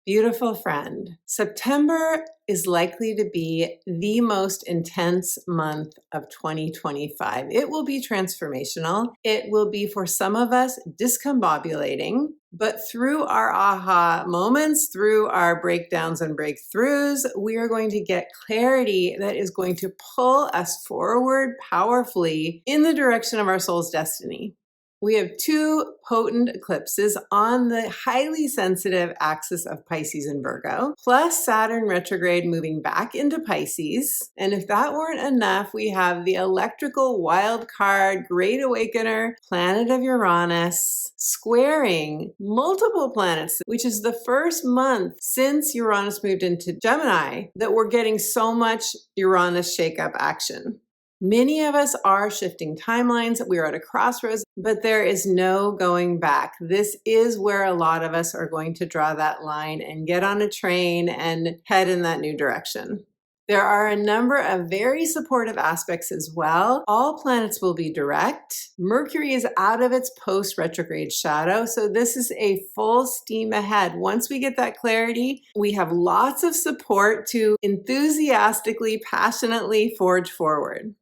Beautiful friend, September is likely to be the most intense month of 2025. It will be transformational. It will be, for some of us, discombobulating, but through our aha moments, through our breakdowns and breakthroughs, we are going to get clarity that is going to pull us forward powerfully in the direction of our soul's destiny. We have two potent eclipses on the highly sensitive axis of Pisces and Virgo, plus Saturn retrograde moving back into Pisces. And if that weren't enough, we have the electrical wild card, great awakener, planet of Uranus, squaring multiple planets, which is the first month since Uranus moved into Gemini that we're getting so much Uranus shakeup action. Many of us are shifting timelines. We are at a crossroads, but there is no going back. This is where a lot of us are going to draw that line and get on a train and head in that new direction. There are a number of very supportive aspects as well. All planets will be direct. Mercury is out of its post-retrograde shadow, so this is a full steam ahead. Once we get that clarity, we have lots of support to enthusiastically, passionately forge forward.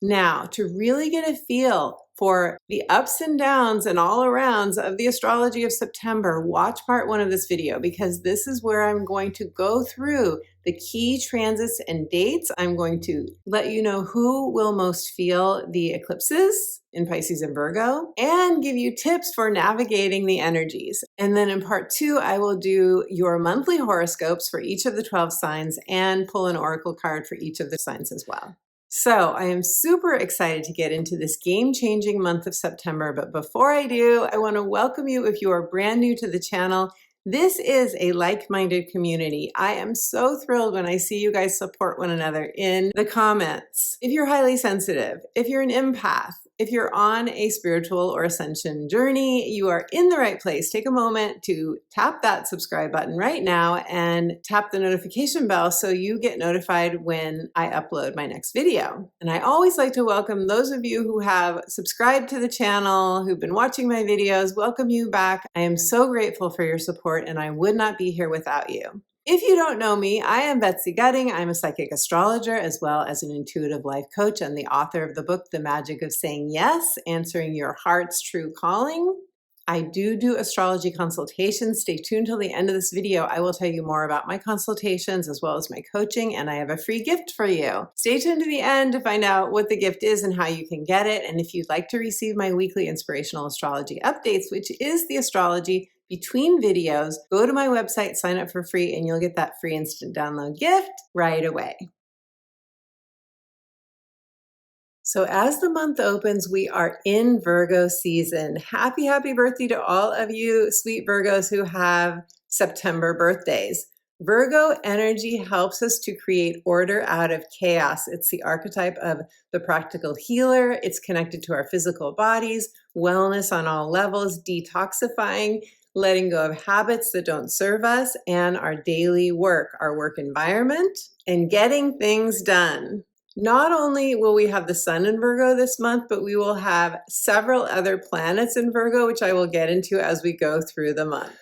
Now, to really get a feel for the ups and downs and all arounds of the astrology of September, watch part 1 of this video, because this is where I'm going to go through the key transits and dates. I'm going to let you know who will most feel the eclipses in Pisces and Virgo, and give you tips for navigating the energies. And then in part 2, I will do your monthly horoscopes for each of the 12 signs and pull an oracle card for each of the signs as well. So I am super excited to get into this game-changing month of September, but before I do, I want to welcome you if you are brand new to the channel. This is a like-minded community. I am so thrilled when I see you guys support one another in the comments. If you're highly sensitive, if you're an empath, if you're on a spiritual or ascension journey, you are in the right place. Take a moment to tap that subscribe button right now and tap the notification bell so you get notified when I upload my next video. And I always like to welcome those of you who have subscribed to the channel, who've been watching my videos. Welcome you back. I am so grateful for your support, and I would not be here without you. If you don't know me, I am Betsy Gutting. I'm a psychic astrologer as well as an intuitive life coach and the author of the book, The Magic of Saying Yes, Answering Your Heart's True Calling. I do astrology consultations. Stay tuned till the end of this video. I will tell you more about my consultations as well as my coaching, and I have a free gift for you. Stay tuned to the end to find out what the gift is and how you can get it. And if you'd like to receive my weekly inspirational astrology updates, which is the astrology between videos, go to my website, sign up for free, and you'll get that free instant download gift right away. So as the month opens, we are in Virgo season. Happy birthday to all of you sweet Virgos who have September birthdays. Virgo energy helps us to create order out of chaos. It's the archetype of the practical healer. It's connected to our physical bodies, wellness on all levels, detoxifying, letting go of habits that don't serve us, and our daily work, our work environment, and getting things done. Not only will we have the sun in Virgo this month, but we will have several other planets in Virgo, which I will get into as we go through the month.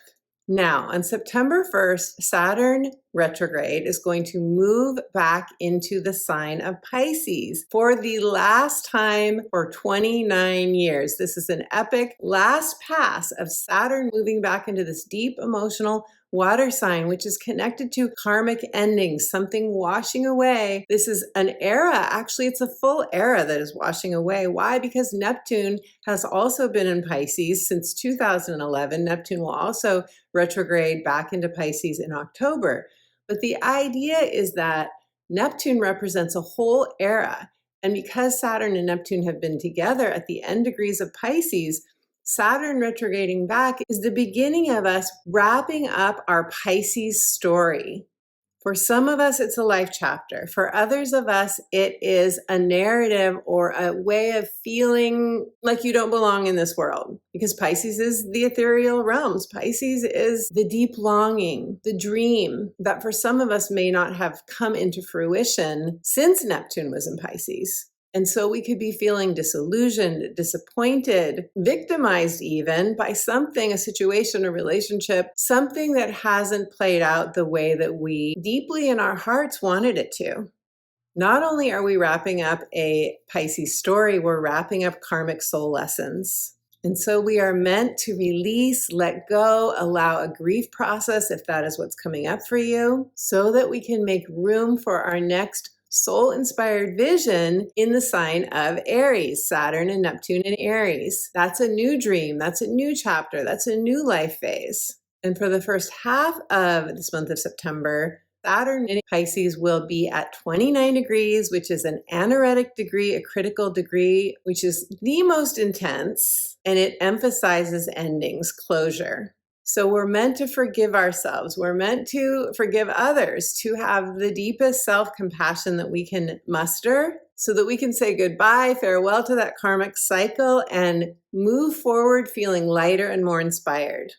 Now, on September 1st, Saturn retrograde is going to move back into the sign of Pisces for the last time for 29 years. This is an epic last pass of Saturn moving back into this deep emotional water sign, which is connected to karmic endings, something washing away. This is an era, actually it's a full era that is washing away. Why? Because Neptune has also been in Pisces since 2011. Neptune will also retrograde back into Pisces in October. But the idea is that Neptune represents a whole era. And because Saturn and Neptune have been together at the end degrees of Pisces, Saturn retrograding back is the beginning of us wrapping up our Pisces story. For some of us, it's a life chapter. For others of us, it is a narrative or a way of feeling like you don't belong in this world. Because Pisces is the ethereal realms. Pisces is the deep longing, the dream that for some of us may not have come into fruition since Neptune was in Pisces. And so we could be feeling disillusioned, disappointed, victimized even by something, a situation, a relationship, something that hasn't played out the way that we deeply in our hearts wanted it to. Not only are we wrapping up a Pisces story, we're wrapping up karmic soul lessons. And so we are meant to release, let go, allow a grief process if that is what's coming up for you, so that we can make room for our next soul-inspired vision in the sign of Aries, Saturn and Neptune in Aries. That's a new dream. That's a new chapter. That's a new life phase. And for the first half of this month of September, Saturn in Pisces will be at 29 degrees, which is an anaretic degree, a critical degree, which is the most intense, and it emphasizes endings, closure. So we're meant to forgive ourselves. We're meant to forgive others, to have the deepest self-compassion that we can muster so that we can say goodbye, farewell to that karmic cycle, and move forward feeling lighter and more inspired.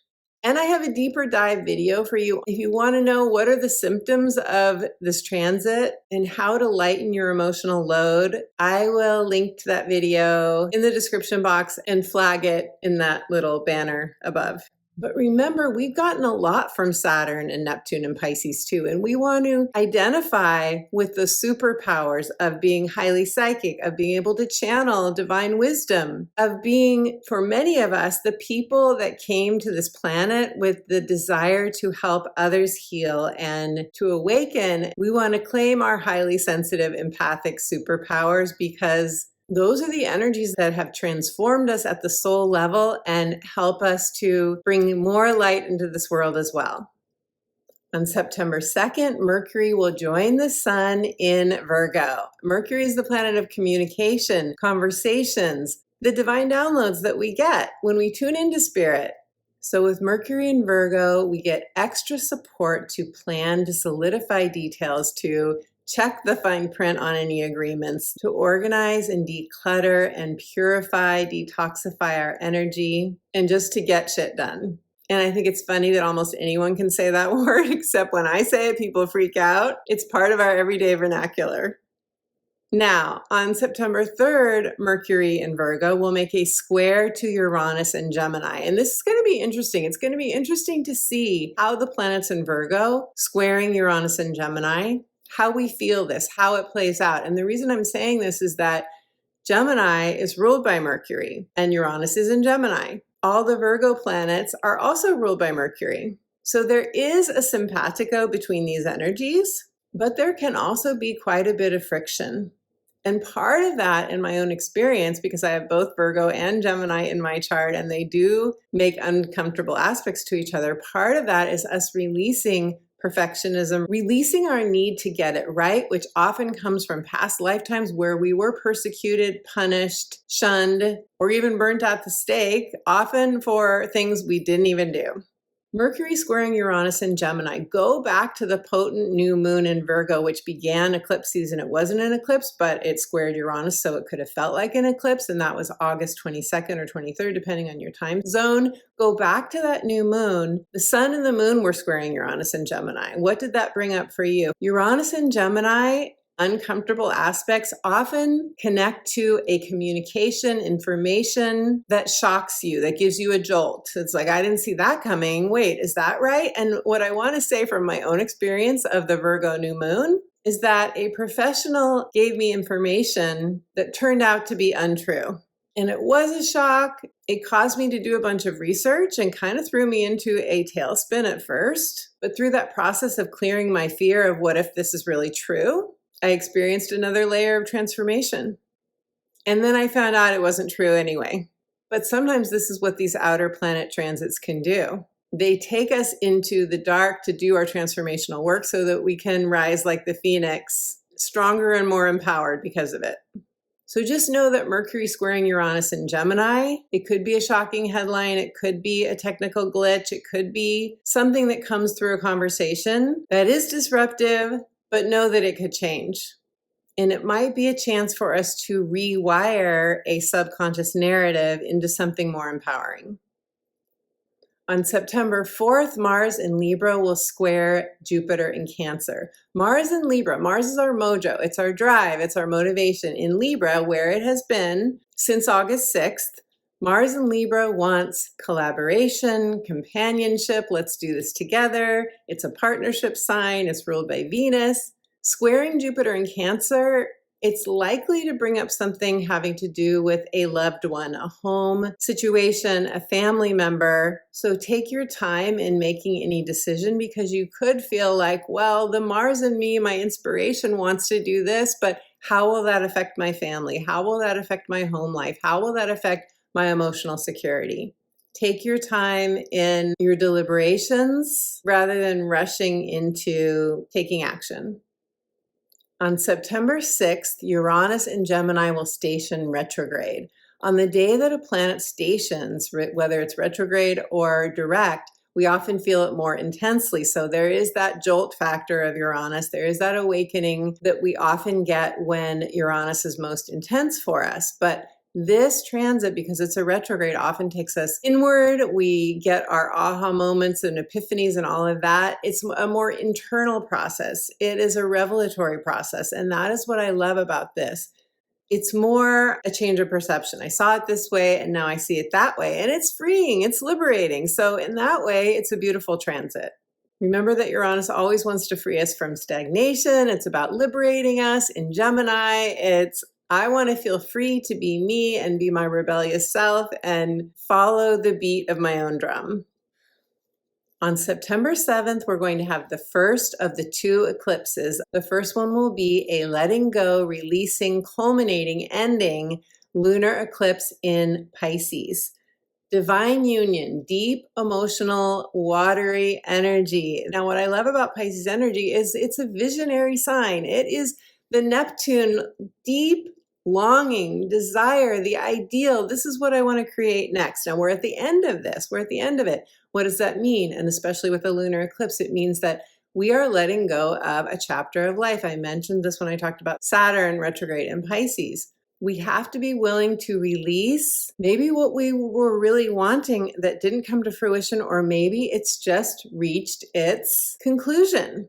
And I have a deeper dive video for you. If you want to know what are the symptoms of this transit and how to lighten your emotional load, I will link to that video in the description box and flag it in that little banner above. But remember, we've gotten a lot from Saturn and Neptune and Pisces too, and we want to identify with the superpowers of being highly psychic, of being able to channel divine wisdom, of being, for many of us, the people that came to this planet with the desire to help others heal and to awaken. We want to claim our highly sensitive, empathic superpowers because those are the energies that have transformed us at the soul level and help us to bring more light into this world as well. On September 2nd, Mercury will join the Sun in Virgo. Mercury is the planet of communication, conversations, the divine downloads that we get when we tune into spirit. So with Mercury in Virgo, we get extra support to plan, to solidify details, to check the fine print on any agreements, to organize and declutter and purify, detoxify our energy, and just to get shit done. And I think it's funny that almost anyone can say that word, except when I say it, people freak out. It's part of our everyday vernacular. Now, on September 3rd, Mercury in Virgo will make a square to Uranus and Gemini. And this is going to be interesting. It's going to be interesting to see how the planets in Virgo squaring Uranus and Gemini, how we feel this, how it plays out. And the reason I'm saying this is that Gemini is ruled by Mercury and Uranus is in Gemini. All the Virgo planets are also ruled by Mercury. So there is a simpatico between these energies, but there can also be quite a bit of friction. And part of that, in my own experience, because I have both Virgo and Gemini in my chart, and they do make uncomfortable aspects to each other, part of that is us releasing perfectionism, releasing our need to get it right, which often comes from past lifetimes where we were persecuted, punished, shunned, or even burnt at the stake, often for things we didn't even do. Mercury squaring Uranus in Gemini. Go back to the potent new moon in Virgo, which began eclipse season. It wasn't an eclipse, but it squared Uranus, so it could have felt like an eclipse, and that was August 22nd or 23rd, depending on your time zone. Go back to that new moon. The sun and the moon were squaring Uranus in Gemini. What did that bring up for you? Uranus in Gemini, uncomfortable aspects often connect to a communication, information that shocks you, that gives you a jolt. It's like, I didn't see that coming. Wait, is that right? And what I want to say from my own experience of the Virgo new moon is that a professional gave me information that turned out to be untrue. And it was a shock. It caused me to do a bunch of research and kind of threw me into a tailspin at first. But through that process of clearing my fear of what if this is really true, I experienced another layer of transformation. And then I found out it wasn't true anyway. But sometimes this is what these outer planet transits can do. They take us into the dark to do our transformational work so that we can rise like the phoenix, stronger and more empowered because of it. So just know that Mercury squaring Uranus in Gemini, it could be a shocking headline, it could be a technical glitch, it could be something that comes through a conversation that is disruptive, but know that it could change. And it might be a chance for us to rewire a subconscious narrative into something more empowering. On September 4th, Mars in Libra will square Jupiter in Cancer. Mars in Libra, Mars is our mojo, it's our drive, it's our motivation. In Libra, where it has been since August 6th, Mars in Libra wants collaboration, companionship, let's do this together. It's a partnership sign, it's ruled by Venus. Squaring Jupiter in Cancer, it's likely to bring up something having to do with a loved one, a home situation, a family member. So take your time in making any decision, because you could feel like, well, the Mars in me, my inspiration wants to do this, but how will that affect my family? How will that affect my home life? How will that affect my emotional security? Take your time in your deliberations rather than rushing into taking action. On September 6th, Uranus in Gemini will station retrograde. On the day that a planet stations, whether it's retrograde or direct, we often feel it more intensely. So there is that jolt factor of Uranus. There is that awakening that we often get when Uranus is most intense for us. But this transit, because it's a retrograde, often takes us inward. We get our aha moments and epiphanies and all of that. It's a more internal process. It is a revelatory process. And that is what I love about this. It's more a change of perception. I saw it this way and now I see it that way. And it's freeing, it's liberating. So in that way, it's a beautiful transit. Remember that Uranus always wants to free us from stagnation. It's about liberating us. In Gemini, I want to feel free to be me and be my rebellious self and follow the beat of my own drum. On September 7th, we're going to have the first of the 2 eclipses. The first one will be a letting go, releasing, culminating, ending lunar eclipse in Pisces. Divine union, deep, emotional, watery energy. Now, what I love about Pisces energy is it's a visionary sign. It is the Neptune, deep longing, desire, the ideal. This is what I want to create next. Now we're at the end of this. We're at the end of it. What does that mean? And especially with the lunar eclipse, it means that we are letting go of a chapter of life. I mentioned this when I talked about Saturn retrograde in Pisces. We have to be willing to release maybe what we were really wanting that didn't come to fruition, or maybe it's just reached its conclusion.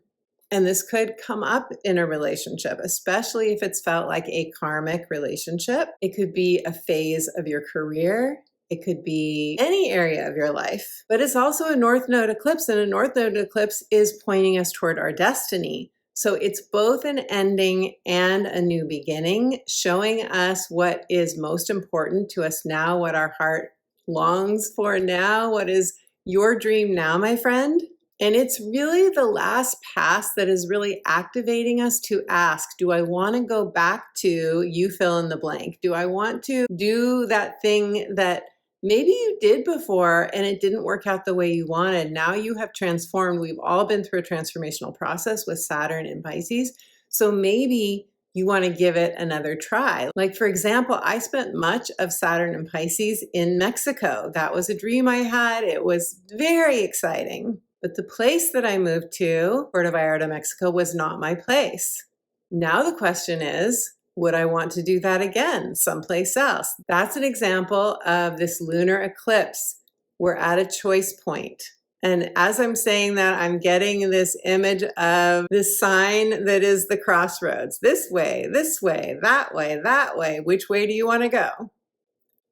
And this could come up in a relationship, especially if it's felt like a karmic relationship. It could be a phase of your career. It could be any area of your life. But it's also a North Node eclipse, and a North Node eclipse is pointing us toward our destiny. So it's both an ending and a new beginning, showing us what is most important to us now, what our heart longs for now, what is your dream now, my friend. And it's really the last pass that is really activating us to ask, do I want to go back to you fill in the blank? Do I want to do that thing that maybe you did before and it didn't work out the way you wanted? Now you have transformed. We've all been through a transformational process with Saturn in Pisces. So maybe you want to give it another try. Like, for example, I spent much of Saturn in Pisces in Mexico. That was a dream I had. It was very exciting. But the place that I moved to, Puerto Vallarta, Mexico, was not my place. Now the question is, would I want to do that again someplace else? That's an example of this lunar eclipse. We're at a choice point. And as I'm saying that, I'm getting this image of this sign that is the crossroads. This way, that way, that way. Which way do you want to go?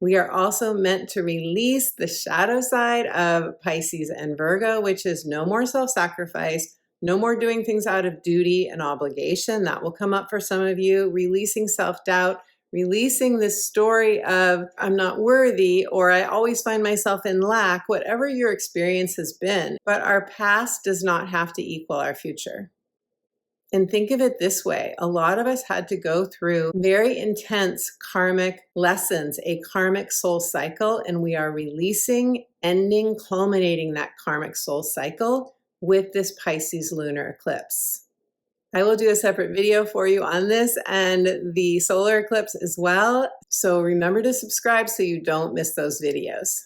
We are also meant to release the shadow side of Pisces and Virgo, which is no more self-sacrifice, no more doing things out of duty and obligation. That will come up for some of you. Releasing self-doubt, releasing this story of I'm not worthy, or I always find myself in lack, whatever your experience has been. But our past does not have to equal our future. And think of it this way. A lot of us had to go through very intense karmic lessons, a karmic soul cycle, and we are releasing, ending, culminating that karmic soul cycle with this Pisces lunar eclipse. I will do a separate video for you on this and the solar eclipse as well. So remember to subscribe so you don't miss those videos.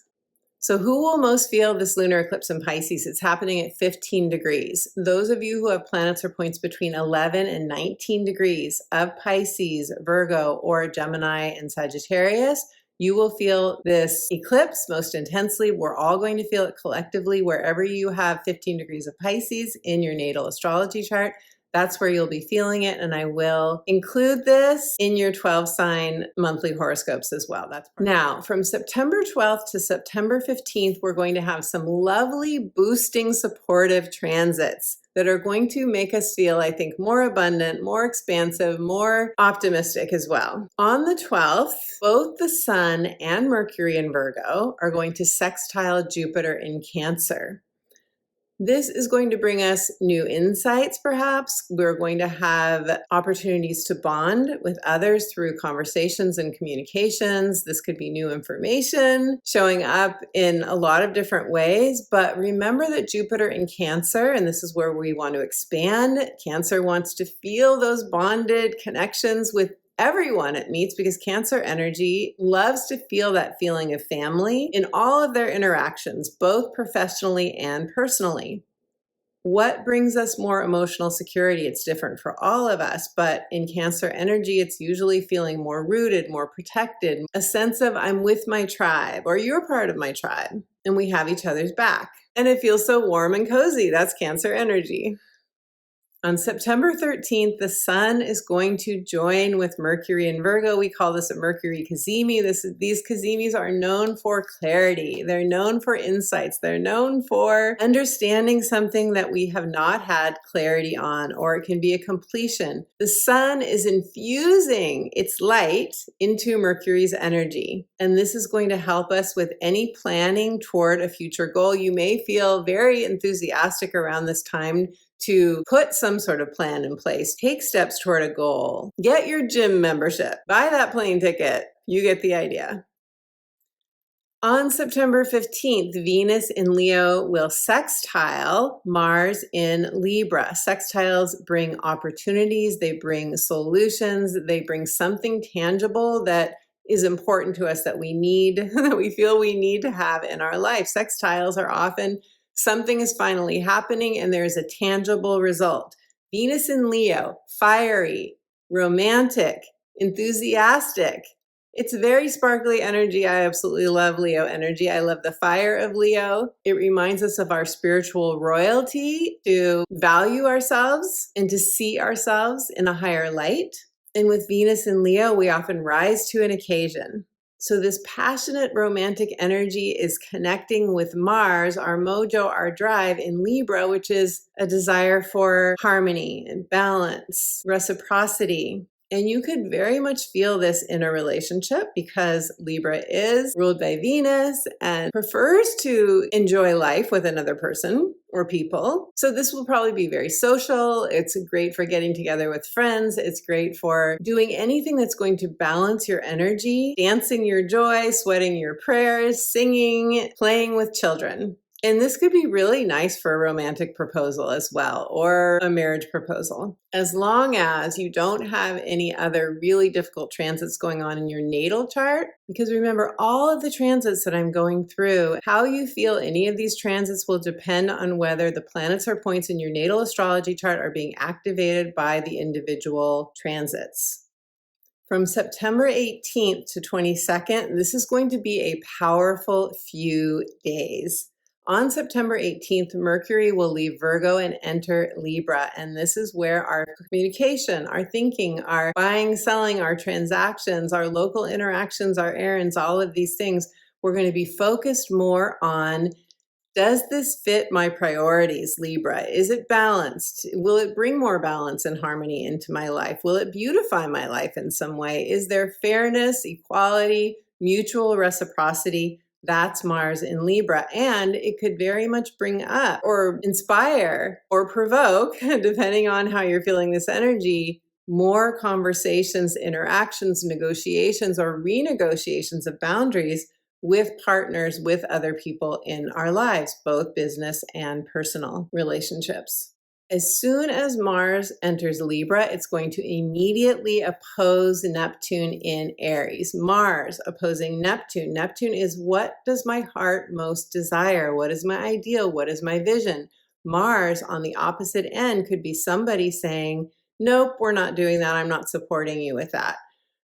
So who will most feel this lunar eclipse in Pisces? It's happening at 15 degrees. Those of you who have planets or points between 11 and 19 degrees of Pisces, Virgo, or Gemini and Sagittarius, You will feel this eclipse most intensely. We're all going to feel it collectively wherever you have 15 degrees of Pisces in your natal astrology chart. That's where you'll be feeling it, and I will include this in your 12-sign monthly horoscopes as well. Now, from September 12th to September 15th, we're going to have some lovely boosting supportive transits that are going to make us feel, I think, more abundant, more expansive, more optimistic as well. On the 12th, both the Sun and Mercury in Virgo are going to sextile Jupiter in Cancer. This is going to bring us new insights, perhaps. We're going to have opportunities to bond with others through conversations and communications. This could be new information showing up in a lot of different ways. But remember that Jupiter in Cancer, and this is where we want to expand, Cancer wants to feel those bonded connections with everyone it meets, because Cancer energy loves to feel that feeling of family in all of their interactions, both professionally and personally. What brings us more emotional security? It's different for all of us, but in Cancer energy, it's usually feeling more rooted, more protected, a sense of I'm with my tribe, or you're part of my tribe, and we have each other's back. And it feels so warm and cozy. That's Cancer energy. On September 13th, the Sun is going to join with Mercury in Virgo. We call this a Mercury Cazimi. These Cazimis are known for clarity. They're known for insights. They're known for understanding something that we have not had clarity on, or it can be a completion. The Sun is infusing its light into Mercury's energy, and this is going to help us with any planning toward a future goal. You may feel very enthusiastic around this time to put some sort of plan in place, take steps toward a goal, get your gym membership, buy that plane ticket. You get the idea. On September 15th, Venus in Leo will sextile Mars in Libra. Sextiles bring opportunities, they bring solutions, they bring something tangible that is important to us that we need, that we feel we need to have in our life. Sextiles are often something is finally happening and there's a tangible result. Venus in Leo, fiery, romantic, enthusiastic. It's very sparkly energy. I absolutely love Leo energy. I love the fire of Leo. It reminds us of our spiritual royalty, to value ourselves and to see ourselves in a higher light. And with Venus in Leo, we often rise to an occasion. So this passionate romantic energy is connecting with Mars, our mojo, our drive in Libra, which is a desire for harmony and balance, reciprocity. And you could very much feel this in a relationship, because Libra is ruled by Venus and prefers to enjoy life with another person or people. So this will probably be very social. It's great for getting together with friends. It's great for doing anything that's going to balance your energy, dancing your joy, sweating your prayers, singing, playing with children. And this could be really nice for a romantic proposal as well, or a marriage proposal, as long as you don't have any other really difficult transits going on in your natal chart. Because remember, all of the transits that I'm going through, how you feel any of these transits will depend on whether the planets or points in your natal astrology chart are being activated by the individual transits. From September 18th to 22nd, this is going to be a powerful few days. On September 18th, Mercury will leave Virgo and enter Libra, and this is where our communication, our thinking, our buying, selling, our transactions, our local interactions, our errands, all of these things, we're going to be focused more on, does this fit my priorities, Libra? Is it balanced? Will it bring more balance and harmony into my life? Will it beautify my life in some way? Is there fairness, equality, mutual reciprocity? That's Mars in Libra, and it could very much bring up or inspire or provoke, depending on how you're feeling this energy, more conversations, interactions, negotiations, or renegotiations of boundaries with partners, with other people in our lives, both business and personal relationships. As soon as Mars enters Libra, it's going to immediately oppose Neptune in Aries. Mars opposing Neptune. Neptune is, what does my heart most desire? What is my ideal? What is my vision? Mars on the opposite end could be somebody saying, nope, we're not doing that. I'm not supporting you with that.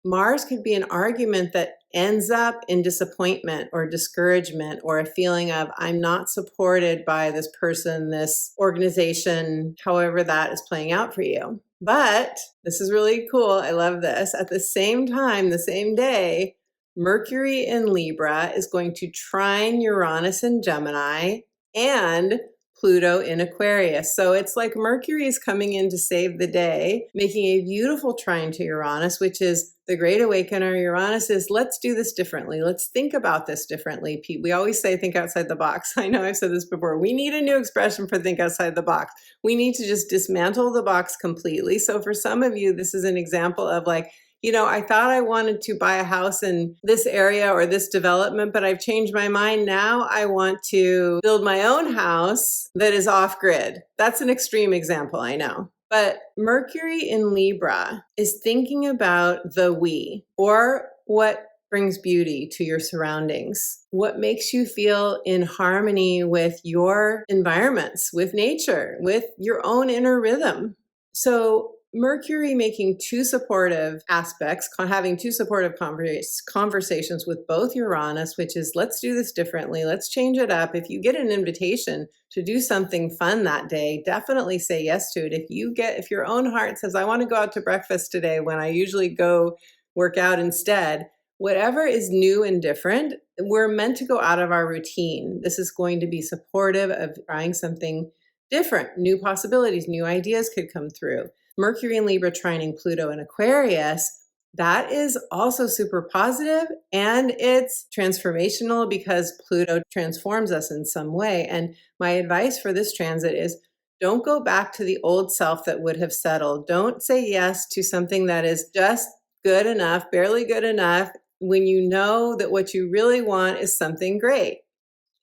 Mars could be an argument that ends up in disappointment or discouragement or a feeling of I'm not supported by this person, this organization, however that is playing out for you. But this is really cool. I love this. At the same time, the same day, Mercury in Libra is going to trine Uranus in Gemini and Pluto in Aquarius. So it's like Mercury is coming in to save the day, making a beautiful trine to Uranus, which is the great awakener. Uranus is, let's do this differently. Let's think about this differently. We always say think outside the box. I know I've said this before. We need a new expression for think outside the box. We need to just dismantle the box completely. So for some of you, this is an example of like, I thought I wanted to buy a house in this area or this development, but I've changed my mind. Now I want to build my own house that is off grid. That's an extreme example, I know. But Mercury in Libra is thinking about the we, or what brings beauty to your surroundings, what makes you feel in harmony with your environments, with nature, with your own inner rhythm. So Mercury making two supportive aspects, having two supportive conversations with both Uranus, which is let's do this differently, let's change it up. If you get an invitation to do something fun that day, definitely say yes to it. If your own heart says, I want to go out to breakfast today when I usually go work out instead, whatever is new and different, we're meant to go out of our routine. This is going to be supportive of trying something different. New possibilities, new ideas could come through. Mercury in Libra trining Pluto in Aquarius, that is also super positive, and it's transformational because Pluto transforms us in some way. And my advice for this transit is don't go back to the old self that would have settled. Don't say yes to something that is just good enough, barely good enough, when you know that what you really want is something great.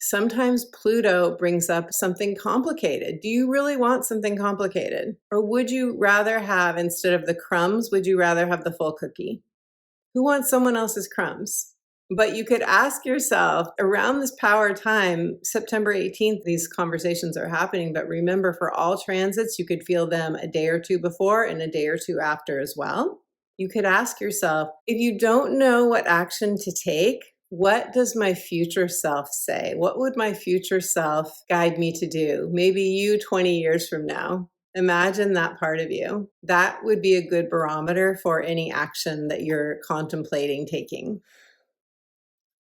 Sometimes Pluto brings up something complicated. Do you really want something complicated? Or would you rather have, instead of the crumbs, would you rather have the full cookie? Who wants someone else's crumbs? But you could ask yourself around this power time, September 18th, these conversations are happening. But remember, for all transits, you could feel them a day or two before and a day or two after as well. You could ask yourself, if you don't know what action to take, what does my future self say? What would my future self guide me to do? Maybe you 20 years from now. Imagine that part of you. That would be a good barometer for any action that you're contemplating taking.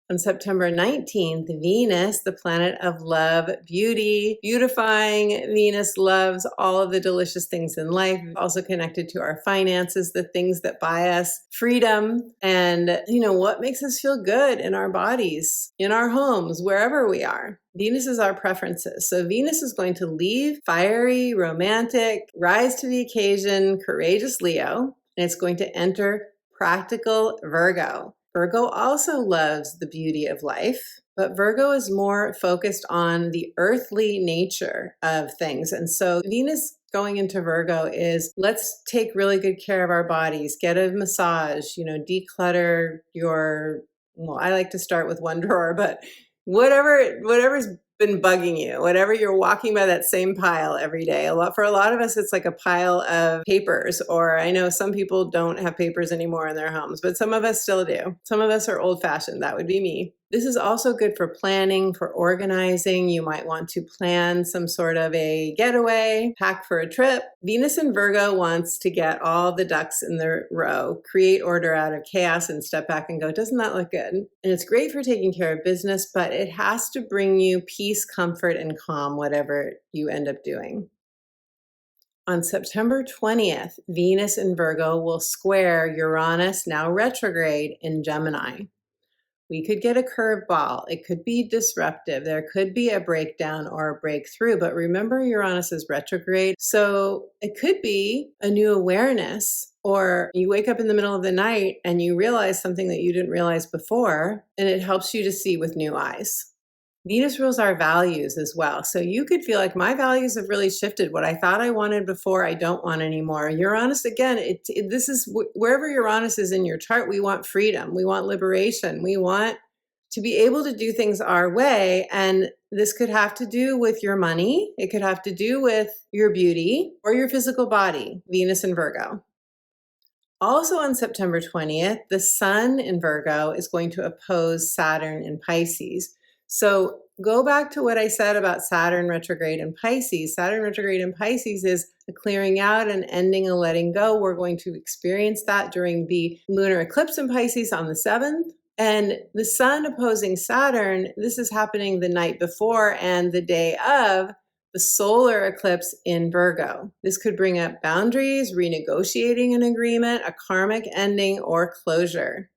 On September 19th, Venus, the planet of love, beauty, beautifying. Venus loves all of the delicious things in life, also connected to our finances, the things that buy us freedom, and what makes us feel good in our bodies, in our homes, wherever we are. Venus is our preferences. So Venus is going to leave fiery, romantic, rise to the occasion, courageous Leo, and it's going to enter practical Virgo. Virgo also loves the beauty of life, but Virgo is more focused on the earthly nature of things. And so Venus going into Virgo is, let's take really good care of our bodies, get a massage, declutter your, I like to start with one drawer, but whatever's been bugging you, whatever you're walking by that same pile every day. For a lot of us, it's like a pile of papers, or I know some people don't have papers anymore in their homes, but some of us still do. Some of us are old fashioned. That would be me. This is also good for planning, for organizing. You might want to plan some sort of a getaway, pack for a trip. Venus in Virgo wants to get all the ducks in the row, create order out of chaos, and step back and go, doesn't that look good? And it's great for taking care of business, but it has to bring you peace, comfort, and calm, whatever you end up doing. On September 20th, Venus in Virgo will square Uranus, now retrograde, in Gemini. We could get a curveball. It could be disruptive. There could be a breakdown or a breakthrough. But remember, Uranus is retrograde. So it could be a new awareness, or you wake up in the middle of the night and you realize something that you didn't realize before, and it helps you to see with new eyes. Venus rules our values as well. So you could feel like my values have really shifted. What I thought I wanted before, I don't want anymore. Uranus, again, this is wherever Uranus is in your chart, we want freedom. We want liberation. We want to be able to do things our way. And this could have to do with your money. It could have to do with your beauty or your physical body, Venus and Virgo. Also on September 20th, the sun in Virgo is going to oppose Saturn in Pisces. So go back to what I said about Saturn retrograde in Pisces. Saturn retrograde in Pisces is a clearing out and ending, a letting go. We're going to experience that during the lunar eclipse in Pisces on the 7th. And the sun opposing Saturn, this is happening the night before and the day of the solar eclipse in Virgo. This could bring up boundaries, renegotiating an agreement, a karmic ending, or closure.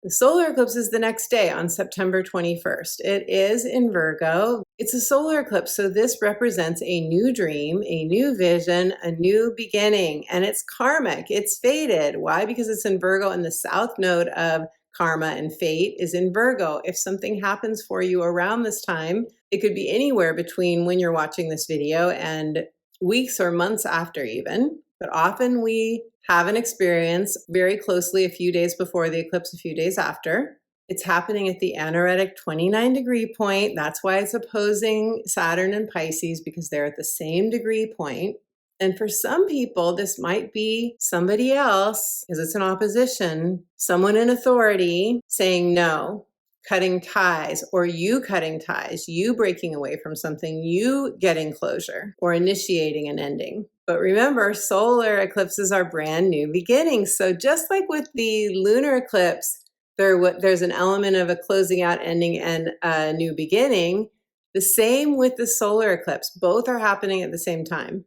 The solar eclipse is the next day on September 21st. It is in Virgo. It's a solar eclipse, so this represents a new dream, a new vision, a new beginning, and it's karmic. It's fated. Why? Because it's in Virgo, and the south node of karma and fate is in Virgo. If something happens for you around this time, it could be anywhere between when you're watching this video and weeks or months after even. But often we have an experience very closely a few days before the eclipse, a few days after. It's happening at the anaretic 29-degree point. That's why it's opposing Saturn and Pisces, because they're at the same degree point. And for some people, this might be somebody else, because it's an opposition, someone in authority saying no, cutting ties, or you cutting ties, you breaking away from something, you getting closure, or initiating an ending. But remember, solar eclipses are brand new beginnings. So just like with the lunar eclipse, there's an element of a closing out, ending, and a new beginning. The same with the solar eclipse. Both are happening at the same time.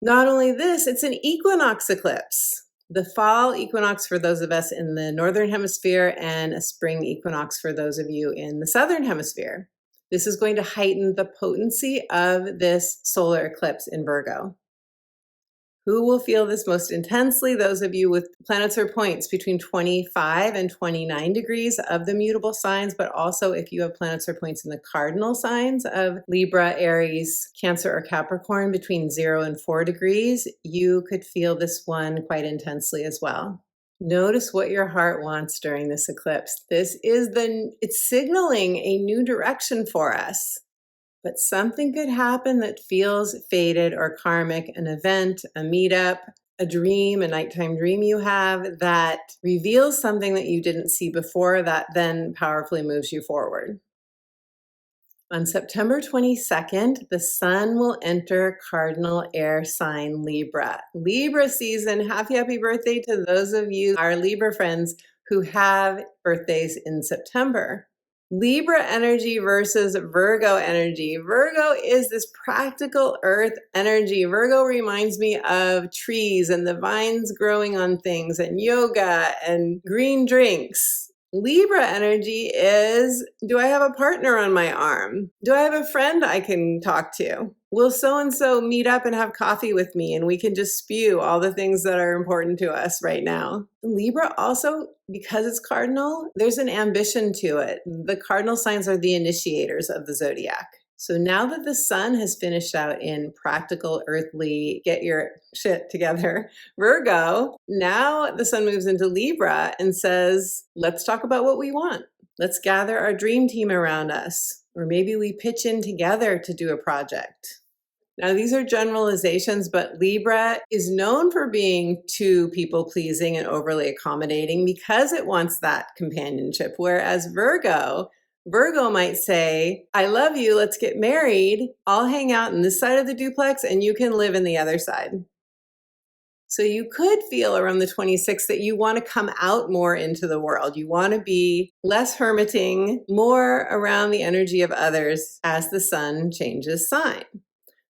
Not only this, it's an equinox eclipse. The fall equinox for those of us in the northern hemisphere, and a spring equinox for those of you in the southern hemisphere. This is going to heighten the potency of this solar eclipse in Virgo. Who will feel this most intensely? Those of you with planets or points between 25 and 29 degrees of the mutable signs, but also if you have planets or points in the cardinal signs of Libra, Aries, Cancer, or Capricorn between 0 and 4 degrees, you could feel this one quite intensely as well. Notice what your heart wants during this eclipse. It's signaling a new direction for us. But something could happen that feels fated or karmic, an event, a meetup, a dream, a nighttime dream you have that reveals something that you didn't see before that then powerfully moves you forward. On September 22nd, the sun will enter cardinal air sign Libra. Libra season, happy birthday to those of you, our Libra friends, who have birthdays in September. Libra energy versus Virgo energy. Virgo is this practical earth energy. Virgo reminds me of trees and the vines growing on things and yoga and green drinks. Libra energy is, do I have a partner on my arm? Do I have a friend I can talk to? Will so-and-so meet up and have coffee with me and we can just spew all the things that are important to us right now? Libra also, because it's cardinal, there's an ambition to it. The cardinal signs are the initiators of the zodiac. So now that the sun has finished out in practical, earthly, get your shit together, Virgo, now the sun moves into Libra and says, let's talk about what we want. Let's gather our dream team around us. Or maybe we pitch in together to do a project. Now, these are generalizations, but Libra is known for being too people-pleasing and overly accommodating because it wants that companionship, whereas Virgo might say, I love you, let's get married. I'll hang out in this side of the duplex and you can live in the other side. So you could feel around the 26th that you want to come out more into the world. You want to be less hermiting, more around the energy of others as the sun changes sign.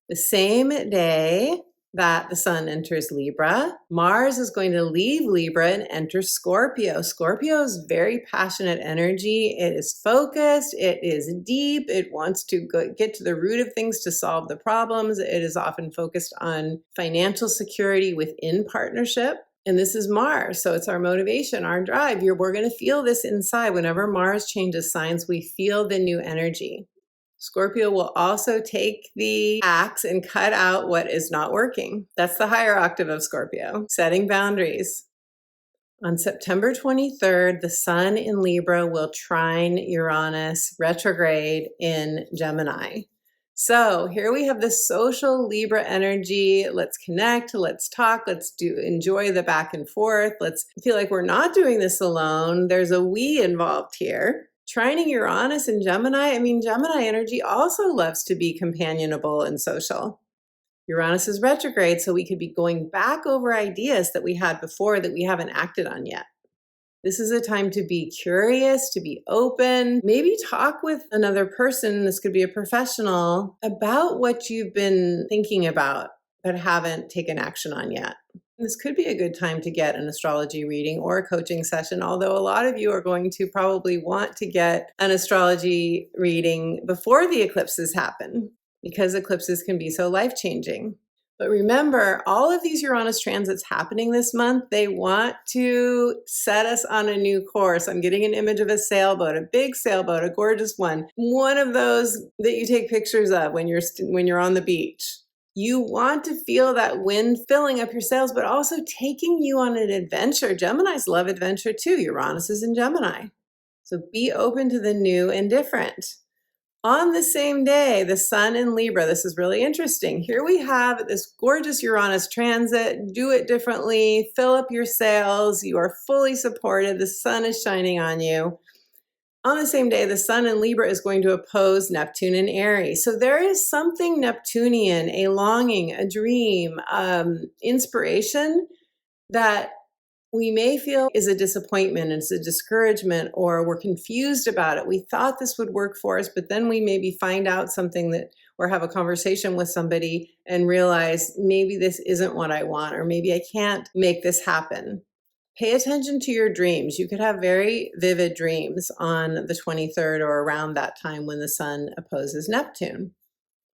The same day that the sun enters Libra, Mars is going to leave Libra and enter Scorpio. Scorpio is very passionate energy. It is focused. It is deep. It wants to get to the root of things to solve the problems. It is often focused on financial security within partnership. And this is Mars, so it's our motivation, our drive. We're going to feel this inside. Whenever Mars changes signs, we feel the new energy. Scorpio will also take the axe and cut out what is not working. That's the higher octave of Scorpio, setting boundaries. On September 23rd, the sun in Libra will trine Uranus retrograde in Gemini. So here we have this social Libra energy. Let's connect, let's talk, enjoy the back and forth. Let's feel like we're not doing this alone. There's a we involved here. Trining Uranus and Gemini. I mean, Gemini energy also loves to be companionable and social. Uranus is retrograde, so we could be going back over ideas that we had before that we haven't acted on yet. This is a time to be curious, to be open, maybe talk with another person, this could be a professional, about what you've been thinking about but haven't taken action on yet. This could be a good time to get an astrology reading or a coaching session, although a lot of you are going to probably want to get an astrology reading before the eclipses happen, because eclipses can be so life-changing. But remember, all of these Uranus transits happening this month, they want to set us on a new course. I'm getting an image of a sailboat, a big sailboat, a gorgeous one of those that you take pictures of when you're on the beach. You want to feel that wind filling up your sails, but also taking you on an adventure. Geminis love adventure too. Uranus is in Gemini. So be open to the new and different. On the same day, the sun in Libra, this is really interesting. Here we have this gorgeous Uranus transit. Do it differently, fill up your sails. You are fully supported. The sun is shining on you. On the same day, the sun in Libra is going to oppose Neptune in Aries. So there is something Neptunian, a longing, a dream, inspiration that we may feel is a disappointment, it's a discouragement, or we're confused about it. We thought this would work for us, but then we maybe find out something that, or have a conversation with somebody and realize maybe this isn't what I want, or maybe I can't make this happen. Pay attention to your dreams. You could have very vivid dreams on the 23rd or around that time when the sun opposes Neptune.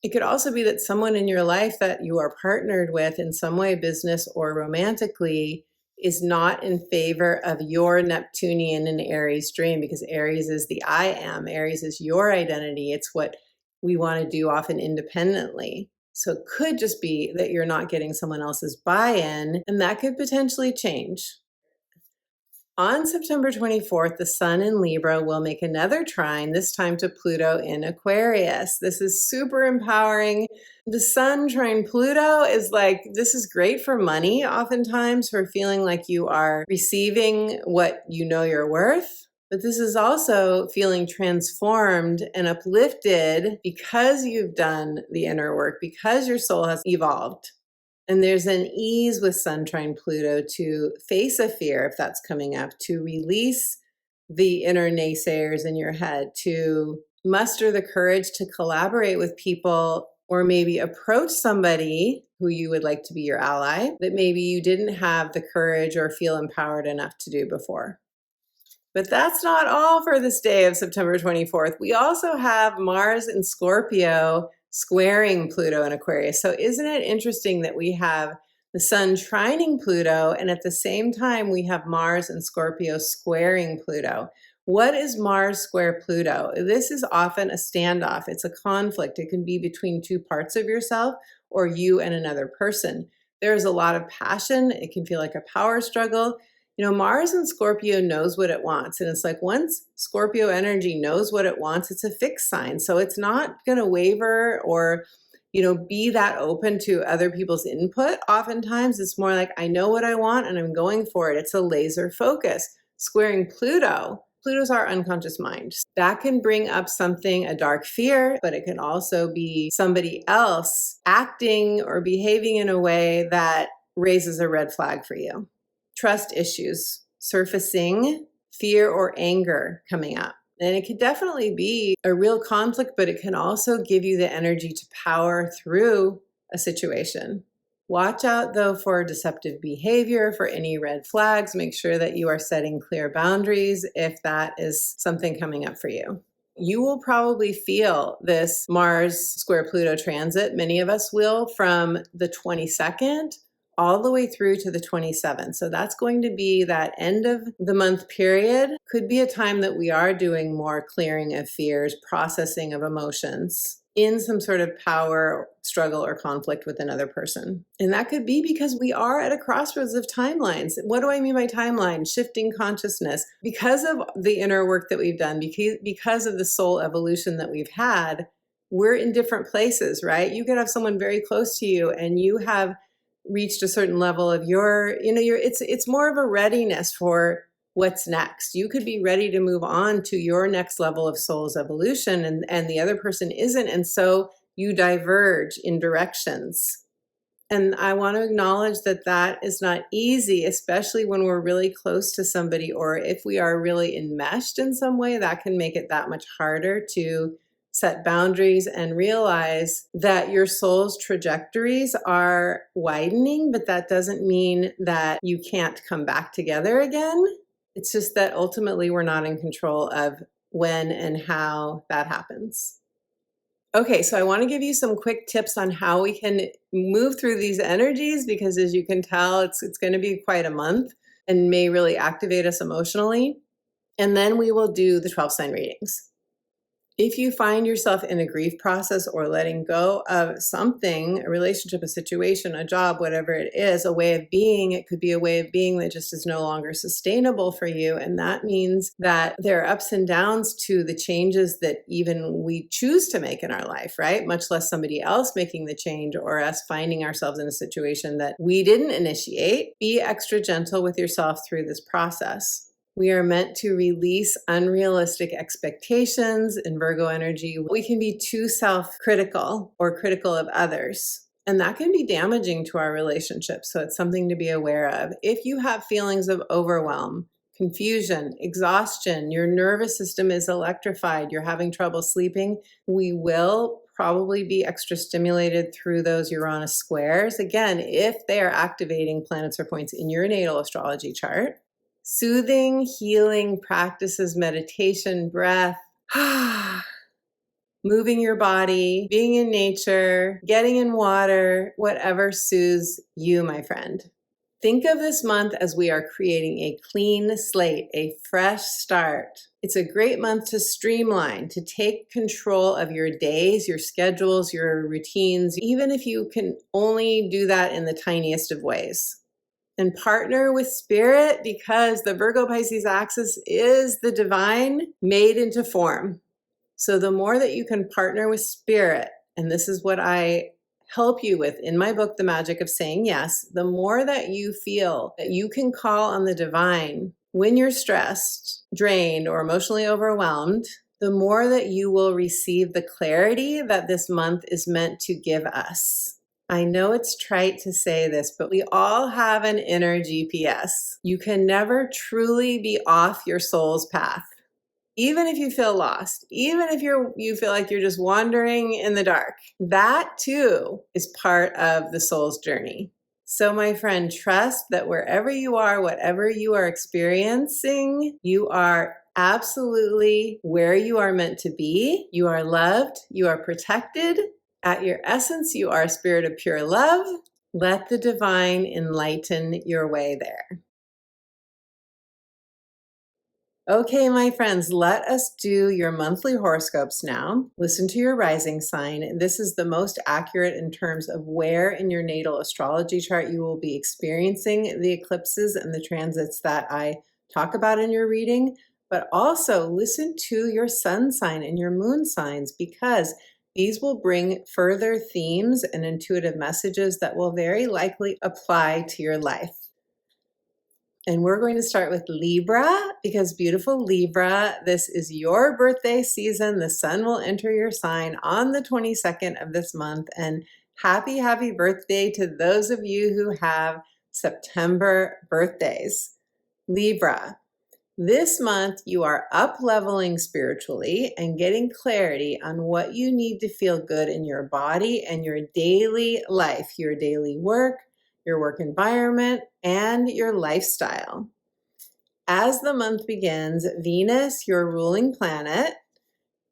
It could also be that someone in your life that you are partnered with in some way, business or romantically, is not in favor of your Neptunian and Aries dream, because Aries is the I am. Aries is your identity. It's what we want to do, often independently. So it could just be that you're not getting someone else's buy-in, and that could potentially change. On September 24th, the sun in Libra will make another trine, this time to Pluto in Aquarius. This is super empowering. The sun trine Pluto is like, this is great for money, oftentimes, for feeling like you are receiving what you know you're worth. But this is also feeling transformed and uplifted because you've done the inner work, because your soul has evolved. And there's an ease with Sun trine Pluto to face a fear if that's coming up, to release the inner naysayers in your head, to muster the courage to collaborate with people, or maybe approach somebody who you would like to be your ally that maybe you didn't have the courage or feel empowered enough to do before. But that's not all for this day of September 24th. We also have Mars in Scorpio squaring Pluto in Aquarius. So isn't it interesting that we have the sun trining Pluto, and at the same time we have Mars and Scorpio squaring Pluto? What is Mars square Pluto? This is often a standoff. It's a conflict. It can be between two parts of yourself or you and another person. There's a lot of passion. It can feel like a power struggle. You know, Mars in Scorpio knows what it wants. And it's like once Scorpio energy knows what it wants, it's a fixed sign. So it's not going to waver or, be that open to other people's input. Oftentimes it's more like, I know what I want and I'm going for it. It's a laser focus. Squaring Pluto. Pluto's our unconscious mind. That can bring up something, a dark fear, but it can also be somebody else acting or behaving in a way that raises a red flag for you. Trust issues surfacing, fear or anger coming up. And it could definitely be a real conflict, but it can also give you the energy to power through a situation. Watch out though for deceptive behavior, for any red flags. Make sure that you are setting clear boundaries if that is something coming up for you. You will probably feel this Mars square Pluto transit. Many of us will, from the 22nd all the way through to the 27th. So that's going to be that end of the month period. Could be a time that we are doing more clearing of fears, processing of emotions in some sort of power struggle or conflict with another person. And that could be because we are at a crossroads of timelines. What do I mean by timeline? Shifting consciousness. Because of the inner work that we've done, because of the soul evolution that we've had, we're in different places, right? You could have someone very close to you and you have reached a certain level of it's more of a readiness for what's next. You could be ready to move on to your next level of soul's evolution, and the other person isn't. And so you diverge in directions. And I want to acknowledge that that is not easy, especially when we're really close to somebody, or if we are really enmeshed in some way, that can make it that much harder to set boundaries and realize that your soul's trajectories are widening, but that doesn't mean that you can't come back together again. It's just that ultimately we're not in control of when and how that happens. Okay, so I want to give you some quick tips on how we can move through these energies, because as you can tell, it's going to be quite a month and may really activate us emotionally. And then we will do the 12 sign readings. If you find yourself in a grief process or letting go of something, a relationship, a situation, a job, whatever it is, a way of being, it could be a way of being that just is no longer sustainable for you. And that means that there are ups and downs to the changes that even we choose to make in our life, right? Much less somebody else making the change or us finding ourselves in a situation that we didn't initiate. Be extra gentle with yourself through this process. We are meant to release unrealistic expectations in Virgo energy. We can be too self-critical or critical of others, and that can be damaging to our relationships. So it's something to be aware of. If you have feelings of overwhelm, confusion, exhaustion, your nervous system is electrified, you're having trouble sleeping, we will probably be extra stimulated through those Uranus squares. Again, if they are activating planets or points in your natal astrology chart. Soothing, healing practices, meditation, breath, moving your body, being in nature, getting in water, whatever soothes you, my friend. Think of this month as we are creating a clean slate, a fresh start. It's a great month to streamline, to take control of your days, your schedules, your routines, even if you can only do that in the tiniest of ways. And partner with spirit, because the Virgo Pisces axis is the divine made into form. So the more that you can partner with spirit, and this is what I help you with in my book, The Magic of Saying Yes, the more that you feel that you can call on the divine when you're stressed, drained, or emotionally overwhelmed, the more that you will receive the clarity that this month is meant to give us. I know it's trite to say this, but we all have an inner GPS. You can never truly be off your soul's path. Even if you feel lost, even if you feel like you're just wandering in the dark, that too is part of the soul's journey. So my friend, trust that wherever you are, whatever you are experiencing, you are absolutely where you are meant to be. You are loved, you are protected. At your essence, you are a spirit of pure love. Let the divine enlighten your way there. Okay, my friends, let us do your monthly horoscopes now. Listen to your rising sign. This is the most accurate in terms of where in your natal astrology chart you will be experiencing the eclipses and the transits that I talk about in your reading. But also listen to your sun sign and your moon signs, because these will bring further themes and intuitive messages that will very likely apply to your life. And we're going to start with Libra, because beautiful Libra, this is your birthday season. The sun will enter your sign on the 22nd of this month. And happy, happy birthday to those of you who have September birthdays. Libra. This month, you are up-leveling spiritually and getting clarity on what you need to feel good in your body and your daily life, your daily work, your work environment, and your lifestyle. As the month begins, Venus, your ruling planet,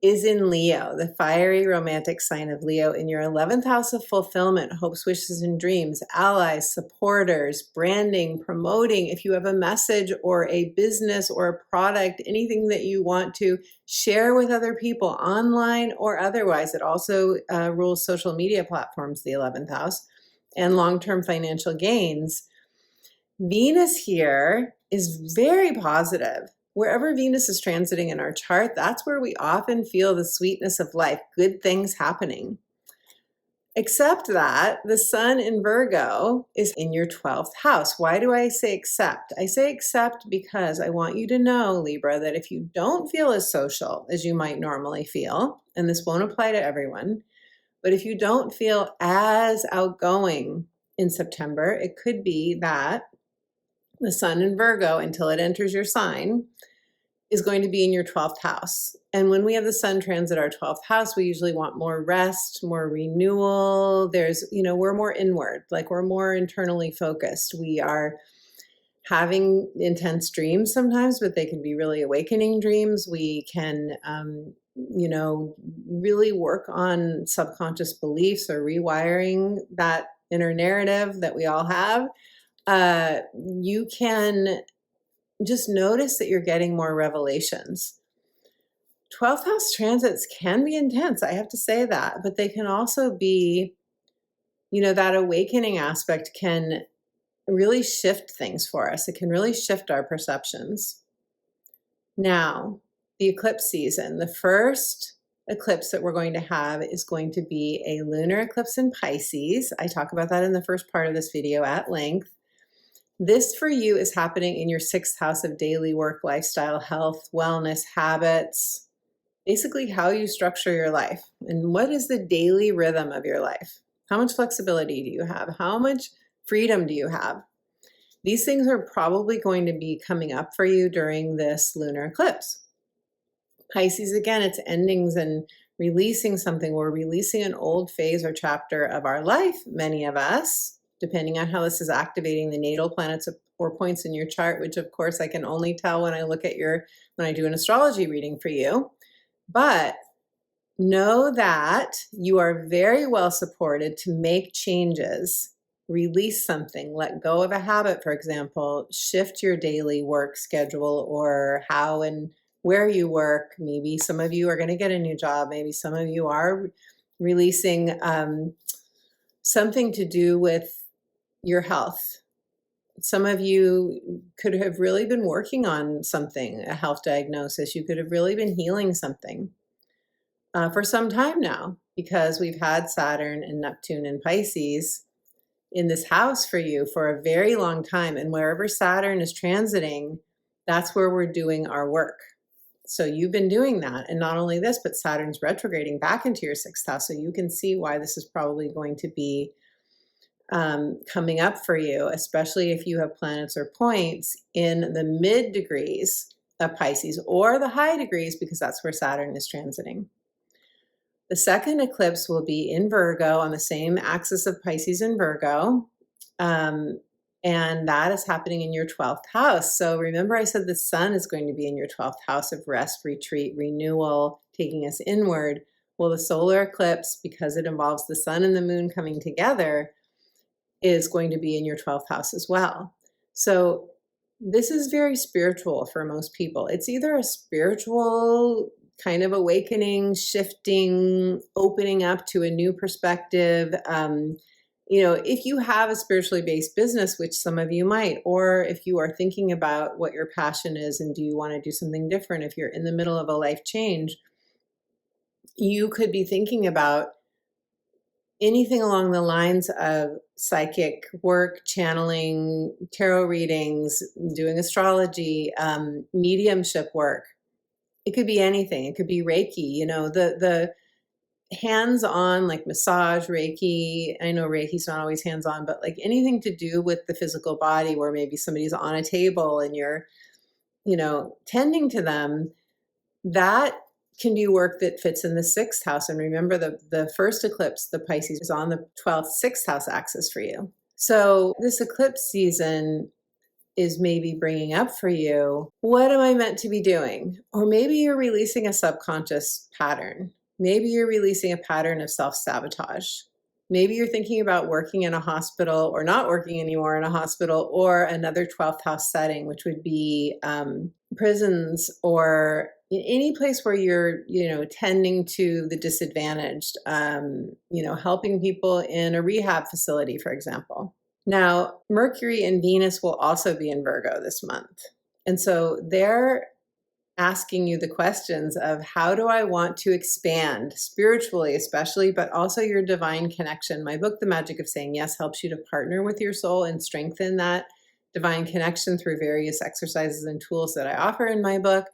is in Leo, the fiery romantic sign of Leo, in your 11th house of fulfillment, hopes, wishes, and dreams, allies, supporters, branding, promoting. If you have a message or a business or a product, anything that you want to share with other people, online or otherwise. It also rules social media platforms, the 11th house, and long-term financial gains. Venus here is very positive. wherever Venus is transiting in our chart, that's where we often feel the sweetness of life, good things happening. Except that the sun in Virgo is in your 12th house. Why do I say except? I say except because I want you to know, Libra, that if you don't feel as social as you might normally feel, and this won't apply to everyone, but if you don't feel as outgoing in September, it could be that the sun in Virgo, until it enters your sign, is going to be in your 12th house. And when we have the sun transit our 12th house, we usually want more rest, more renewal. We're more inward, like we're more internally focused. We are having intense dreams sometimes, but they can be really awakening dreams. We can, really work on subconscious beliefs or rewiring that inner narrative that we all have. You can just notice that you're getting more revelations. 12th house transits can be intense, I have to say that, but they can also be, that awakening aspect can really shift things for us. It can really shift our perceptions. Now, the eclipse season, the first eclipse that we're going to have is going to be a lunar eclipse in Pisces. I talk about that in the first part of this video at length. This for you is happening in your 6th house of daily work, lifestyle, health, wellness, habits, basically how you structure your life. And what is the daily rhythm of your life? How much flexibility do you have? How much freedom do you have? These things are probably going to be coming up for you during this lunar eclipse. Pisces, again, it's endings and releasing something. We're releasing an old phase or chapter of our life, many of us, depending on how this is activating the natal planets or points in your chart, which of course I can only tell when I look at when I do an astrology reading for you. But know that you are very well supported to make changes, release something, let go of a habit, for example, shift your daily work schedule or how and where you work. Maybe some of you are going to get a new job. Maybe some of you are releasing something to do with your health. Some of you could have really been working on something, a health diagnosis. You could have really been healing something for some time now, because we've had Saturn and Neptune and Pisces in this house for you for a very long time. And wherever Saturn is transiting, that's where we're doing our work. So you've been doing that. And not only this, but Saturn's retrograding back into your 6th house. So you can see why this is probably going to be coming up for you, especially if you have planets or points in the mid degrees of Pisces or the high degrees, because that's where Saturn is transiting. The second eclipse will be in Virgo on the same axis of Pisces and Virgo. And that is happening in your 12th house. So remember I said the sun is going to be in your 12th house of rest, retreat, renewal, taking us inward. Well, the solar eclipse, because it involves the sun and the moon coming together, is going to be in your 12th house as well. So this is very spiritual for most people. It's either a spiritual kind of awakening, shifting, opening up to a new perspective. If you have a spiritually based business, which some of you might, or if you are thinking about what your passion is and do you want to do something different, if you're in the middle of a life change, you could be thinking about anything along the lines of psychic work, channeling, tarot readings, doing astrology, mediumship work. It could be anything. It could be Reiki, the hands-on, like massage, Reiki. I know Reiki's not always hands-on, but like anything to do with the physical body where maybe somebody's on a table and you're, tending to them, that can be work that fits in the 6th house. And remember the first eclipse, the Pisces, is on the 12th, 6th house axis for you. So this eclipse season is maybe bringing up for you, what am I meant to be doing? Or maybe you're releasing a subconscious pattern. Maybe you're releasing a pattern of self-sabotage. Maybe you're thinking about working in a hospital or not working anymore in a hospital, or another 12th house setting, which would be prisons or any place where you're, tending to the disadvantaged, helping people in a rehab facility, for example. Now, Mercury and Venus will also be in Virgo this month. And so their asking you the questions of how do I want to expand spiritually, especially, but also your divine connection. My book, The Magic of Saying Yes, helps you to partner with your soul and strengthen that divine connection through various exercises and tools that I offer in my book.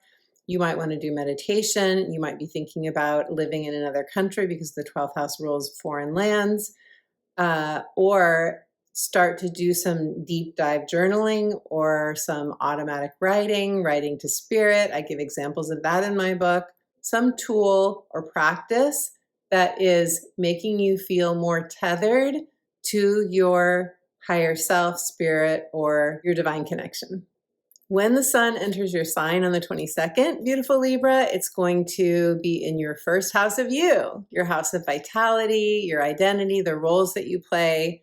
You might want to do meditation. You might be thinking about living in another country because the 12th house rules foreign lands, or start to do some deep dive journaling or some automatic writing to spirit. I give examples of that in my book. Some tool or practice that is making you feel more tethered to your higher self, spirit, or your divine connection. When the sun enters your sign on the 22nd, beautiful Libra, it's going to be in your first house of you, your house of vitality, your identity, the roles that you play.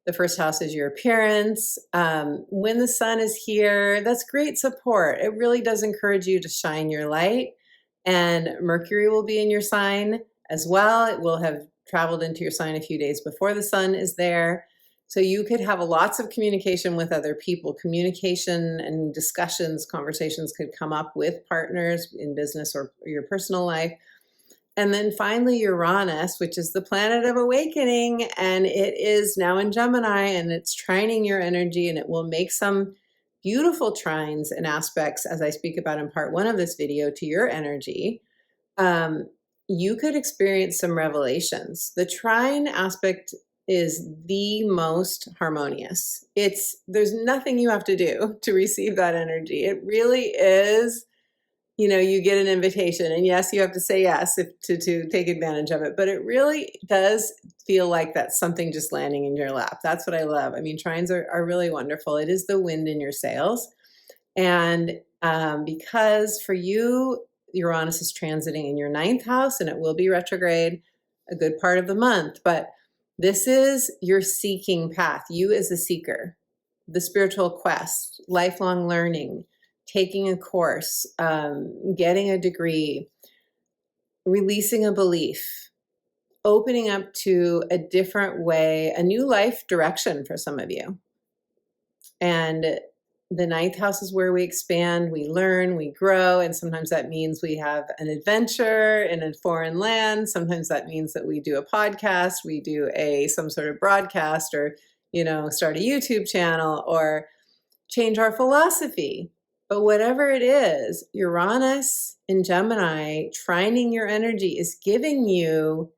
The first house is your appearance. When the sun is here, that's great support. It really does encourage you to shine your light. And Mercury will be in your sign as well. It will have traveled into your sign a few days before the sun is there. So you could have lots of communication with other people. Communication and discussions, conversations could come up with partners in business or your personal life. And then finally, Uranus, which is the planet of awakening, and it is now in Gemini, and it's trining your energy, and it will make some beautiful trines and aspects, as I speak about in part 1 of this video, to your energy. You could experience some revelations. The trine aspect is the most harmonious. There's nothing you have to do to receive that energy. It really is, you get an invitation, and yes, you have to say yes to take advantage of it, but it really does feel like that's something just landing in your lap. That's what I love. I mean, trines are really wonderful. It is the wind in your sails. And because for you, Uranus is transiting in your 9th house, and it will be retrograde a good part of the month, but this is your seeking path. You as a seeker, the spiritual quest, lifelong learning, taking a course, getting a degree, releasing a belief, opening up to a different way, a new life direction for some of you. And the 9th house is where we expand, we learn, we grow, and sometimes that means we have an adventure in a foreign land. Sometimes that means that we do a podcast, we do some sort of broadcast, or start a YouTube channel, or change our philosophy. But whatever it is, Uranus in Gemini trining your energy is giving you,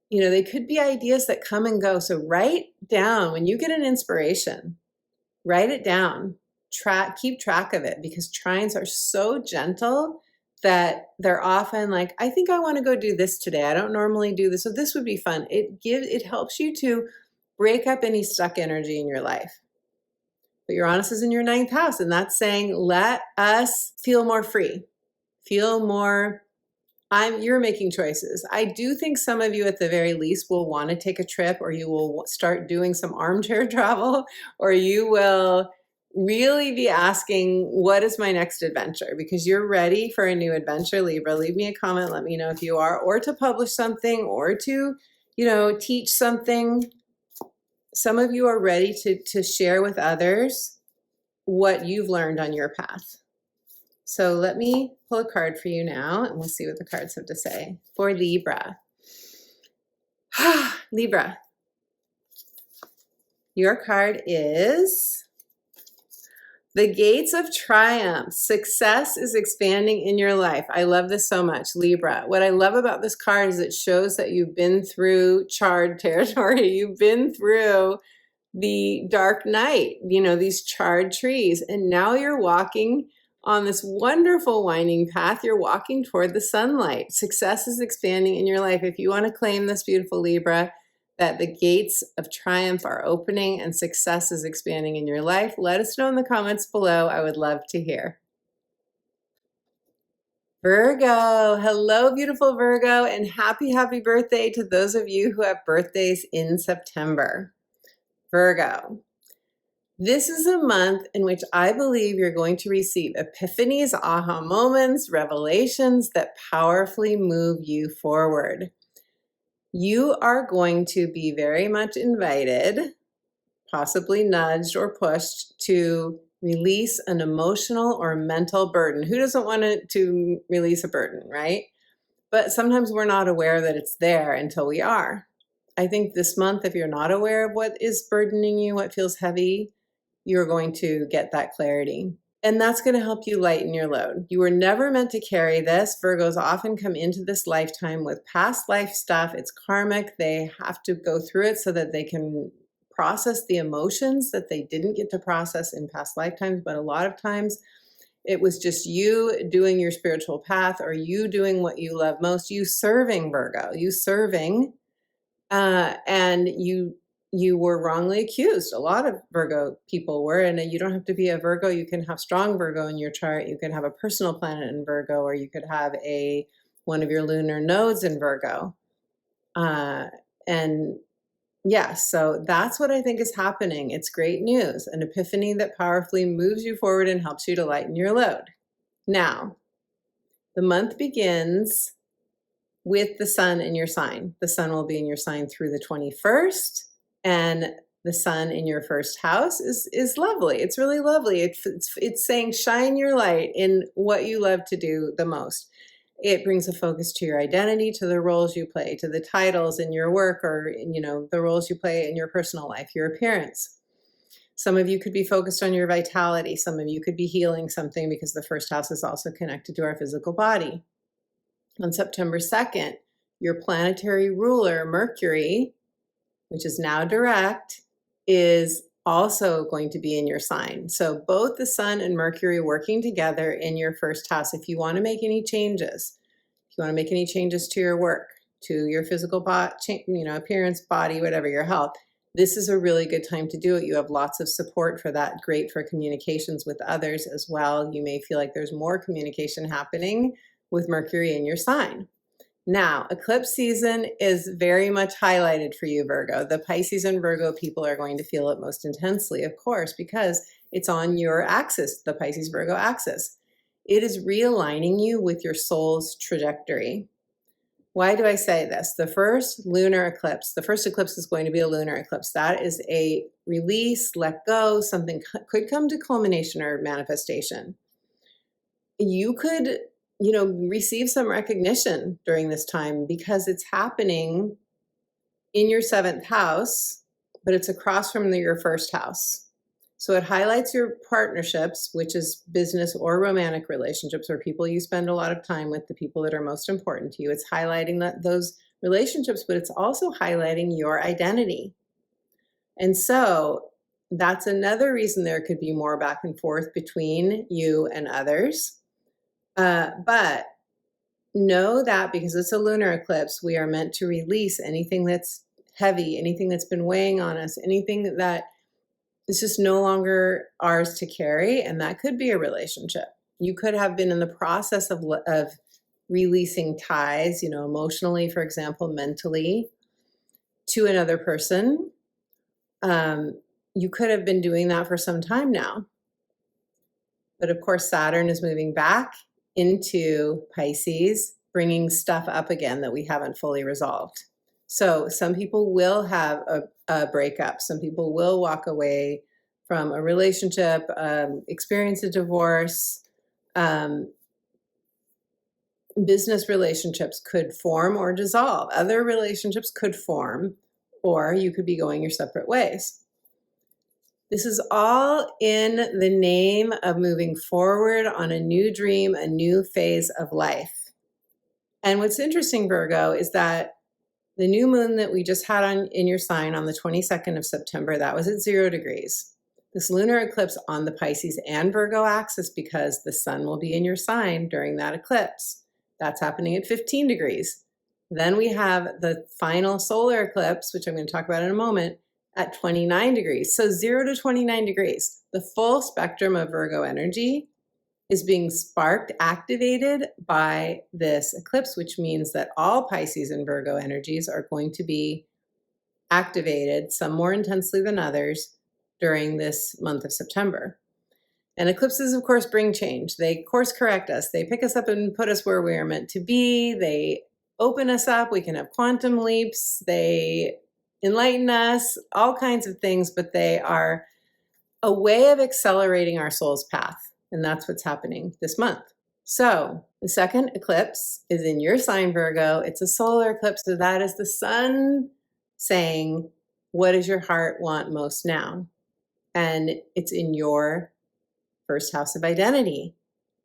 they could be ideas that come and go. So write down when you get an inspiration. Write it down, keep track of it, because trines are so gentle that they're often like, I think I want to go do this today. I don't normally do this, so this would be fun. It helps you to break up any stuck energy in your life. But Uranus is in your 9th house, and that's saying, let us feel more free, feel more, you're making choices. I do think some of you at the very least will want to take a trip, or you will start doing some armchair travel, or you will really be asking, what is my next adventure? Because you're ready for a new adventure, Libra. Leave me a comment. Let me know if you are, or to publish something, or to, teach something. Some of you are ready to share with others what you've learned on your path. So let me pull a card for you now, and we'll see what the cards have to say for Libra. Libra, your card is the Gates of Triumph. Success is expanding in your life. I love this so much, Libra. What I love about this card is it shows that you've been through charred territory. You've been through the dark night, these charred trees, and now you're walking on this wonderful winding path. You're walking toward the sunlight. Success is expanding in your life. If you want to claim this, beautiful Libra, that the gates of triumph are opening and success is expanding in your life, let us know in the comments below. I would love to hear. Virgo, hello, beautiful Virgo, and happy birthday to those of you who have birthdays in September. Virgo, this is a month in which I believe you're going to receive epiphanies, aha moments, revelations that powerfully move you forward. You are going to be very much invited, possibly nudged or pushed, to release an emotional or mental burden. Who doesn't want to release a burden, right? But sometimes we're not aware that it's there until we are. I think this month, if you're not aware of what is burdening you, what feels heavy, you're going to get that clarity. And that's going to help you lighten your load. You were never meant to carry this. Virgos often come into this lifetime with past life stuff. It's karmic. They have to go through it so that they can process the emotions that they didn't get to process in past lifetimes. But a lot of times it was just you doing your spiritual path, or you doing what you love most, you serving, Virgo, you serving, and you were wrongly accused. A lot of Virgo people were, and you don't have to be a Virgo. You can have strong Virgo in your chart. You can have a personal planet in Virgo, or you could have one of your lunar nodes in Virgo. And yeah, so that's what I think is happening. It's great news, an epiphany that powerfully moves you forward and helps you to lighten your load. Now, the month begins with the sun in your sign. The sun will be in your sign through the 21st, and the sun in your first house is lovely. It's really lovely. It's saying shine your light in what you love to do the most. It brings a focus to your identity, to the roles you play, to the titles in your work, or the roles you play in your personal life, your appearance. Some of you could be focused on your vitality. Some of you could be healing something, because the first house is also connected to our physical body. On September 2nd, your planetary ruler, Mercury, which is now direct, is also going to be in your sign. So both the sun and Mercury working together in your first house. If you want to make any changes, to your work, to your physical body, appearance, body, whatever, your health, this is a really good time to do it. You have lots of support for that. Great for communications with others as well. You may feel like there's more communication happening with Mercury in your sign. Now, eclipse season is very much highlighted for you, Virgo. The Pisces and Virgo people are going to feel it most intensely, of course, because it's on your axis, the Pisces-Virgo axis. It is realigning you with your soul's trajectory. Why do I say this? The first eclipse is going to be a lunar eclipse. That is a release, let go, something could come to culmination or manifestation. You could receive some recognition during this time, because it's happening in your 7th house, but it's across from your first house. So it highlights your partnerships, which is business or romantic relationships, or people you spend a lot of time with, the people that are most important to you. It's highlighting those relationships, but it's also highlighting your identity. And so that's another reason there could be more back and forth between you and others. But know that because it's a lunar eclipse, we are meant to release anything that's heavy, anything that's been weighing on us, anything that is just no longer ours to carry. And that could be a relationship. You could have been in the process of releasing ties, emotionally, for example, mentally, to another person. You could have been doing that for some time now. But of course, Saturn is moving back into Pisces, bringing stuff up again that we haven't fully resolved. So some people will have a breakup. Some people will walk away from a relationship, experience a divorce. Business relationships could form or dissolve. Other relationships could form, or you could be going your separate ways. This is all in the name of moving forward on a new dream, a new phase of life. And what's interesting, Virgo, is that the new moon that we just had in your sign on the 22nd of September, that was at 0 degrees. This lunar eclipse on the Pisces and Virgo axis, because the sun will be in your sign during that eclipse. That's happening at 15 degrees. Then we have the final solar eclipse, which I'm going to talk about in a moment, at 29 degrees. So 0 to 29 degrees. The full spectrum of Virgo energy is being sparked, activated by this eclipse, which means that all Pisces and Virgo energies are going to be activated, some more intensely than others, during this month of September. And eclipses, of course, bring change. They course correct us. They pick us up and put us where we are meant to be. They open us up. We can have quantum leaps. They enlighten us, all kinds of things, but they are a way of accelerating our soul's path. And that's what's happening this month. So the second eclipse is in your sign, Virgo. It's a solar eclipse. So that is the sun saying, what does your heart want most now? And it's in your first house of identity.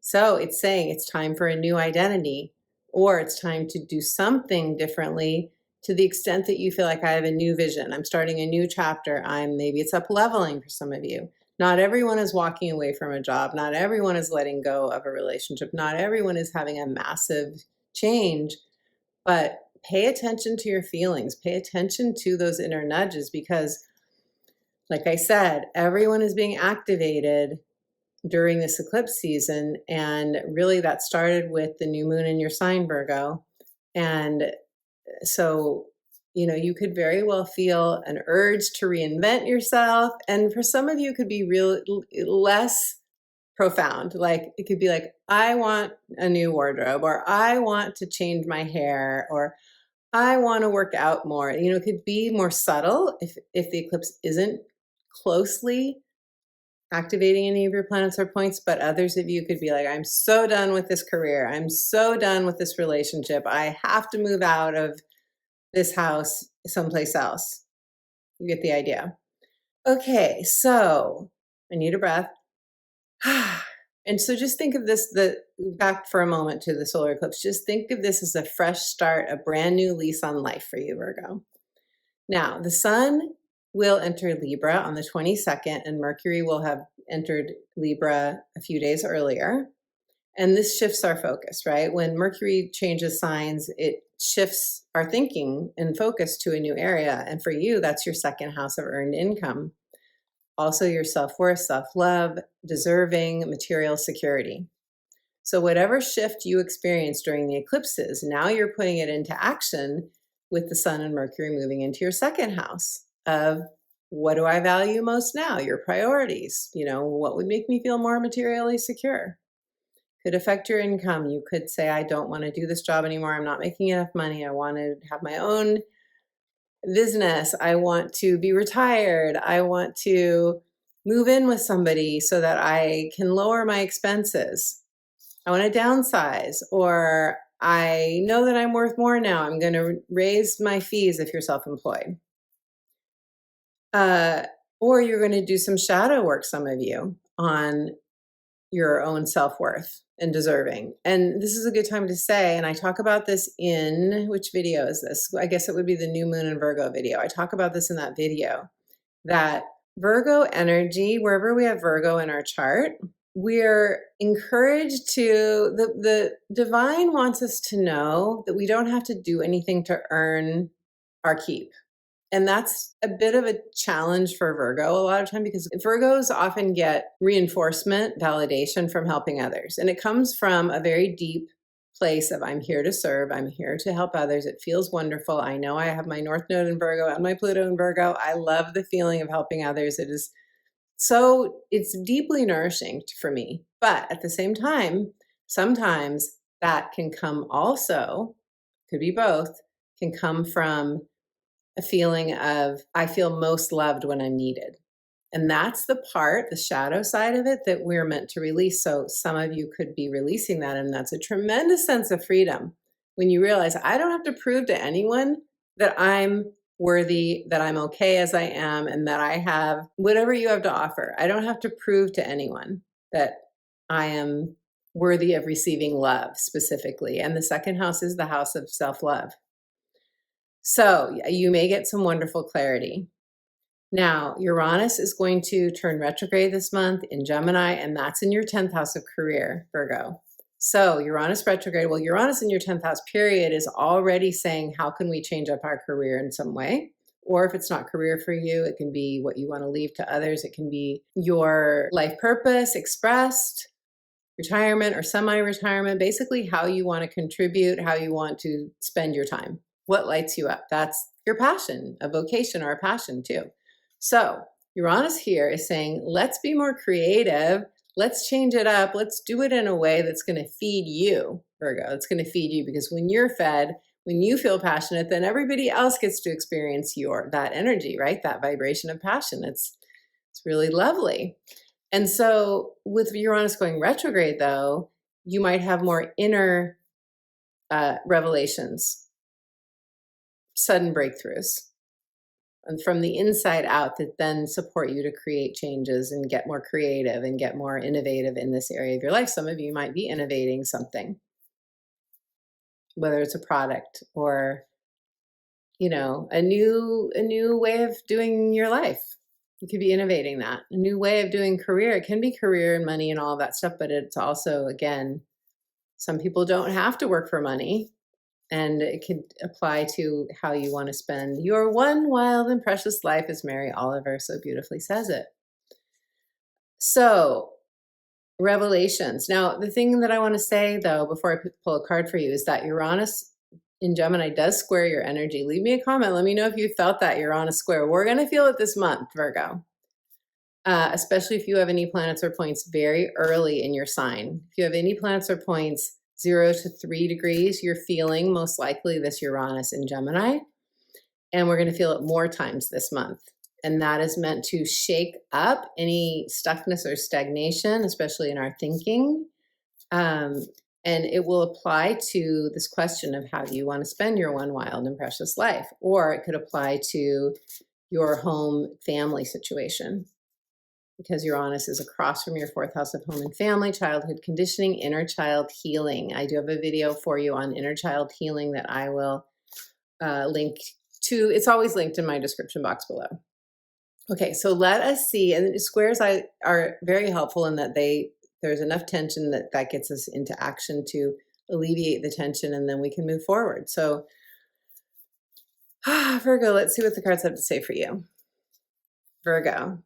So it's saying it's time for a new identity, or it's time to do something differently to the extent that you feel like I have a new vision. I'm starting a new chapter. Maybe it's up leveling for some of you. Not everyone is walking away from a job. Not everyone is letting go of a relationship. Not everyone is having a massive change, but pay attention to your feelings. Pay attention to those inner nudges, because like I said, everyone is being activated during this eclipse season. And really that started with the new moon in your sign, Virgo. And so, you could very well feel an urge to reinvent yourself. And for some of you, it could be less profound. Like it could be like, I want a new wardrobe, or I want to change my hair, or I want to work out more. It could be more subtle if the eclipse isn't closely activating any of your planets or points, but others of you could be like, I'm so done with this career. I'm so done with this relationship. I have to move out of this house someplace else. You get the idea. Okay, so I need a breath. And so just think of this, back for a moment to the solar eclipse. Just think of this as a fresh start, a brand new lease on life for you, Virgo. Now, the sun will enter Libra on the 22nd, and Mercury will have entered Libra a few days earlier. And this shifts our focus, right? When Mercury changes signs, it shifts our thinking and focus to a new area. And for you, that's your second house of earned income. Also your self-worth, self-love, deserving, material security. So whatever shift you experience during the eclipses, now you're putting it into action with the sun and Mercury moving into your second house of what do I value most now? Your priorities. What would make me feel more materially secure? Could affect your income. You could say, I don't want to do this job anymore. I'm not making enough money. I want to have my own business. I want to be retired. I want to move in with somebody so that I can lower my expenses. I want to downsize, or I know that I'm worth more now. I'm going to raise my fees if you're self-employed. Or you're going to do some shadow work, some of you, on your own self-worth and deserving. And this is a good time to say, and I talk about this in, which video is this? I guess it would be the new moon and Virgo video. I talk about this in that video, that Virgo energy, wherever we have Virgo in our chart, we're encouraged to, the divine wants us to know that we don't have to do anything to earn our keep. And that's a bit of a challenge for Virgo a lot of time, because Virgos often get reinforcement, validation from helping others. And it comes from a very deep place of I'm here to serve. I'm here to help others. It feels wonderful. I know I have my North Node in Virgo and my Pluto in Virgo. I love the feeling of helping others. It's deeply nourishing for me. But at the same time, sometimes that can come also, could be both, can come from a feeling of I feel most loved when I'm needed. And that's the part, the shadow side of it, that we're meant to release. So some of you could be releasing that, and that's a tremendous sense of freedom when you realize I don't have to prove to anyone that I'm worthy, that I'm okay as I am, and that I have whatever you have to offer. I don't have to prove to anyone that I am worthy of receiving love specifically. And the second house is the house of self-love. So you may get some wonderful clarity. Now, Uranus is going to turn retrograde this month in Gemini, and that's in your 10th house of career, Virgo. So Uranus retrograde, well, Uranus in your 10th house period is already saying, how can we change up our career in some way? Or if it's not career for you, it can be what you want to leave to others. It can be your life purpose expressed, retirement or semi-retirement, basically how you want to contribute, how you want to spend your time. What lights you up? That's your passion, a vocation or a passion too. So Uranus here is saying, let's be more creative. Let's change it up. Let's do it in a way that's going to feed you, Virgo. It's going to feed you, because when you're fed, when you feel passionate, then everybody else gets to experience that energy, right? That vibration of passion. It's really lovely. And so with Uranus going retrograde, though, you might have more inner revelations, sudden breakthroughs, and from the inside out that then support you to create changes and get more creative and get more innovative in this area of your life. Some of you might be innovating something, whether it's a product or, you know, a new way of doing your life. You could be innovating that. A new way of doing career. It can be career and money and all of that stuff, but it's also, again, some people don't have to work for money. And it could apply to how you want to spend your one wild and precious life, as Mary Oliver so beautifully says it. So, revelations. Now, the thing that I want to say, though, before I pull a card for you, is that Uranus in Gemini does square your energy. Leave me a comment. Let me know if you felt that Uranus square. We're going to feel it this month, Virgo. Especially if you have any planets or points very early in your sign. If you have any planets or points 0 to 3 degrees, you're feeling most likely this Uranus in Gemini. And we're going to feel it more times this month. And that is meant to shake up any stuckness or stagnation, especially in our thinking. And it will apply to this question of how do you want to spend your one wild and precious life? Or it could apply to your home family situation, because Uranus is across from your 4th house of home and family, childhood conditioning, inner child healing. I do have a video for you on inner child healing that I will link to. It's always linked in my description box below. Okay, so let us see. And squares are very helpful in that there's enough tension that gets us into action to alleviate the tension, and then we can move forward. So Virgo, let's see what the cards have to say for you. Virgo.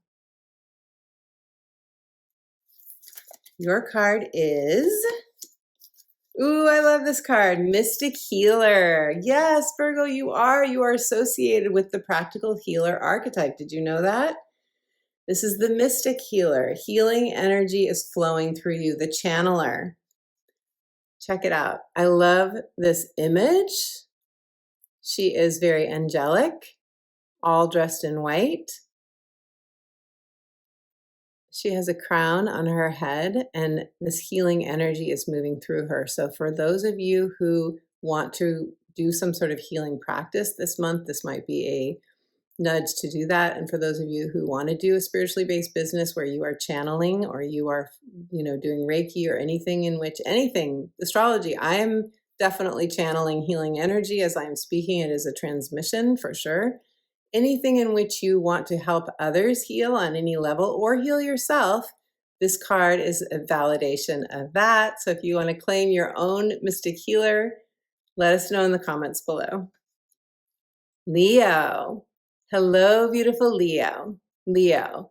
Your card is, ooh, I love this card, Mystic Healer. Yes, Virgo, you are associated with the practical healer archetype. Did you know that? This is the Mystic Healer. Healing energy is flowing through you, the channeler. Check it out. I love this image. She is very angelic, all dressed in white. She has a crown on her head, and this healing energy is moving through her. So for those of you who want to do some sort of healing practice this month, this might be a nudge to do that. And for those of you who want to do a spiritually based business where you are channeling or you are, doing Reiki or anything, astrology, I am definitely channeling healing energy as I'm speaking. It is a transmission for sure. Anything in which you want to help others heal on any level or heal yourself, this card is a validation of that. So if you want to claim your own Mystic Healer, let us know in the comments below. Leo. Hello, beautiful Leo. Leo,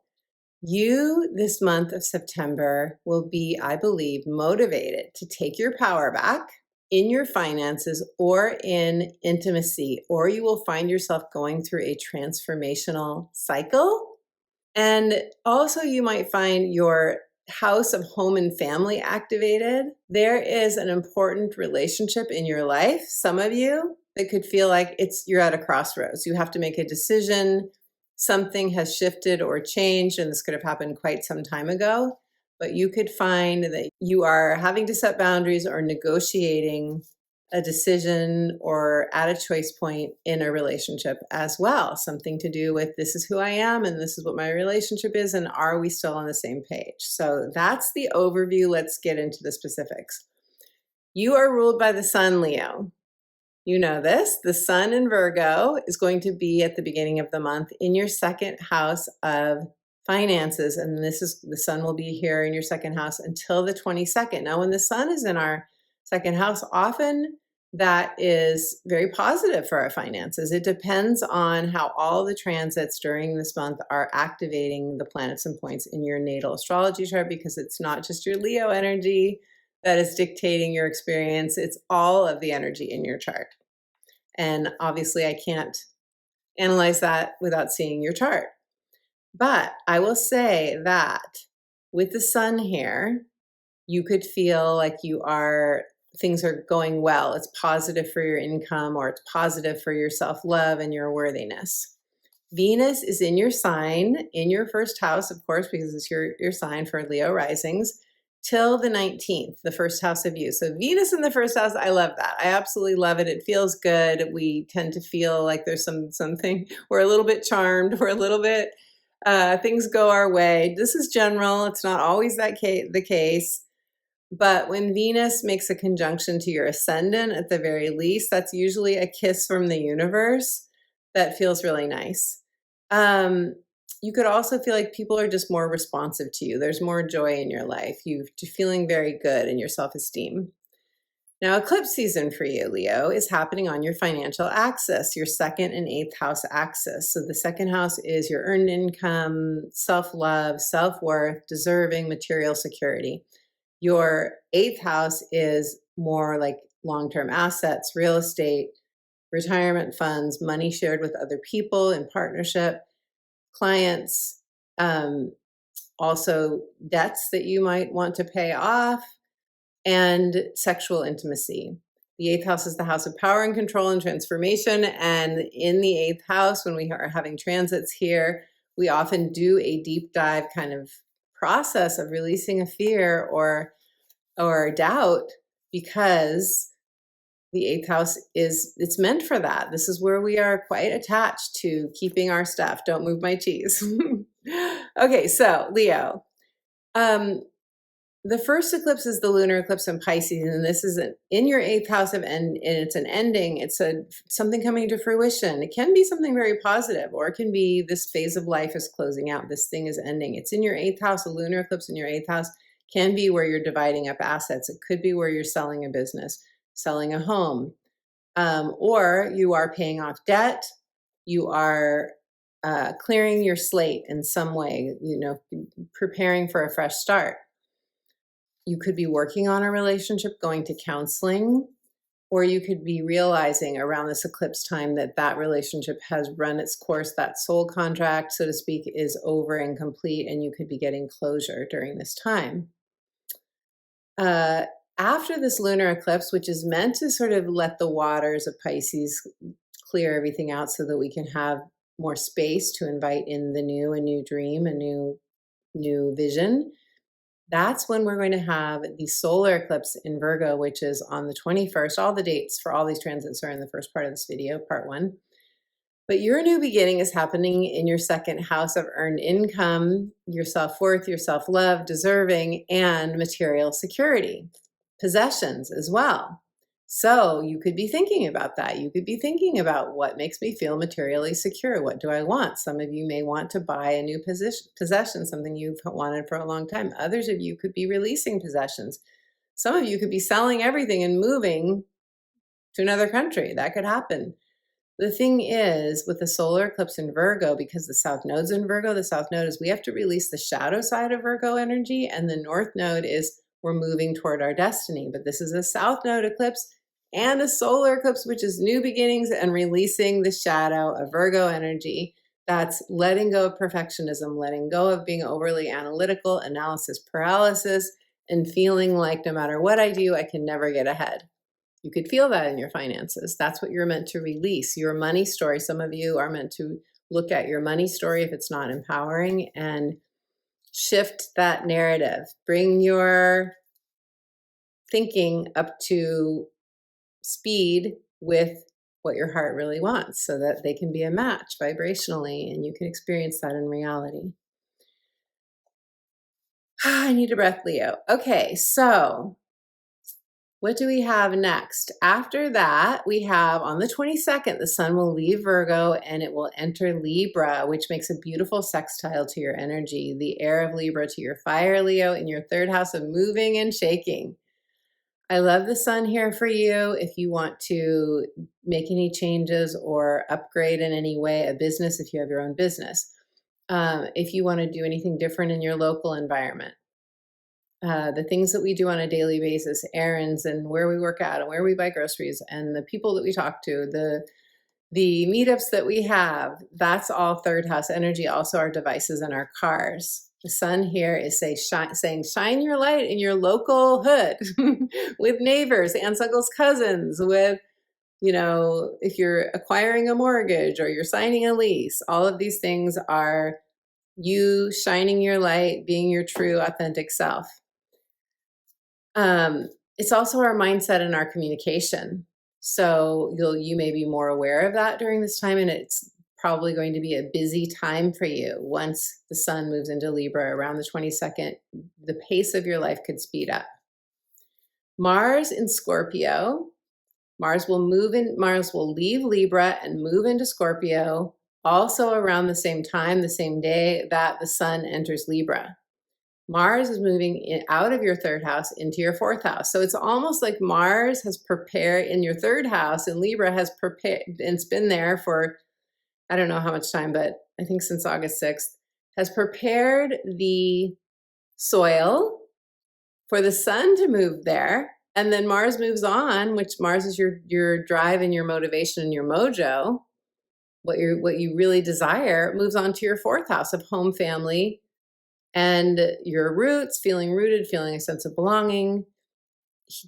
you this month of September will be, I believe, motivated to take your power back in your finances or in intimacy, or you will find yourself going through a transformational cycle. And also you might find your house of home and family activated. There is an important relationship in your life, some of you, that could feel like you're at a crossroads. You have to make a decision. Something has shifted or changed, and this could have happened quite some time ago. But you could find that you are having to set boundaries or negotiating a decision or at a choice point in a relationship as well. Something to do with this is who I am and this is what my relationship is, and are we still on the same page? So that's the overview. Let's get into the specifics. You are ruled by the sun, Leo. You know this. The sun in Virgo is going to be at the beginning of the month in your 2nd house of finances, and the sun will be here in your 2nd house until the 22nd. Now, when the sun is in our 2nd house, often that is very positive for our finances. It depends on how all the transits during this month are activating the planets and points in your natal astrology chart, because it's not just your Leo energy that is dictating your experience. It's all of the energy in your chart. And obviously I can't analyze that without seeing your chart. But I will say that with the sun here, you could feel like things are going well. It's positive for your income, or it's positive for your self-love and your worthiness. Venus is in your sign, in your first house, of course, because it's your sign for Leo risings, till the 19th, the first house of you. So Venus in the first house, I love that. I absolutely love it. It feels good. We tend to feel like there's something, we're a little bit charmed, we're a little bit, things go our way. This is general. It's not always the case. But when Venus makes a conjunction to your ascendant, at the very least, that's usually a kiss from the universe that feels really nice. You could also feel like people are just more responsive to you. There's more joy in your life. You're feeling very good in your self-esteem. Now, eclipse season for you, Leo, is happening on your financial axis, your second and eighth house axis. So the second house is your earned income, self-love, self-worth, deserving, material security. Your eighth house is more like long-term assets, real estate, retirement funds, money shared with other people in partnership, clients, also debts that you might want to pay off, and sexual intimacy. The eighth house is the house of power and control and transformation. And in the eighth house, when we are having transits here, we often do a deep dive kind of process of releasing a fear or doubt, because the eighth house it's meant for that. This is where we are quite attached to keeping our stuff. Don't move my cheese. Okay, so Leo, the first eclipse is the lunar eclipse in Pisces, and this is in your eighth house and it's an ending. It's something coming to fruition. It can be something very positive, or it can be this phase of life is closing out. This thing is ending. It's in your eighth house. A lunar eclipse in your eighth house can be where you're dividing up assets. It could be where you're selling a business, selling a home, or you are paying off debt. You are clearing your slate in some way, preparing for a fresh start. You could be working on a relationship, going to counseling, or you could be realizing around this eclipse time that relationship has run its course. That soul contract, so to speak, is over and complete, and you could be getting closure during this time. After this lunar eclipse, which is meant to sort of let the waters of Pisces clear everything out so that we can have more space to invite in the new, a new dream, a new vision, that's when we're going to have the solar eclipse in Virgo, which is on the 21st. All the dates for all these transits are in the first part of this video, part 1. But your new beginning is happening in your second house of earned income, your self-worth, your self-love, deserving, and material security, possessions as well. So you could be thinking about that. You could be thinking about what makes me feel materially secure. What do I want? Some of you may want to buy a new possession, something you've wanted for a long time. Others of you could be releasing possessions. Some of you could be selling everything and moving to another country. That could happen. The thing is, with the solar eclipse in Virgo, because the south node's in Virgo, the south node is we have to release the shadow side of Virgo energy, and the north node is we're moving toward our destiny. But this is a south node eclipse and a solar eclipse, which is new beginnings and releasing the shadow of Virgo energy. That's letting go of perfectionism, letting go of being overly analytical, analysis paralysis, and feeling like no matter what I do, I can never get ahead. You could feel that in your finances. That's what you're meant to release. Your money story. Some of you are meant to look at your money story if it's not empowering and shift that narrative. Bring your thinking up to speed with what your heart really wants so that they can be a match vibrationally and you can experience that in reality. I need a breath, Leo. Okay, so what do we have next? After that, we have on the 22nd, the sun will leave Virgo and it will enter Libra, which makes a beautiful sextile to your energy, the air of Libra to your fire, Leo, in your third house of moving and shaking. I love the sun here for you. If you want to make any changes or upgrade in any way a business, if you have your own business, if you want to do anything different in your local environment, the things that we do on a daily basis, errands and where we work out and where we buy groceries and the people that we talk to, the meetups that we have, that's all third house energy, also our devices and our cars. The sun here is saying shine your light in your local hood with neighbors, aunts, uncles, cousins, with you know, if you're acquiring a mortgage or you're signing a lease, all of these things are you shining your light, being your true, authentic self. It's also our mindset and our communication. So you may be more aware of that during this time, and it's probably going to be a busy time for you. Once the sun moves into Libra around the 22nd, the pace of your life could speed up. Mars in Scorpio, Mars will leave Libra and move into Scorpio also around the same time, the same day that the sun enters Libra. Mars is moving out of your third house into your fourth house. So it's almost like Mars has prepared in your third house, and Libra has prepared, and it's been there for, I don't know how much time, but I think since August 6th, has prepared the soil for the sun to move there. And then Mars moves on, which Mars is your drive and your motivation and your mojo, what you really desire, moves on to your fourth house of home, family, and your roots, feeling rooted, feeling a sense of belonging,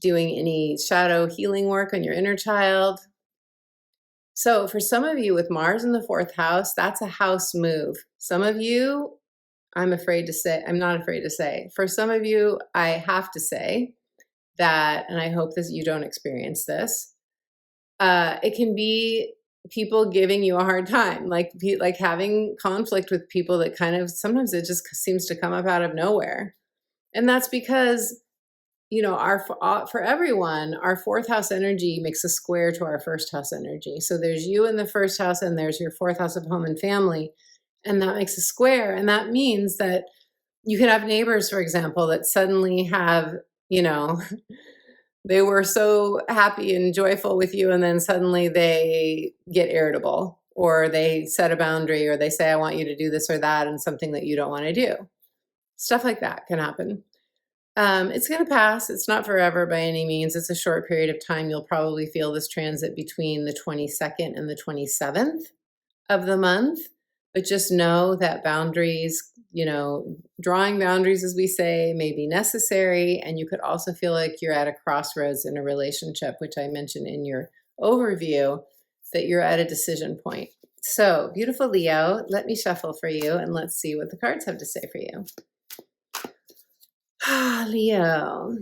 doing any shadow healing work on your inner child. So for some of you with Mars in the fourth house, that's a house move. Some of you, I'm not afraid to say, for some of you, I have to say that, and I hope that you don't experience this, it can be people giving you a hard time, like having conflict with people that kind of, sometimes it just seems to come up out of nowhere. And that's because, you know, for everyone, our fourth house energy makes a square to our first house energy. So there's you in the first house and there's your fourth house of home and family, and that makes a square. And that means that you can have neighbors, for example, that suddenly have, you know, they were so happy and joyful with you, and then suddenly they get irritable, or they set a boundary, or they say, I want you to do this or that, and something that you don't want to do. Stuff like that can happen. It's going to pass. It's not forever by any means. It's a short period of time. You'll probably feel this transit between the 22nd and the 27th of the month. But just know that boundaries, you know, drawing boundaries, as we say, may be necessary. And you could also feel like you're at a crossroads in a relationship, which I mentioned in your overview, that you're at a decision point. So, beautiful Leo, let me shuffle for you and let's see what the cards have to say for you. Leo,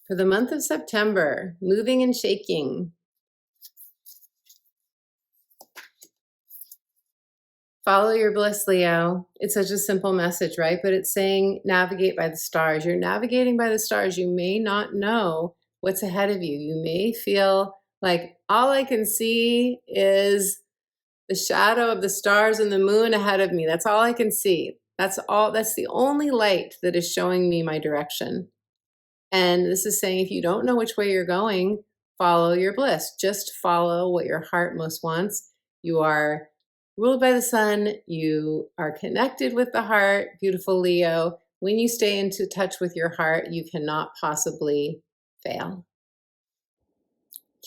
for the month of September, moving and shaking. Follow your bliss, Leo. It's such a simple message, right? But it's saying navigate by the stars. You're navigating by the stars. You may not know what's ahead of you. You may feel like all I can see is the shadow of the stars and the moon ahead of me. That's all I can see. That's the only light that is showing me my direction. And this is saying if you don't know which way you're going, follow your bliss. Just follow what your heart most wants. You are ruled by the sun. You are connected with the heart. Beautiful Leo. When you stay into touch with your heart, you cannot possibly fail.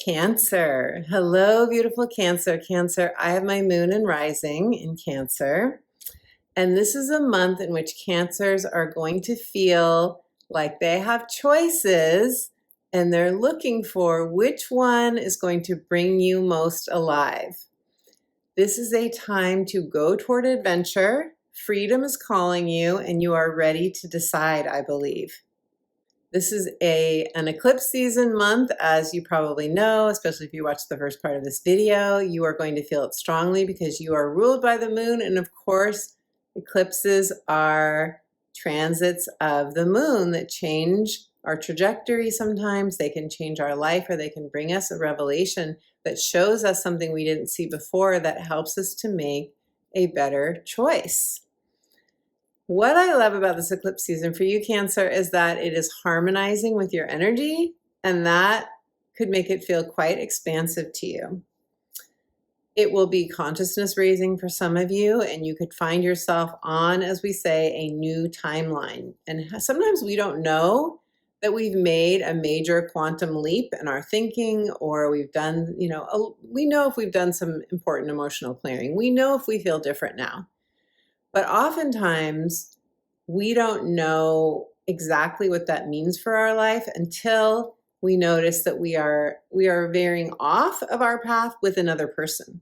Cancer. Hello, beautiful Cancer. Cancer, I have my moon and rising in Cancer. And this is a month in which Cancers are going to feel like they have choices and they're looking for which one is going to bring you most alive. This is a time to go toward adventure. Freedom is calling you and you are ready to decide, I believe. This is an eclipse season month, as you probably know, especially if you watched the first part of this video. You are going to feel it strongly because you are ruled by the moon. And of course, eclipses are transits of the moon that change our trajectory sometimes. They can change our life, or they can bring us a revelation that shows us something we didn't see before that helps us to make a better choice. What I love about this eclipse season for you, Cancer, is that it is harmonizing with your energy, and that could make it feel quite expansive to you. It will be consciousness raising for some of you, and you could find yourself on, as we say, a new timeline. And sometimes we don't know that we've made a major quantum leap in our thinking, or we've done, we know if we've done some important emotional clearing. We know if we feel different now. But oftentimes we don't know exactly what that means for our life until we notice that we are veering off of our path with another person.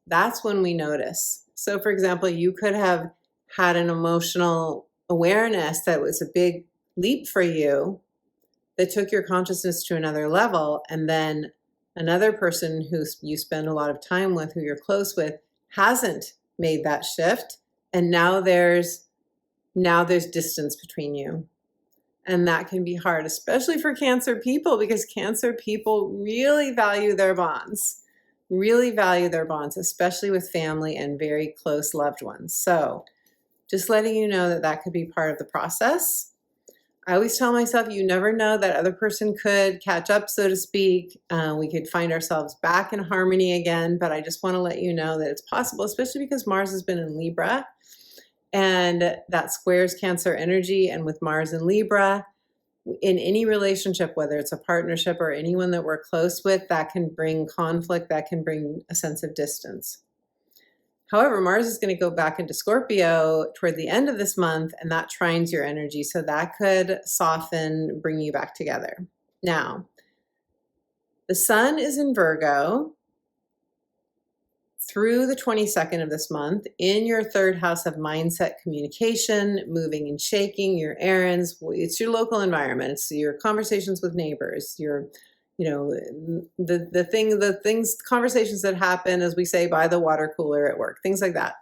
That's when we notice. So for example, you could have had an emotional awareness that was a big leap for you that took your consciousness to another level, and then another person who you spend a lot of time with, who you're close with, hasn't made that shift, and now there's distance between you. And that can be hard, especially for Cancer people, because Cancer people really value their bonds, especially with family and very close loved ones. So just letting you know that that could be part of the process. I always tell myself, you never know, that other person could catch up, so to speak. We could find ourselves back in harmony again, but I just want to let you know that it's possible, especially because Mars has been in Libra, and that squares Cancer energy. And with Mars in Libra, in any relationship, whether it's a partnership or anyone that we're close with, that can bring conflict, that can bring a sense of distance. However, Mars is going to go back into Scorpio toward the end of this month, and that trines your energy. So that could soften, bring you back together. Now, the Sun is in Virgo through the 22nd of this month in your third house of mindset, communication, moving and shaking, your errands. It's your local environment. It's your conversations with neighbors, your, the things, conversations that happen, as we say, by the water cooler at work, things like that.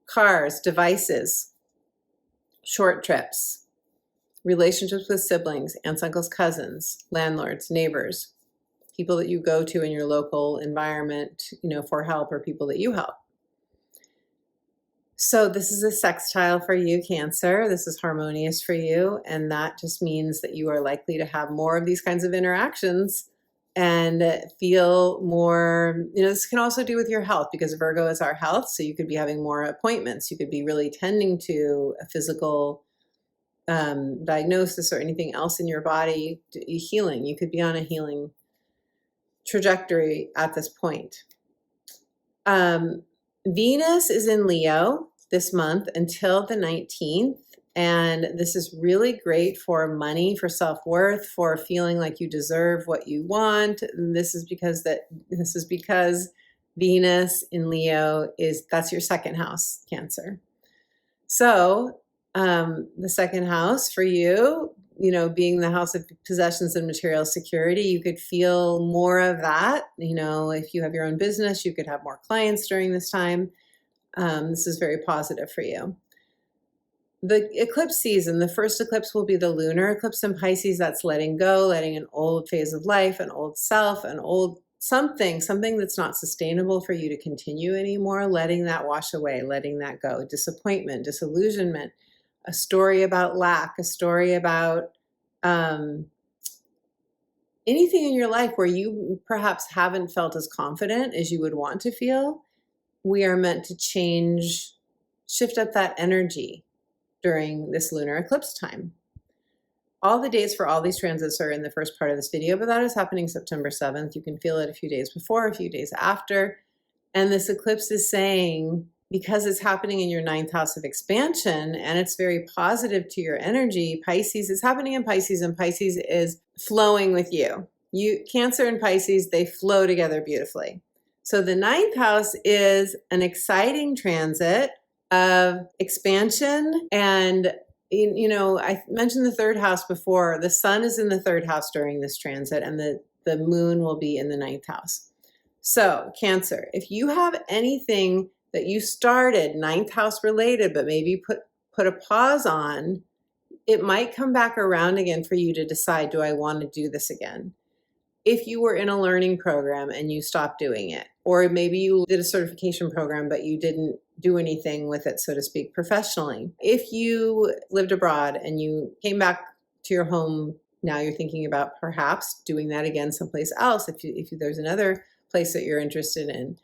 Cars, devices, short trips, relationships with siblings, aunts, uncles, cousins, landlords, neighbors, people that you go to in your local environment, for help, or people that you help. So this is a sextile for you, Cancer. This is harmonious for you. And that just means that you are likely to have more of these kinds of interactions and feel more, this can also do with your health, because Virgo is our health. So you could be having more appointments. You could be really tending to a physical diagnosis or anything else in your body, healing. You could be on a healing trajectory at this point. Venus is in Leo this month until the 19th, and this is really great for money, for self-worth, for feeling like you deserve what you want. And this is because Venus in Leo that's your second house, Cancer. So the second house for you, being the house of possessions and material security, you could feel more of that. If you have your own business, you could have more clients during this time. This is very positive for you. The eclipse season, the first eclipse will be the lunar eclipse in Pisces. That's letting go, letting an old phase of life, an old self, an old something that's not sustainable for you to continue anymore, letting that wash away, letting that go. Disappointment, disillusionment, a story about lack, a story about anything in your life where you perhaps haven't felt as confident as you would want to feel. We are meant to shift up that energy during this lunar eclipse time. All the dates for all these transits are in the first part of this video, but that is happening September 7th. You can feel it a few days before, a few days after. And this eclipse is saying, because it's happening in your 9th house of expansion and it's very positive to your energy, Pisces is happening in Pisces, and Pisces is flowing with you. Cancer and Pisces, they flow together beautifully. So the 9th house is an exciting transit of expansion. And, I mentioned the 3rd house before. The sun is in the 3rd house during this transit, and the moon will be in the 9th house. So Cancer, if you have anything that you started 9th house related, but maybe put a pause on, it might come back around again for you to decide, do I want to do this again? If you were in a learning program and you stopped doing it, or maybe you did a certification program, but you didn't do anything with it, so to speak, professionally. If you lived abroad and you came back to your home, now you're thinking about perhaps doing that again someplace else, if there's another place that you're interested in.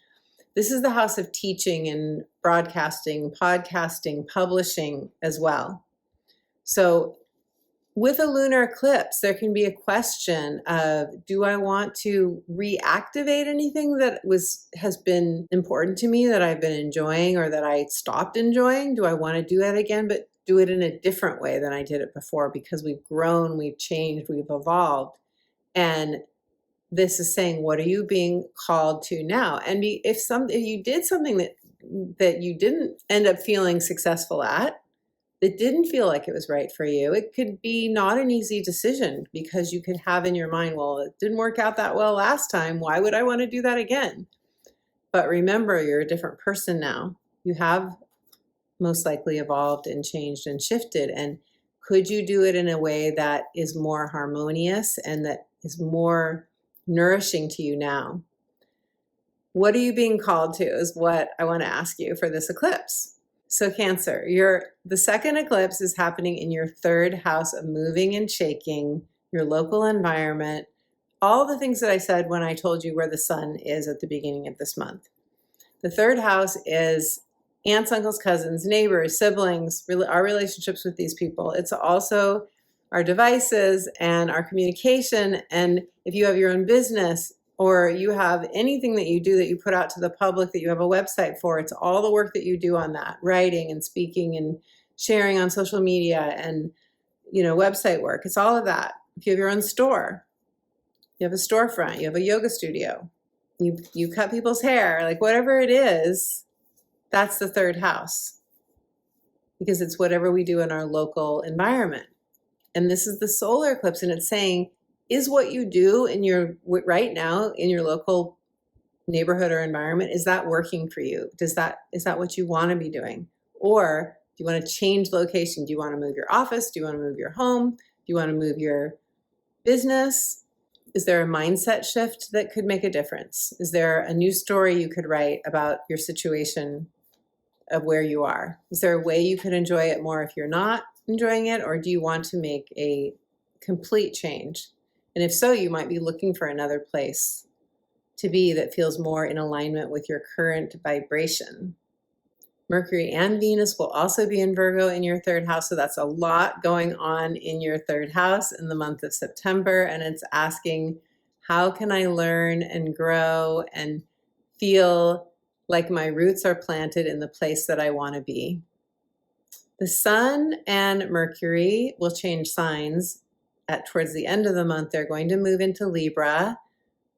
This is the house of teaching and broadcasting, podcasting, publishing as well. So with a lunar eclipse, there can be a question of, do I want to reactivate anything that has been important to me, that I've been enjoying or that I stopped enjoying? Do I want to do that again, but do it in a different way than I did it before, because we've grown, we've changed, we've evolved? And this is saying, what are you being called to now? And if you did something that you didn't end up feeling successful at, that didn't feel like it was right for you, it could be not an easy decision, because you could have in your mind, well, it didn't work out that well last time. Why would I want to do that again? But remember, you're a different person now. You have most likely evolved and changed and shifted. And could you do it in a way that is more harmonious and that is more nourishing to you now? What are you being called to is what I want to ask you for this eclipse. So Cancer, the second eclipse is happening in your third house of moving and shaking, your local environment, all the things that I said when I told you where the sun is at the beginning of this month. The third house is aunts, uncles, cousins, neighbors, siblings, our relationships with these people. It's also our devices and our communication. And if you have your own business, or you have anything that you do that you put out to the public, that you have a website for, it's all the work that you do on that, writing and speaking and sharing on social media and, website work. It's all of that. If you have your own store, you have a storefront, you have a yoga studio, you cut people's hair, like whatever it is, that's the third house, because it's whatever we do in our local environment. And this is the solar eclipse, and it's saying, is what you do right now in your local neighborhood or environment, is that working for you? Is that what you want to be doing? Or do you want to change location? Do you want to move your office? Do you want to move your home? Do you want to move your business? Is there a mindset shift that could make a difference? Is there a new story you could write about your situation of where you are? Is there a way you could enjoy it more if you're not enjoying it? Or do you want to make a complete change? And if so, you might be looking for another place to be that feels more in alignment with your current vibration. Mercury and Venus will also be in Virgo in your third house. So that's a lot going on in your third house in the month of September. And it's asking, how can I learn and grow and feel like my roots are planted in the place that I want to be? The Sun and Mercury will change signs towards the end of the month. They're going to move into Libra.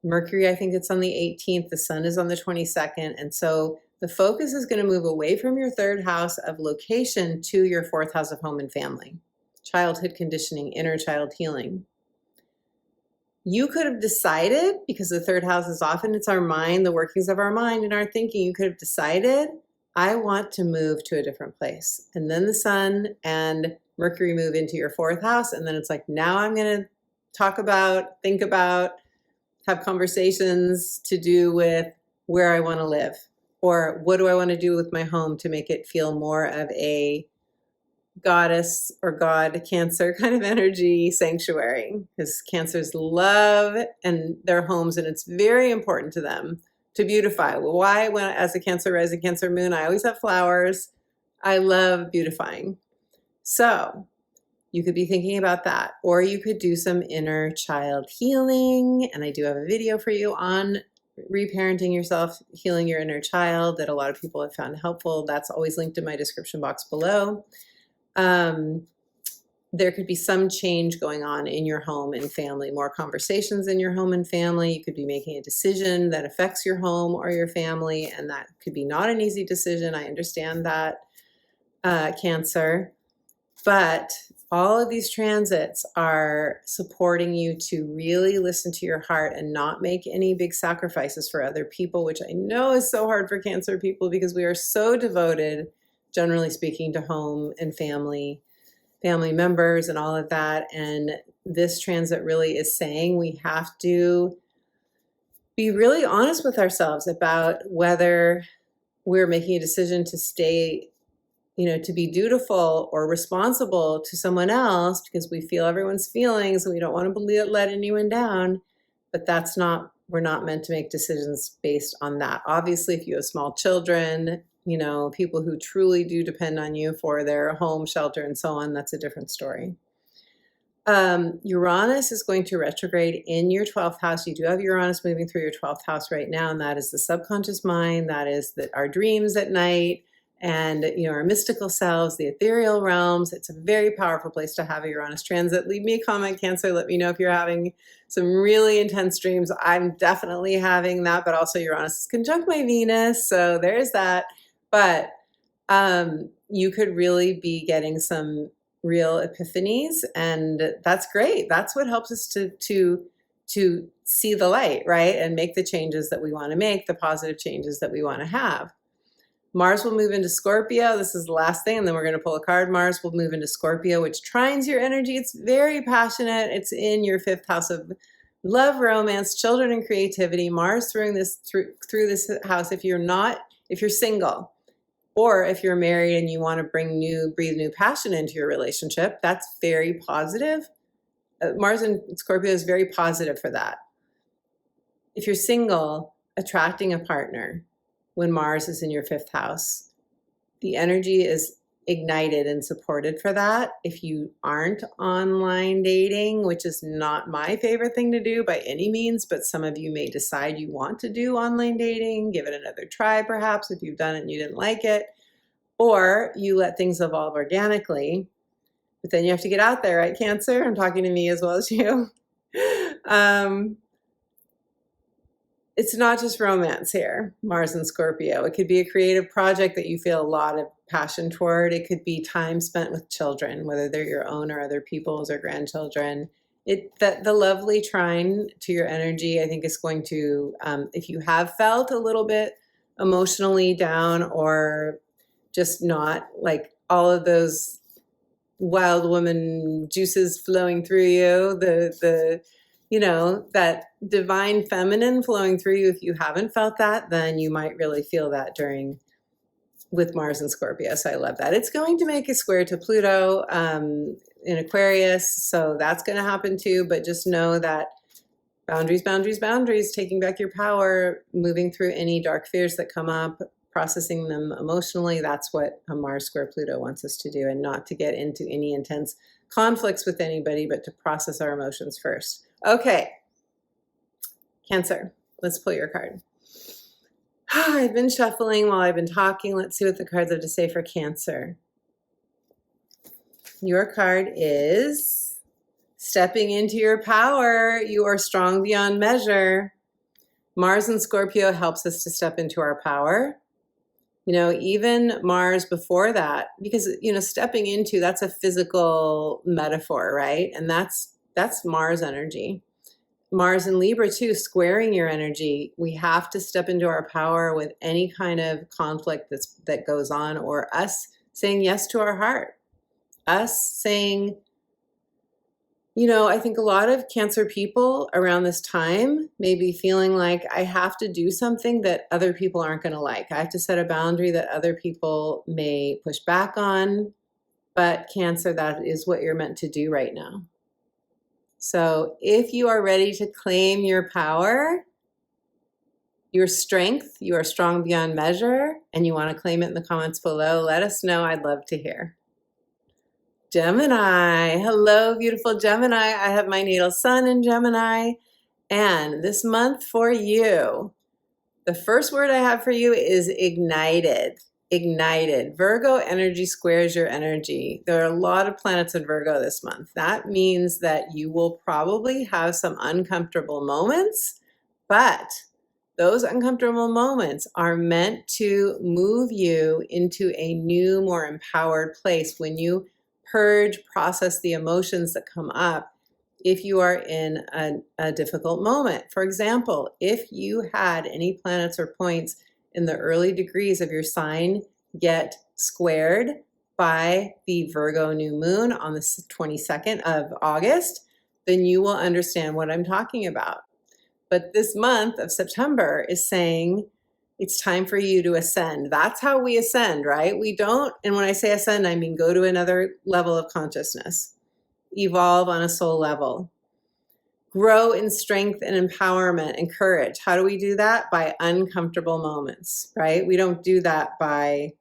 Mercury, I think it's on the 18th. The Sun is on the 22nd. And so the focus is going to move away from your third house of location to your fourth house of home and family, childhood conditioning, inner child healing. You could have decided, because the third house is often, it's our mind, the workings of our mind and our thinking. You could have decided, I want to move to a different place. And then the Sun and Mercury move into your fourth house. And then it's like, now I'm going to talk about, think about, have conversations to do with where I want to live, or what do I want to do with my home to make it feel more of a goddess or god Cancer kind of energy sanctuary, because Cancers love and their homes, and it's very important to them to beautify. Why? As a Cancer rising, Cancer moon, I always have flowers. I love beautifying. So you could be thinking about that, or you could do some inner child healing. And I do have a video for you on reparenting yourself, healing your inner child, that a lot of people have found helpful. That's always linked in my description box below. There could be some change going on in your home and family, more conversations in your home and family. You could be making a decision that affects your home or your family, and that could be not an easy decision. I understand that, Cancer. But all of these transits are supporting you to really listen to your heart and not make any big sacrifices for other people, which I know is so hard for Cancer people, because we are so devoted, generally speaking, to home and family members and all of that. And this transit really is saying we have to be really honest with ourselves about whether we're making a decision to stay, to be dutiful or responsible to someone else because we feel everyone's feelings and we don't want to let anyone down. But we're not meant to make decisions based on that. Obviously, if you have small children, people who truly do depend on you for their home, shelter, and so on, that's a different story. Uranus is going to retrograde in your 12th house. You do have Uranus moving through your 12th house right now, and that is the subconscious mind. That is our dreams at night and, you know, our mystical selves, the ethereal realms. It's a very powerful place to have a Uranus transit. Leave me a comment, Cancer. Let me know if you're having some really intense dreams. I'm definitely having that, but also Uranus is conjunct my Venus, so there's that. But you could really be getting some real epiphanies, and that's great. That's what helps us to see the light, right? And make the changes that we want to make, the positive changes that we want to have. Mars will move into Scorpio. This is the last thing, and then we're going to pull a card. Mars will move into Scorpio, which trines your energy. It's very passionate. It's in your 5th house of love, romance, children, and creativity. Mars through this house. If you're single, or if you're married and you want to breathe new passion into your relationship, that's very positive. Mars in Scorpio is very positive for that. If you're single, attracting a partner when Mars is in your 5th house, the energy is ignited and supported for that. If you aren't online dating, which is not my favorite thing to do by any means, but some of you may decide you want to do online dating, give it another try perhaps if you've done it and you didn't like it, or you let things evolve organically, but then you have to get out there, right, Cancer? I'm talking to me as well as you. It's not just romance here, Mars and Scorpio. It could be a creative project that you feel a lot of passion toward. It could be time spent with children, whether they're your own or other people's or grandchildren. The lovely trine to your energy, I think, is going to, if you have felt a little bit emotionally down or just not like all of those wild woman juices flowing through you, you know, that divine feminine flowing through you. If you haven't felt that, then you might really feel that with Mars and Scorpio. So I love that. It's going to make a square to Pluto in Aquarius. So that's going to happen too. But just know that boundaries, boundaries, boundaries, taking back your power, moving through any dark fears that come up, processing them emotionally. That's what a Mars square Pluto wants us to do, and not to get into any intense conflicts with anybody, but to process our emotions first. Okay, Cancer, let's pull your card. I've been shuffling while I've been talking. Let's see what the cards have to say for Cancer. Your card is stepping into your power. You are strong beyond measure. Mars and Scorpio helps us to step into our power. You know, even Mars before that, because, you know, stepping into, that's a physical metaphor, right? And that's Mars energy. Mars in Libra too, squaring your energy. We have to step into our power with any kind of conflict that goes on, or us saying yes to our heart. Us saying, you know, I think a lot of Cancer people around this time may be feeling like, I have to do something that other people aren't going to like. I have to set a boundary that other people may push back on. But Cancer, that is what you're meant to do right now. So if you are ready to claim your power, your strength, you are strong beyond measure, and you want to claim it in the comments below, let us know. I'd love to hear. Gemini. Hello, beautiful Gemini. I have my natal sun in Gemini. And this month for you, the first word I have for you is ignited. Ignited. Virgo energy squares your energy. There are a lot of planets in Virgo this month. That means that you will probably have some uncomfortable moments, but those uncomfortable moments are meant to move you into a new, more empowered place. When you purge, process the emotions that come up if you are in a difficult moment. For example, if you had any planets or points in the early degrees of your sign get squared by the Virgo new moon on the 22nd of August, then you will understand what I'm talking about. But this month of September is saying it's time for you to ascend. That's how we ascend, right? We don't, and when I say ascend, I mean go to another level of consciousness, evolve on a soul level, grow in strength and empowerment and courage. How do we do that? By uncomfortable moments, right? We don't do that by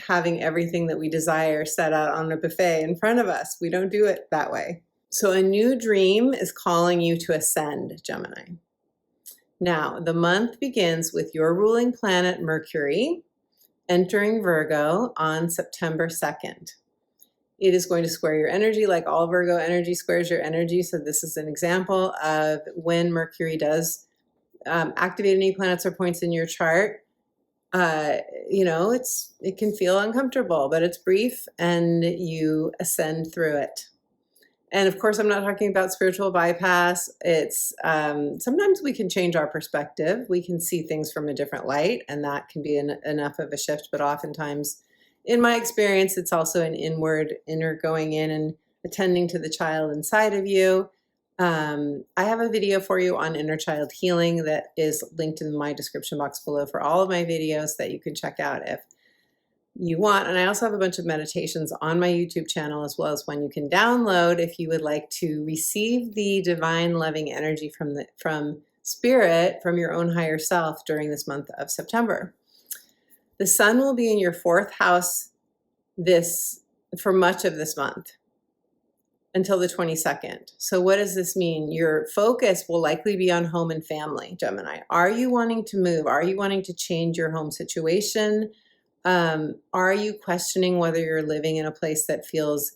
having everything that we desire set out on a buffet in front of us. We don't do it that way. So a new dream is calling you to ascend, Gemini. Now, the month begins with your ruling planet, Mercury, entering Virgo on September 2nd. It is going to square your energy like all Virgo energy squares your energy. So this is an example of when Mercury does activate any planets or points in your chart. You know, it can feel uncomfortable, but it's brief and you ascend through it. And of course, I'm not talking about spiritual bypass. It's sometimes we can change our perspective. We can see things from a different light, and that can be enough of a shift. But oftentimes, in my experience, it's also an inner going in and attending to the child inside of you. I have a video for you on inner child healing that is linked in my description box below for all of my videos that you can check out if you want. And I also have a bunch of meditations on my YouTube channel, as well as one you can download if you would like to receive the divine loving energy from spirit, from your own higher self during this month of September. The sun will be in your 4th house for much of this month until the 22nd. So what does this mean? Your focus will likely be on home and family, Gemini. Are you wanting to move? Are you wanting to change your home situation? Are you questioning whether you're living in a place that feels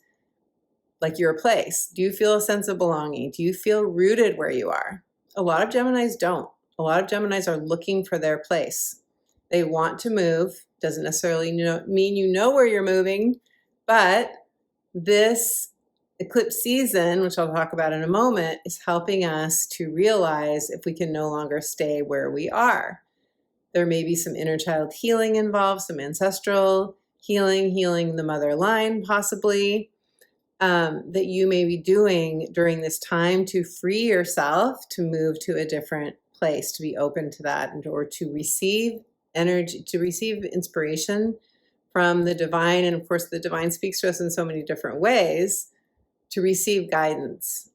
like your place? Do you feel a sense of belonging? Do you feel rooted where you are? A lot of Geminis don't. A lot of Geminis are looking for their place. They want to move. Doesn't necessarily mean you know where you're moving, but this eclipse season, which I'll talk about in a moment, is helping us to realize if we can no longer stay where we are. There may be some inner child healing involved, some ancestral healing the mother line possibly, that you may be doing during this time to free yourself to move to a different place, to be open to that, or to receive energy, to receive inspiration from the divine. And of course, the divine speaks to us in so many different ways, to receive guidance,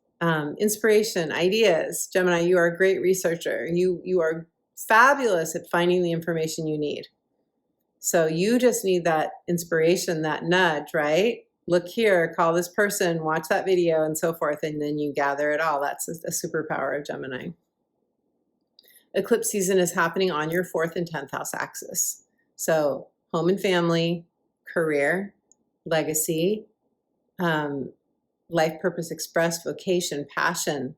inspiration, ideas. Gemini, you are a great researcher. You are fabulous at finding the information you need. So you just need that inspiration, that nudge, right? Look here, call this person, watch that video, and so forth, and then you gather it all. That's a superpower of Gemini. Eclipse season is happening on your 4th and 10th house axis. So home and family, career, legacy, life purpose expressed, vocation, passion,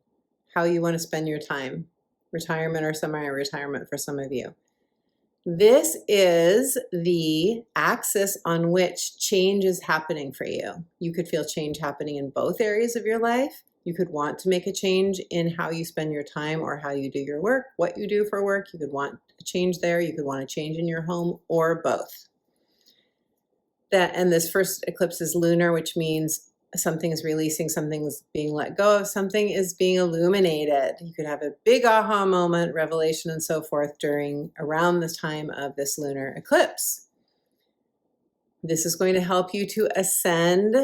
how you want to spend your time. Retirement or semi-retirement for some of you. This is the axis on which change is happening for you. You could feel change happening in both areas of your life. You could want to make a change in how you spend your time or how you do your work, what you do for work. You could want a change there. You could want a change in your home, or both. And this first eclipse is lunar, which means something is releasing, something is being let go of, something is being illuminated. You could have a big aha moment, revelation, and so forth around this time of this lunar eclipse. This is going to help you to ascend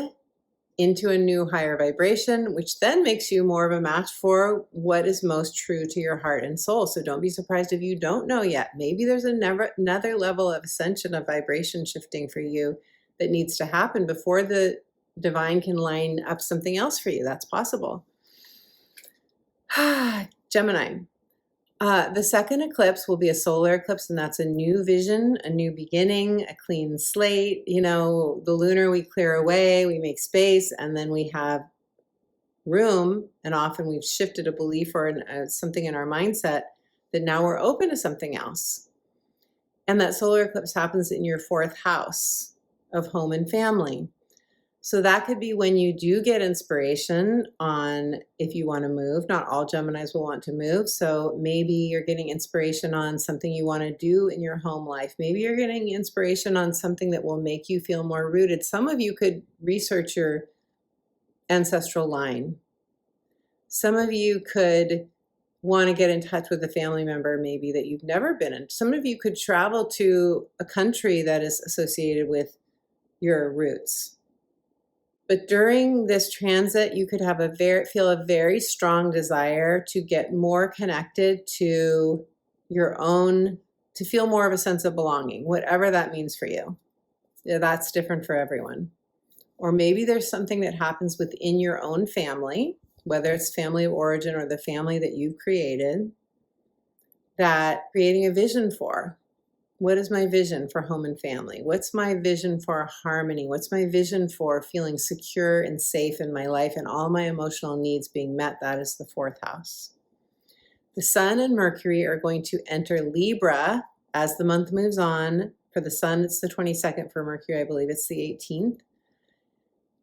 into a new higher vibration, which then makes you more of a match for what is most true to your heart and soul. So don't be surprised if you don't know yet. Maybe there's another level of ascension, of vibration shifting for you that needs to happen before the divine can line up something else for you. That's possible. Gemini. The second eclipse will be a solar eclipse, and that's a new vision, a new beginning, a clean slate. You know, the lunar, we clear away, we make space, and then we have room, and often we've shifted a belief or something in our mindset that now we're open to something else. And that solar eclipse happens in your 4th house of home and family. So that could be when you do get inspiration on if you want to move. Not all Geminis will want to move. So maybe you're getting inspiration on something you want to do in your home life. Maybe you're getting inspiration on something that will make you feel more rooted. Some of you could research your ancestral line. Some of you could want to get in touch with a family member maybe that you've never been in. Some of you could travel to a country that is associated with your roots. But during this transit, you could have feel a very strong desire to get more connected to your own, to feel more of a sense of belonging, whatever that means for you. Yeah, that's different for everyone. Or maybe there's something that happens within your own family, whether it's family of origin or the family that you've created, that creating a vision for What is my vision for home and family? What's my vision for harmony? What's my vision for feeling secure and safe in my life and all my emotional needs being met? That is the 4th house. The Sun and Mercury are going to enter Libra as the month moves on. For the Sun, it's the 22nd. For Mercury, I believe it's the 18th.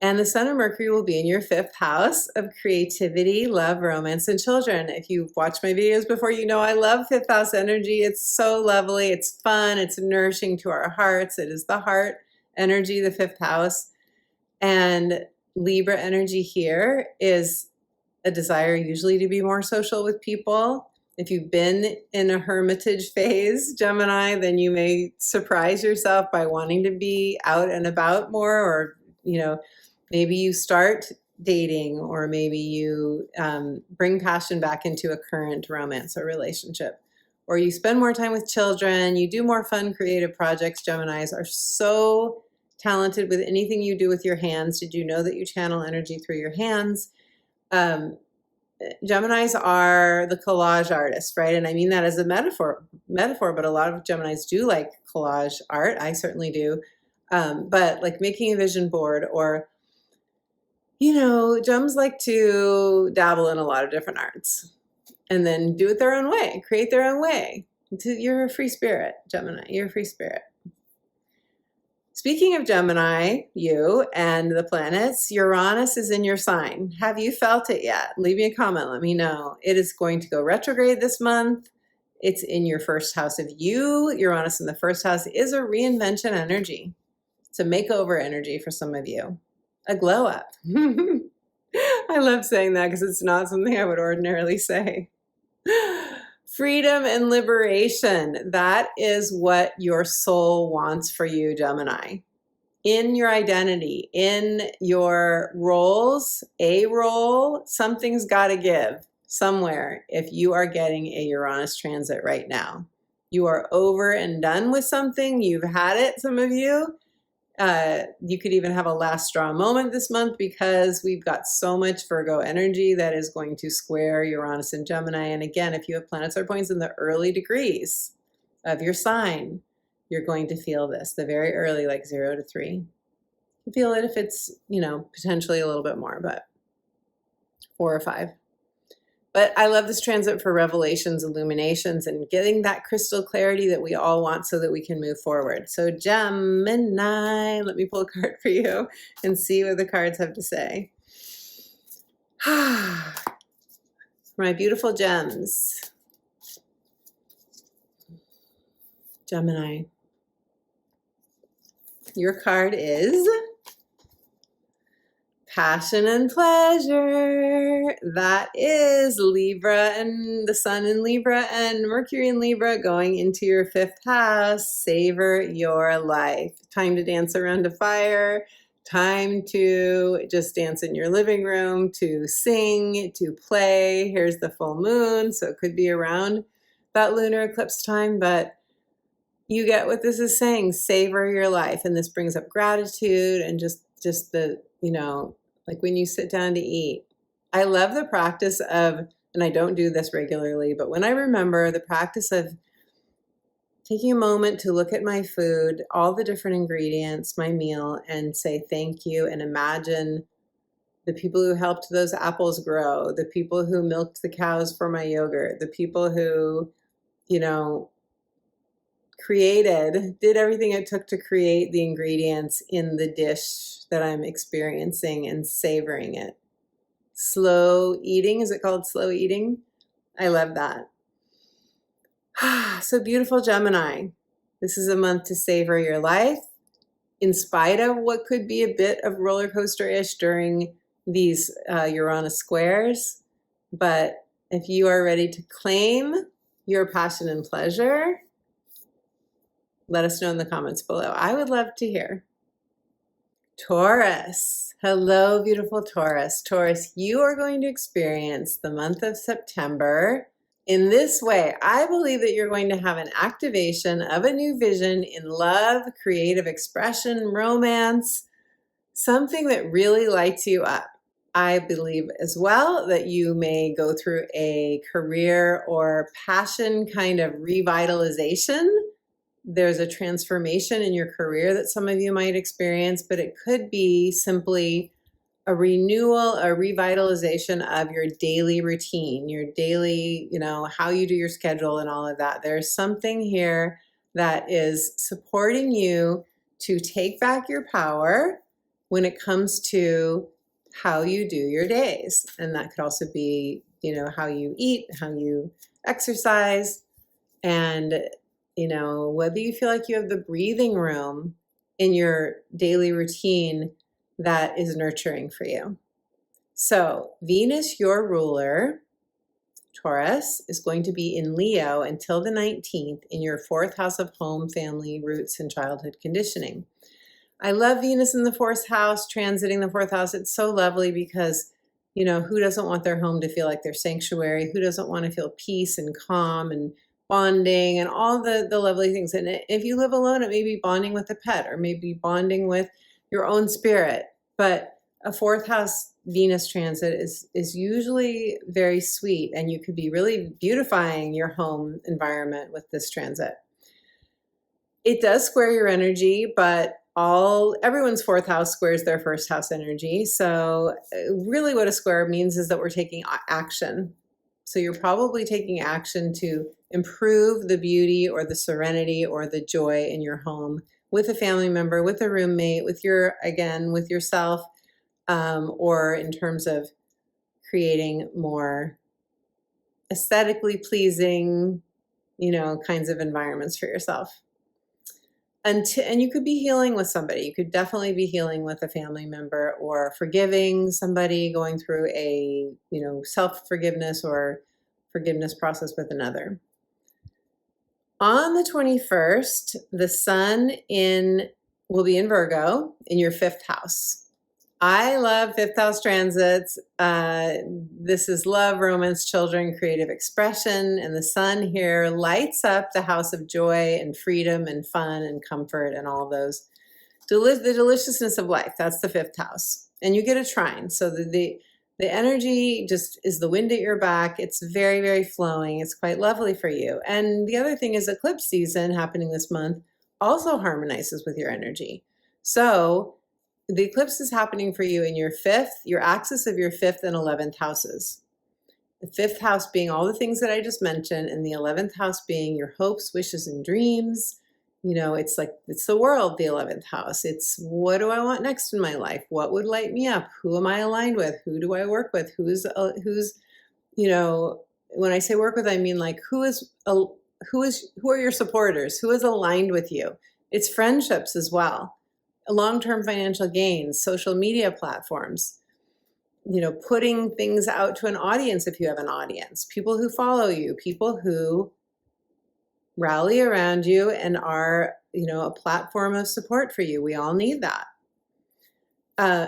And the Sun and Mercury will be in your 5th house of creativity, love, romance, and children. If you've watched my videos before, you know I love 5th house energy. It's so lovely. It's fun. It's nourishing to our hearts. It is the heart energy, the 5th house. And Libra energy here is a desire usually to be more social with people. If you've been in a hermitage phase, Gemini, then you may surprise yourself by wanting to be out and about more, or, maybe you start dating, or maybe you bring passion back into a current romance or relationship, or you spend more time with children, you do more fun, creative projects. Geminis are so talented with anything you do with your hands. Did you know that you channel energy through your hands? Geminis are the collage artists, right? And I mean that as a metaphor, but a lot of Geminis do like collage art. I certainly do. But like making a vision board, or Gems like to dabble in a lot of different arts and then do it their own way, create their own way. You're a free spirit, Gemini. You're a free spirit. Speaking of Gemini, you and the planets, Uranus is in your sign. Have you felt it yet? Leave me a comment. Let me know. It is going to go retrograde this month. It's in your 1st house of you. Uranus in the 1st house is a reinvention energy. It's a makeover energy for some of you. A glow up. I love saying that because it's not something I would ordinarily say. Freedom and liberation. That is what your soul wants for you, Gemini. In your identity, in your roles, a role, something's got to give somewhere if you are getting a Uranus transit right now. You are over and done with something. You've had it, some of you. You could even have a last straw moment this month, because we've got so much Virgo energy that is going to square Uranus and Gemini. And again, if you have planets or points in the early degrees of your sign, you're going to feel this, the very early, like 0 to 3. You feel it if it's, potentially a little bit more, but 4 or 5. But I love this transit for revelations, illuminations, and getting that crystal clarity that we all want so that we can move forward. So Gemini, let me pull a card for you and see what the cards have to say. My beautiful gems. Gemini. Your card is passion and pleasure. That is Libra, and the Sun in Libra and Mercury in Libra going into your 5th house. Savor your life. Time to dance around a fire. Time to just dance in your living room, to sing, to play. Here's the full moon, so it could be around that lunar eclipse time, but you get what this is saying. Savor your life. And this brings up gratitude and just the, like when you sit down to eat. I love the practice of, and I don't do this regularly, but when I remember the practice of taking a moment to look at my food, all the different ingredients, my meal, and say thank you, and imagine the people who helped those apples grow, the people who milked the cows for my yogurt, the people who, did everything it took to create the ingredients in the dish that I'm experiencing, and savoring it. Slow eating, is it called slow eating? I love that. So beautiful, Gemini. This is a month to savor your life, in spite of what could be a bit of roller coaster-ish during these Uranus squares. But if you are ready to claim your passion and pleasure, let us know in the comments below. I would love to hear. Taurus. Hello, beautiful Taurus. Taurus, you are going to experience the month of September in this way. I believe that you're going to have an activation of a new vision in love, creative expression, romance, something that really lights you up. I believe as well that you may go through a career or passion kind of revitalization there's a transformation in your career that some of you might experience, but it could be simply a renewal, a revitalization of your daily routine, your daily, how you do your schedule and all of that. There's something here that is supporting you to take back your power when it comes to how you do your days. And that could also be, how you eat, how you exercise, and, whether you feel like you have the breathing room in your daily routine that is nurturing for you. So Venus, your ruler, Taurus, is going to be in Leo until the 19th in your 4th house of home, family, roots, and childhood conditioning. I love Venus in the 4th house, transiting the 4th house. It's so lovely because, who doesn't want their home to feel like their sanctuary? Who doesn't want to feel peace and calm and bonding and all the lovely things? And if you live alone, it may be bonding with a pet or maybe bonding with your own spirit. But a 4th house Venus transit is usually very sweet, and you could be really beautifying your home environment with this transit. It does square your energy, but everyone's 4th house squares their 1st house energy. So really what a square means is that we're taking action. So you're probably taking action to improve the beauty or the serenity or the joy in your home with a family member, with a roommate, with yourself, or in terms of creating more aesthetically pleasing, kinds of environments for yourself. And you could be healing with somebody. You could definitely be healing with a family member or forgiving somebody, going through a, self-forgiveness or forgiveness process with another. On the 21st, the sun will be in Virgo in your 5th house. I love 5th house transits. This is love, romance, children, creative expression, and the sun here lights up the house of joy and freedom and fun and comfort and all those. The deliciousness of life, that's the 5th house. And you get a trine, so the energy just is the wind at your back. It's very, very flowing. It's quite lovely for you. And the other thing is eclipse season happening this month also harmonizes with your energy. So the eclipse is happening for you in your axis of your 5th and 11th houses. The 5th house being all the things that I just mentioned, and the 11th house being your hopes, wishes, and dreams. It's the world, the 11th house. It's what do I want next in my life? What would light me up? Who am I aligned with? Who do I work with? Who's when I say work with, I mean like who are your supporters? Who is aligned with you? It's friendships as well. Long-term financial gains, social media platforms, putting things out to an audience if you have an audience, people who follow you, people who rally around you and are, a platform of support for you. We all need that.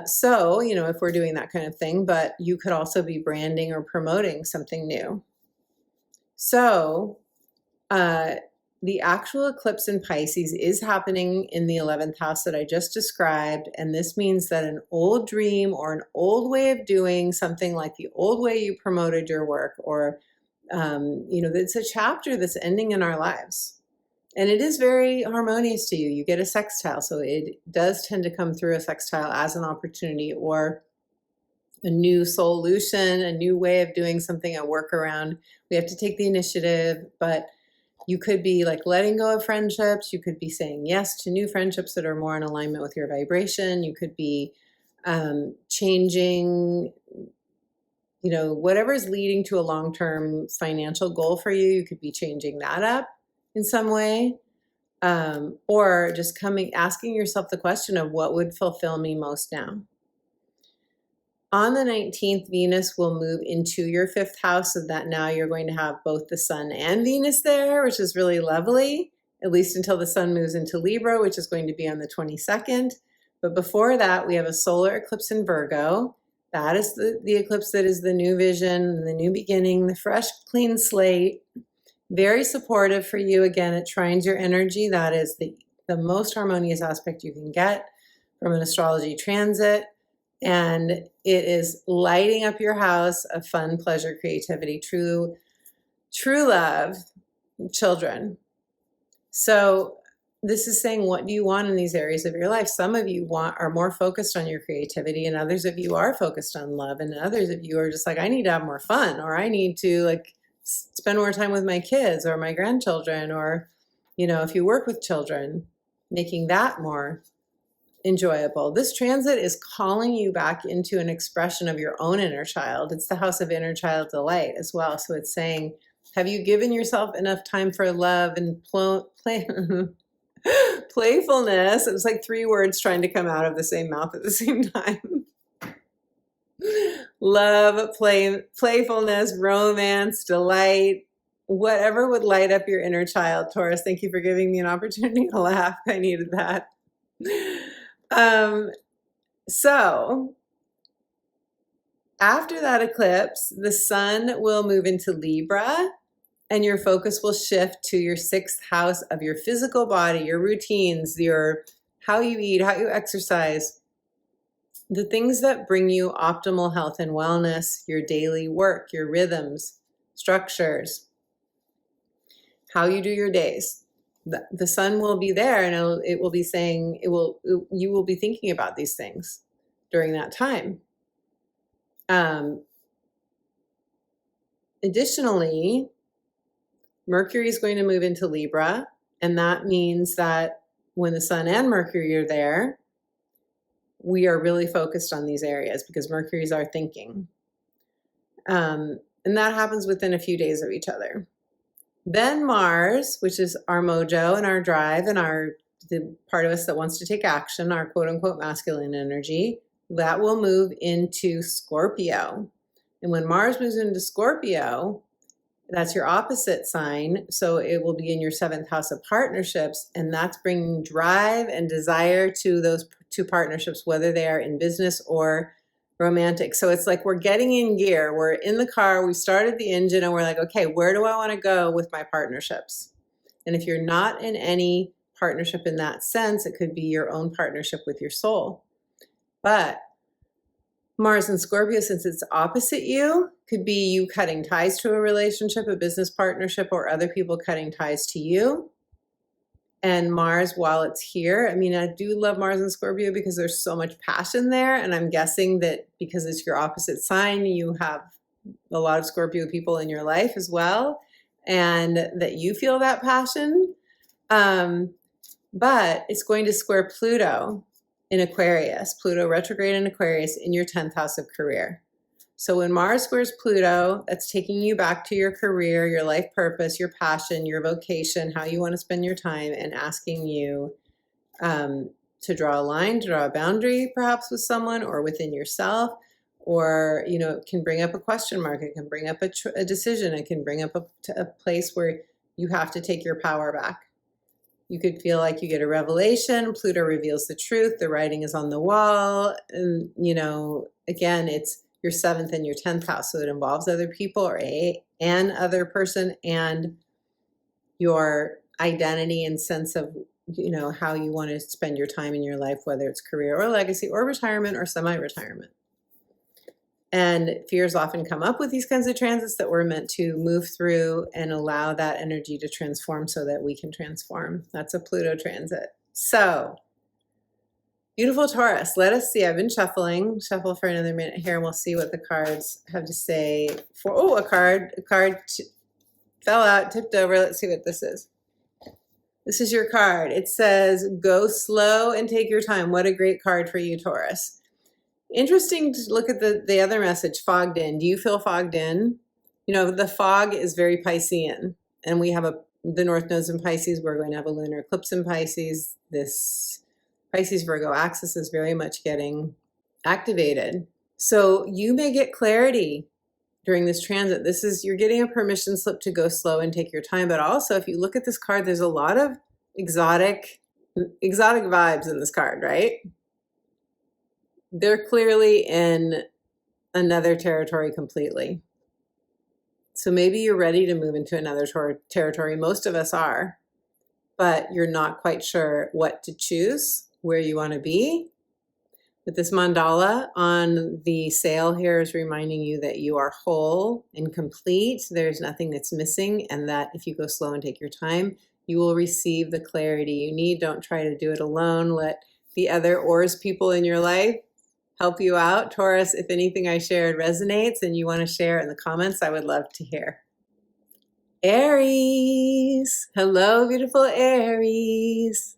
So, if we're doing that kind of thing, but you could also be branding or promoting something new. So, the actual eclipse in Pisces is happening in the 11th house that I just described. And this means that an old dream or an old way of doing something, like the old way you promoted your work, or, it's a chapter that's ending in our lives. And it is very harmonious to you. You get a sextile. So it does tend to come through a sextile as an opportunity or a new solution, a new way of doing something, a workaround. We have to take the initiative, but you could be like letting go of friendships. You could be saying yes to new friendships that are more in alignment with your vibration. You could be changing, whatever is leading to a long-term financial goal for you. You could be changing that up in some way, or just asking yourself the question of what would fulfill me most now. On the 19th, Venus will move into your 5th house, so that now you're going to have both the sun and Venus there, which is really lovely, at least until the sun moves into Libra, which is going to be on the 22nd. But before that, we have a solar eclipse in Virgo. That is the eclipse that is the new vision, the new beginning, the fresh, clean slate. Very supportive for you. Again, it trines your energy. That is the most harmonious aspect you can get from an astrology transit. And it is lighting up your house of fun, pleasure, creativity, true love, children. So this is saying, what do you want in these areas of your life? Some of you are more focused on your creativity, and others of you are focused on love, and others of you are just like, I need to have more fun, or I need to like spend more time with my kids or my grandchildren, or, you know, if you work with children, making that more enjoyable. This transit is calling you back into an expression of your own inner child. It's the house of inner child delight as well. So it's saying, have you given yourself enough time for love and playfulness? It was like 3 words trying to come out of the same mouth at the same time. Love, playfulness, romance, delight, whatever would light up your inner child, Taurus. Thank you for giving me an opportunity to laugh. I needed that. So after that eclipse, the sun will move into Libra, and your focus will shift to your 6th house of your physical body, your routines, your how you eat, how you exercise, the things that bring you optimal health and wellness, your daily work, your rhythms, structures, how you do your days. The sun will be there, and it will be saying, you will be thinking about these things during that time. Additionally, Mercury is going to move into Libra, and that means that when the sun and Mercury are there, we are really focused on these areas because Mercury is our thinking. And that happens within a few days of each other. Then Mars, which is our mojo and our drive and the part of us that wants to take action, our quote unquote masculine energy, that will move into Scorpio. And when Mars moves into Scorpio, that's your opposite sign. So it will be in your 7th house of partnerships. And that's bringing drive and desire to those 2 partnerships, whether they are in business or romantic. So it's like we're getting in gear. We're in the car. We started the engine and we're like, okay, where do I want to go with my partnerships? And if you're not in any partnership in that sense, it could be your own partnership with your soul. But Mars and Scorpio, since it's opposite you, could be you cutting ties to a relationship, a business partnership, or other people cutting ties to you. And Mars, while it's here, I mean, I do love Mars and Scorpio because there's so much passion there. And I'm guessing that because it's your opposite sign, you have a lot of Scorpio people in your life as well, and that you feel that passion. But it's going to square Pluto in Aquarius, Pluto retrograde in Aquarius in your 10th house of career. So when Mars squares Pluto, that's taking you back to your career, your life purpose, your passion, your vocation, how you want to spend your time, and asking you to draw a line, to draw a boundary perhaps with someone or within yourself, or, you know, it can bring up a question mark. It can bring up a decision. It can bring up a place where you have to take your power back. You could feel like you get a revelation. Pluto reveals the truth. The writing is on the wall. And, you know, again, it's your 7th and your 10th house. So it involves other people or an other person and your identity and sense of, you know, how you want to spend your time in your life, whether it's career or legacy or retirement or semi-retirement. And fears often come up with these kinds of transits that we're meant to move through and allow that energy to transform so that we can transform. That's a Pluto transit. So, beautiful Taurus. Let us see. I've been shuffling. Shuffle for another minute here, and we'll see what the cards have to say. A card fell out, tipped over. Let's see what this is. This is your card. It says, go slow and take your time. What a great card for you, Taurus. Interesting to look at the other message, fogged in. Do you feel fogged in? You know, the fog is very Piscean, and we have the North Node's in Pisces. We're going to have a lunar eclipse in Pisces. This Pisces-Virgo axis is very much getting activated. So you may get clarity during this transit. You're getting a permission slip to go slow and take your time. But also, if you look at this card, there's a lot of exotic vibes in this card, right? They're clearly in another territory completely. So maybe you're ready to move into another territory. Most of us are, but you're not quite sure what to choose, where you want to be. But this mandala on the sail here is reminding you that you are whole and complete. There's nothing that's missing, and that if you go slow and take your time, You will receive the clarity you need. Don't try to do it alone. Let the other Oars people in your life help you out. Taurus, if anything I shared resonates and you want to share in the comments, I would love to hear. Aries. Hello, beautiful Aries.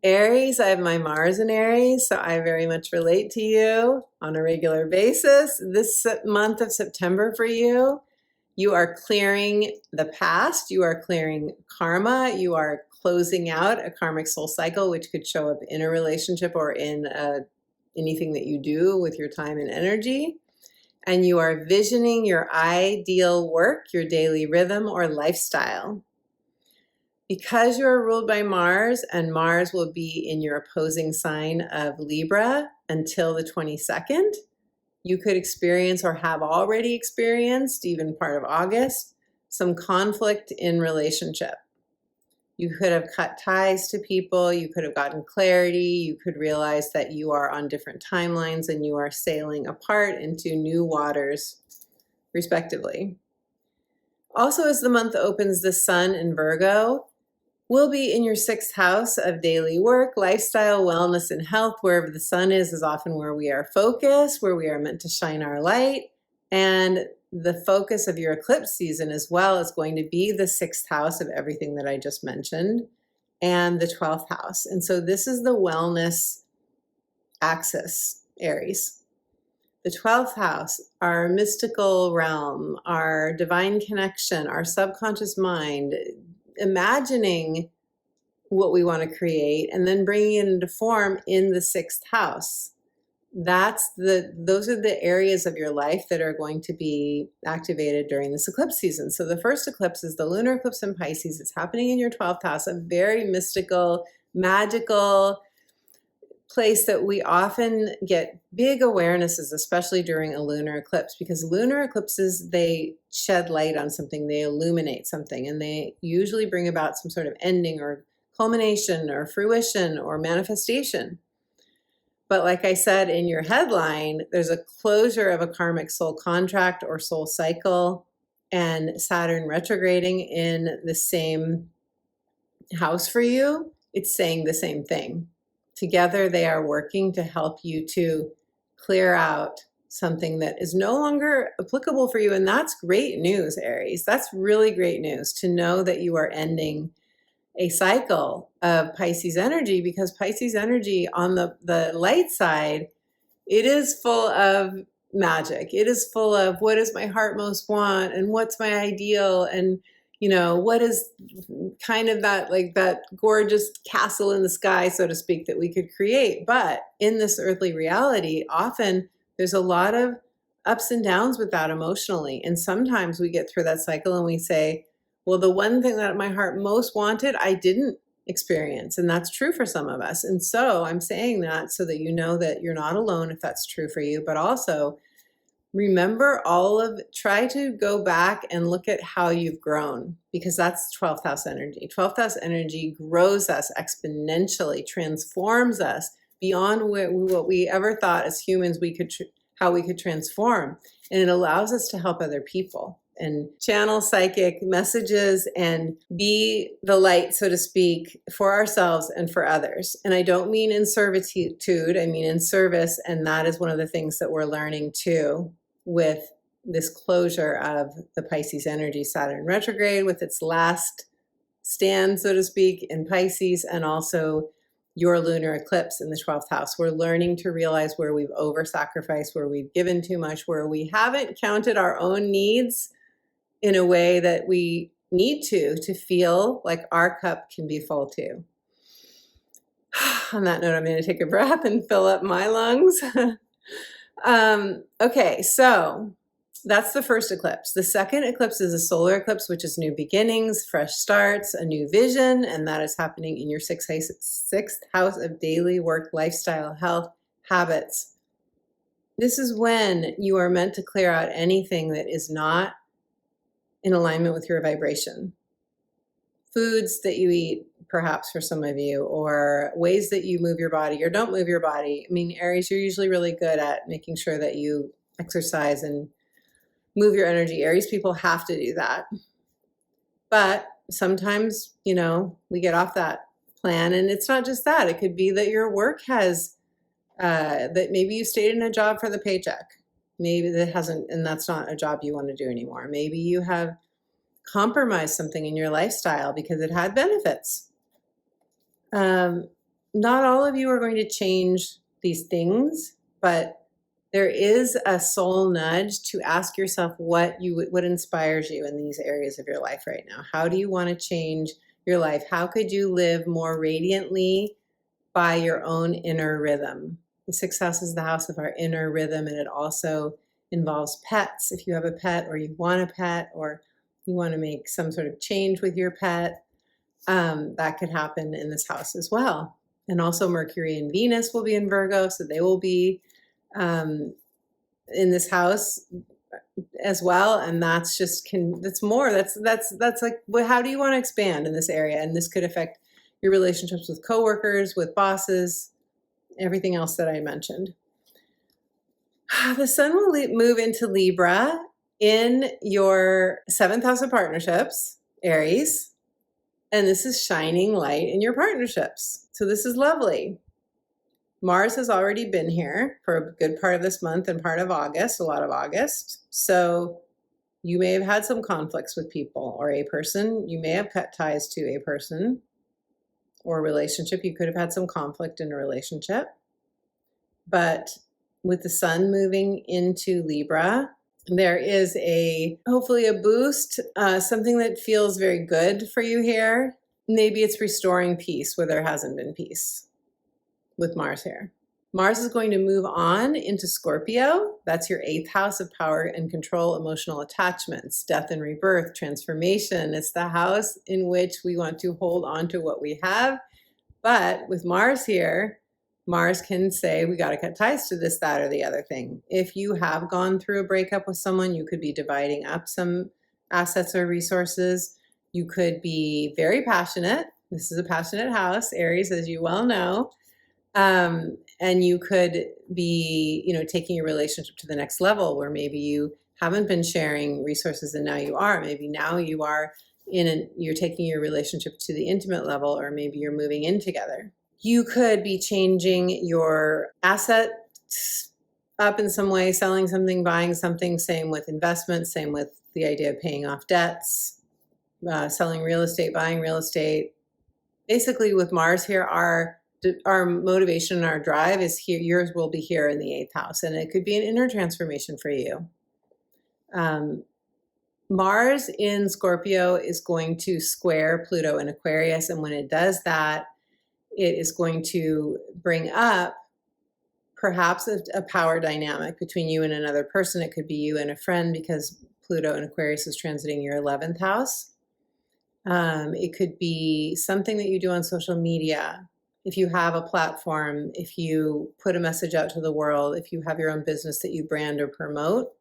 Aries, I have my Mars in Aries, so I very much relate to you on a regular basis. This month of September for you, you are clearing the past, you are clearing karma, you are closing out a karmic soul cycle, which could show up in a relationship or in anything that you do with your time and energy. And you are visioning your ideal work, your daily rhythm or lifestyle. Because you're ruled by Mars, and Mars will be in your opposing sign of Libra until the 22nd, you could experience or have already experienced, even part of August, some conflict in relationship. You could have cut ties to people, you could have gotten clarity, you could realize that you are on different timelines and you are sailing apart into new waters, respectively. Also, as the month opens, the Sun in Virgo will be in your 6th house of daily work, lifestyle, wellness, and health. Wherever the Sun is often where we are focused, where we are meant to shine our light. And the focus of your eclipse season as well is going to be the 6th house of everything that I just mentioned, and the 12th house. And so this is the wellness axis, Aries. The 12th house, our mystical realm, our divine connection, our subconscious mind, imagining what we want to create and then bringing it into form in the 6th house. Those are the areas of your life that are going to be activated during this eclipse season. So the first eclipse is the lunar eclipse in Pisces. It's happening in your 12th house, a very mystical, magical place that we often get big awarenesses, especially during a lunar eclipse, because lunar eclipses, they shed light on something, they illuminate something, and they usually bring about some sort of ending or culmination or fruition or manifestation. But like I said in your headline, there's a closure of a karmic soul contract or soul cycle, and Saturn retrograding in the same house for you, it's saying the same thing. Together, they are working to help you to clear out something that is no longer applicable for you. And that's great news, Aries. That's really great news to know that you are ending a cycle of Pisces energy, because Pisces energy on the light side, it is full of magic. It is full of what does my heart most want and what's my ideal, and what is kind of that gorgeous castle in the sky, so to speak, that we could create. But in this earthly reality, often there's a lot of ups and downs with that emotionally. And sometimes we get through that cycle and we say, well, the one thing that my heart most wanted, I didn't experience. And that's true for some of us. And so I'm saying that so that you know that you're not alone if that's true for you, but also remember try to go back and look at how you've grown, because that's 12th house energy. 12th house energy grows us exponentially, transforms us beyond what we ever thought as humans how we could transform. And it allows us to help other people and channel psychic messages and be the light, so to speak, for ourselves and for others. And I don't mean in servitude, I mean in service. And that is one of the things that we're learning too with this closure of the Pisces energy, Saturn retrograde with its last stand, so to speak, in Pisces, and also your lunar eclipse in the 12th house. We're learning to realize where we've over-sacrificed, where we've given too much, where we haven't counted our own needs in a way that we need to feel like our cup can be full too. On that note, I'm going to take a breath and fill up my lungs. Okay, so that's the first eclipse. The second eclipse is a solar eclipse, which is new beginnings, fresh starts, a new vision, and that is happening in your 6th house of daily work, lifestyle, health, habits. This is when you are meant to clear out anything that is not in alignment with your vibration. Foods that you eat, perhaps for some of you, or ways that you move your body or don't move your body. I mean, Aries, you're usually really good at making sure that you exercise and move your energy. Aries people have to do that. But sometimes, you know, we get off that plan, and it's not just that. It could be that your work has, that maybe you stayed in a job for the paycheck. Maybe that hasn't, and that's not a job you want to do anymore. Maybe you have compromised something in your lifestyle because it had benefits. Not all of you are going to change these things, but there is a soul nudge to ask yourself what inspires you in these areas of your life right now. How do you want to change your life? How could you live more radiantly by your own inner rhythm? The sixth house is the house of our inner rhythm, and it also involves pets. If you have a pet, or you want a pet, or you want to make some sort of change with your pet, that could happen in this house as well. And also Mercury and Venus will be in Virgo, so they will be in this house as well. And that's just that's like, well, how do you want to expand in this area? And this could affect your relationships with coworkers, with bosses, everything else that I mentioned. The sun will move into Libra in your 7th house of partnerships, Aries. And this is shining light in your partnerships. So this is lovely. Mars has already been here for a good part of this month and part of August, a lot of August. So you may have had some conflicts with people or a person. You may have cut ties to a person or a relationship. You could have had some conflict in a relationship. But with the sun moving into Libra, there is hopefully a boost, something that feels very good for you here. Maybe it's restoring peace where there hasn't been peace with Mars here. Mars is going to move on into Scorpio. That's your 8th house of power and control, emotional attachments, death and rebirth, transformation. It's the house in which we want to hold on to what we have. But with Mars here, Mars can say, we got to cut ties to this, that, or the other thing. If you have gone through a breakup with someone, you could be dividing up some assets or resources. You could be very passionate. This is a passionate house, Aries, as you well know. And you could be, taking your relationship to the next level, where maybe you haven't been sharing resources and now you are. Maybe now you are you're taking your relationship to the intimate level, or maybe you're moving in together. You could be changing your assets up in some way, selling something, buying something. Same with investments, same with the idea of paying off debts, selling real estate, buying real estate. Basically, with Mars here, our motivation and our drive is here. Yours will be here in the 8th house, and it could be an inner transformation for you. Mars in Scorpio is going to square Pluto in Aquarius, and when it does that, it is going to bring up perhaps a power dynamic between you and another person. It could be you and a friend, because Pluto in Aquarius is transiting your 11th house. It could be something that you do on social media. If you have a platform, if you put a message out to the world, if you have your own business that you brand or promote.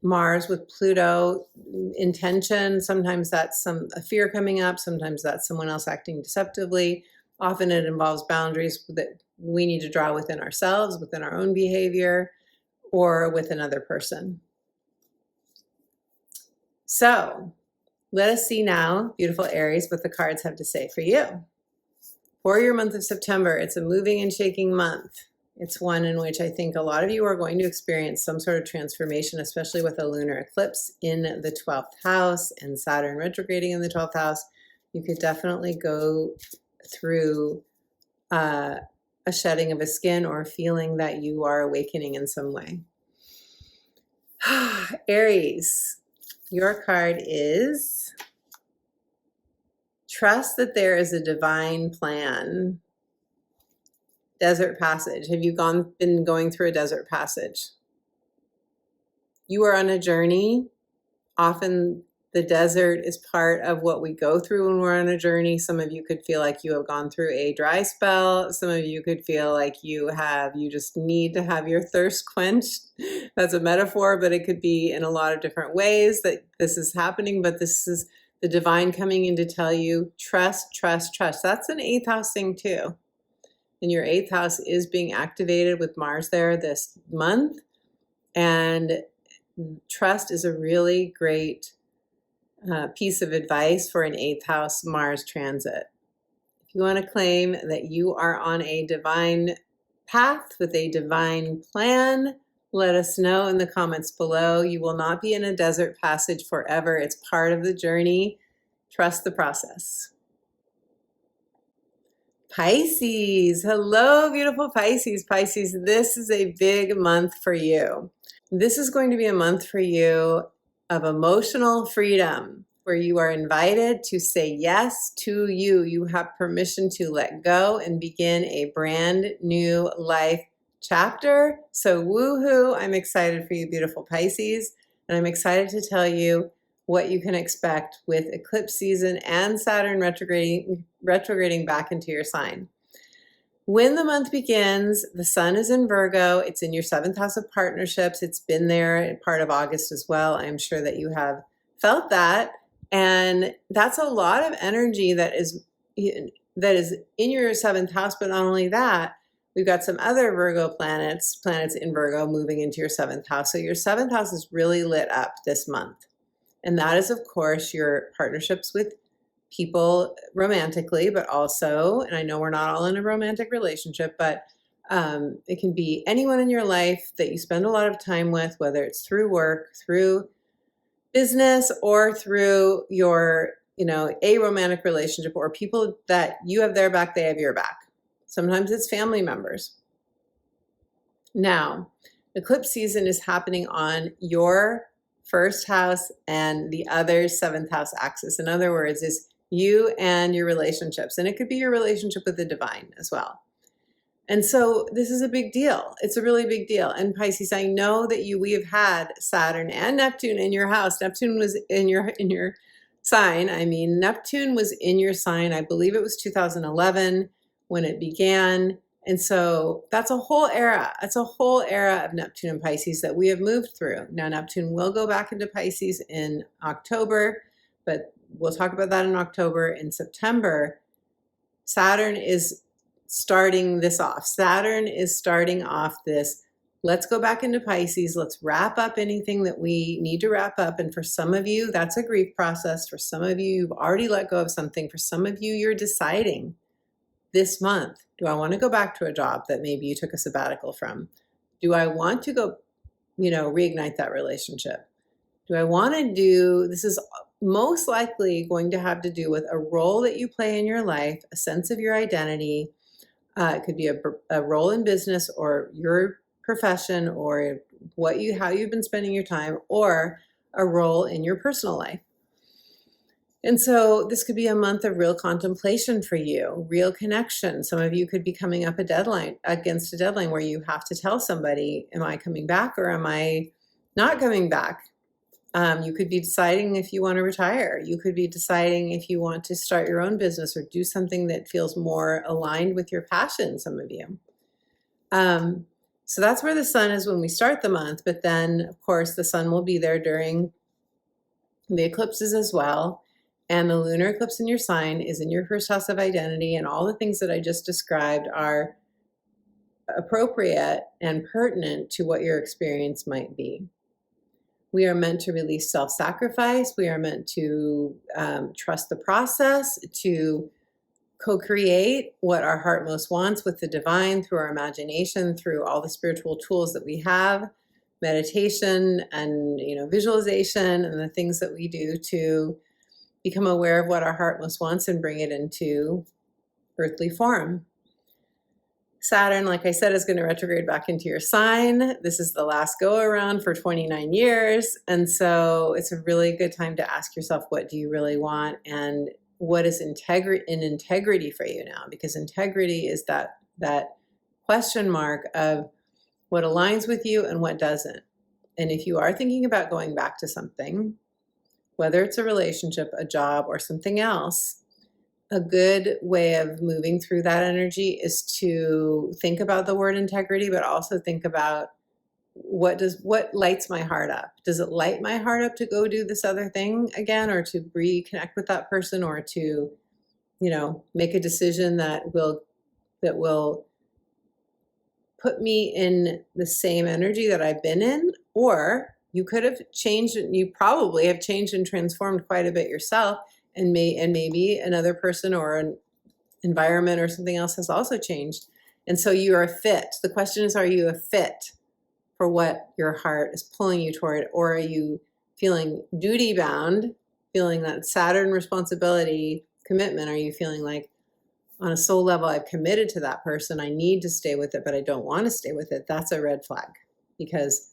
Mars with Pluto intention, sometimes that's a fear coming up, sometimes that's someone else acting deceptively. Often it involves boundaries that we need to draw within ourselves, within our own behavior, or with another person. So let us see now, beautiful Aries, what the cards have to say for you. For your month of September, it's a moving and shaking month. It's one in which I think a lot of you are going to experience some sort of transformation, especially with a lunar eclipse in the 12th house and Saturn retrograding in the 12th house. You could definitely go through a shedding of a skin, or feeling that you are awakening in some way. Aries, your card is trust that there is a divine plan. Desert passage. Have you been going through a desert passage? You are on a journey. Often the desert is part of what we go through when we're on a journey. Some of you could feel like you have gone through a dry spell. Some of you could feel like you just need to have your thirst quenched. That's a metaphor, but it could be in a lot of different ways that this is happening. But this is the divine coming in to tell you, trust, trust, trust. That's an 8th house thing too. And your 8th house is being activated with Mars there this month. And trust is a really great piece of advice for an 8th house Mars transit. If you want to claim that you are on a divine path with a divine plan, let us know in the comments below. You will not be in a desert passage forever. It's part of the journey. Trust the process. Pisces. Hello, beautiful Pisces. Pisces, this is a big month for you. This is going to be a month for you of emotional freedom, where you are invited to say yes to you. You have permission to let go and begin a brand new life chapter. So woohoo, I'm excited for you, beautiful Pisces, and I'm excited to tell you what you can expect with eclipse season and Saturn retrograding back into your sign. When the month begins, the sun is in Virgo. It's in your 7th house of partnerships. It's been there part of August as well. I'm sure that you have felt that. And that's a lot of energy that is in your 7th house. But not only that, we've got some other Virgo planets in Virgo moving into your 7th house. So your 7th house is really lit up this month. And that is, of course, your partnerships with people romantically, but also, and I know we're not all in a romantic relationship, but it can be anyone in your life that you spend a lot of time with, whether it's through work, through business, or through your, a romantic relationship, or people that you have their back, they have your back. Sometimes it's family members. Now, eclipse season is happening on your 1st house and the other's 7th house axis. In other words, is you and your relationships. And it could be your relationship with the divine as well. And so this is a big deal. It's a really big deal. And Pisces, I know that we have had Saturn and Neptune in your house. Neptune was in your sign. Neptune was in your sign. I believe it was 2011 when it began. And so that's a whole era. That's a whole era of Neptune and Pisces that we have moved through. Now, Neptune will go back into Pisces in October, but we'll talk about that in October. In September, Saturn is starting this off. Saturn is starting off this, let's go back into Pisces. Let's wrap up anything that we need to wrap up. And for some of you, that's a grief process. For some of you, you've already let go of something. For some of you, you're deciding this month, do I want to go back to a job that maybe you took a sabbatical from? Do I want to go, reignite that relationship? Do I want to this is most likely going to have to do with a role that you play in your life, a sense of your identity. It could be a role in business or your profession, or how you've been spending your time, or a role in your personal life. And so this could be a month of real contemplation for you, real connection. Some of you could be coming up against a deadline where you have to tell somebody, am I coming back or am I not coming back? You could be deciding if you want to retire. You could be deciding if you want to start your own business or do something that feels more aligned with your passion, some of you. So that's where the sun is when we start the month. But then, of course, the sun will be there during the eclipses as well. And the lunar eclipse in your sign is in your 1st house of identity. And all the things that I just described are appropriate and pertinent to what your experience might be. We are meant to release self-sacrifice. We are meant to trust the process, to co-create what our heart most wants with the divine through our imagination, through all the spiritual tools that we have, meditation and visualization, and the things that we do to become aware of what our heart most wants and bring it into earthly form. Saturn, like I said, is going to retrograde back into your sign. This is the last go around for 29 years. And so it's a really good time to ask yourself, what do you really want? And what is integrity for you now? Because integrity is that question mark of what aligns with you and what doesn't. And if you are thinking about going back to something, whether it's a relationship, a job, or something else, a good way of moving through that energy is to think about the word integrity, but also think about what lights my heart up? Does it light my heart up to go do this other thing again, or to reconnect with that person, or to, make a decision that will put me in the same energy that I've been in? Or you could have changed, you probably have changed and transformed quite a bit yourself, and maybe another person or an environment or something else has also changed. And so you are a fit. The question is, are you a fit for what your heart is pulling you toward? Or are you feeling duty bound, feeling that Saturn responsibility commitment? Are you feeling like, on a soul level, I've committed to that person, I need to stay with it, but I don't want to stay with it? That's a red flag, because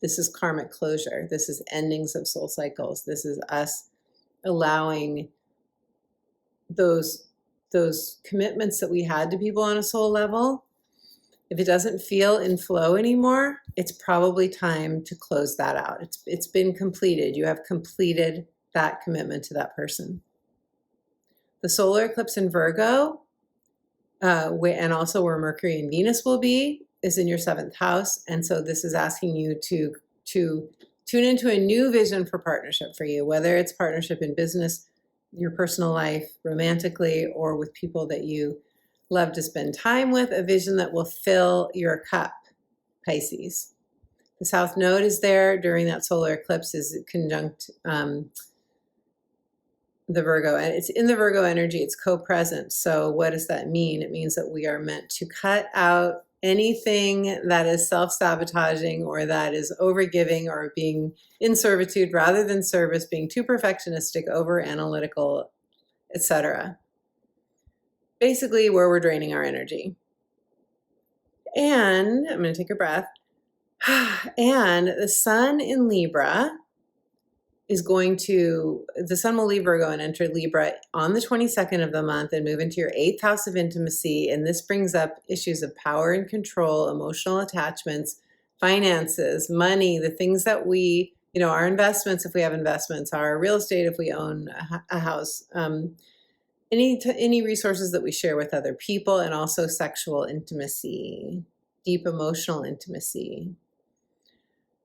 this is karmic closure. This is endings of soul cycles. This is us allowing those commitments that we had to people on a soul level. If it doesn't feel in flow anymore, it's probably time to close that out. It's been completed. You have completed that commitment to that person. The solar eclipse in Virgo, and also where Mercury and Venus will be, is in your 7th house. And so this is asking you to tune into a new vision for partnership for you, whether it's partnership in business, your personal life, romantically, or with people that you love to spend time with, a vision that will fill your cup, Pisces. The South Node is there during that solar eclipse, is conjunct the Virgo, and it's in the Virgo energy, it's co-present. So what does that mean? It means that we are meant to cut out anything that is self-sabotaging or that is overgiving or being in servitude rather than service, being too perfectionistic, over analytical, etc. Basically where we're draining our energy. And I'm going to take a breath. And the sun in Libra the sun will leave Virgo and enter Libra on the 22nd of the month and move into your 8th house of intimacy. And this brings up issues of power and control, emotional attachments, finances, money, the things that we, our investments, if we have investments, our real estate, if we own a house, any resources that we share with other people, and also sexual intimacy, deep emotional intimacy.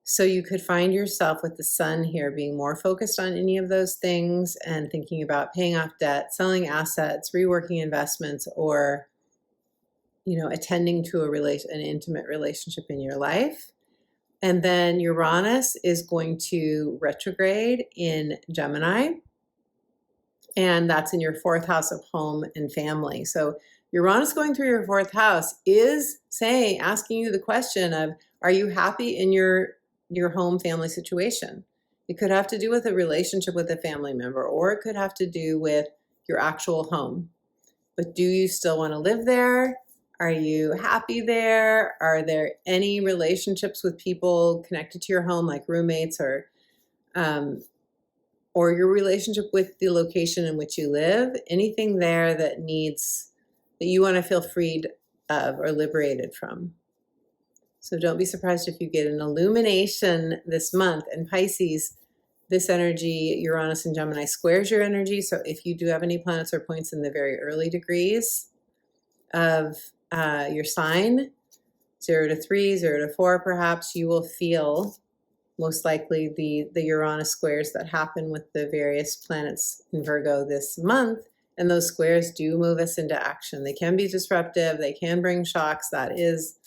So you could find yourself with the sun here being more focused on any of those things and thinking about paying off debt, selling assets, reworking investments, or, attending to an intimate relationship in your life. And then Uranus is going to retrograde in Gemini, and that's in your 4th house of home and family. So Uranus going through your 4th house is asking you the question of, are you happy in your home family situation? It could have to do with a relationship with a family member, or it could have to do with your actual home. But do you still want to live there? Are you happy there? Are there any relationships with people connected to your home, like roommates, or your relationship with the location in which you live? Anything there that you want to feel freed of or liberated from? So don't be surprised if you get an illumination this month. And Pisces, this energy, Uranus and Gemini, squares your energy. So if you do have any planets or points in the very early degrees of your sign, 0 to 3, 0 to 4 perhaps, you will feel most likely the Uranus squares that happen with the various planets in Virgo this month. And those squares do move us into action. They can be disruptive. They can bring shocks. That is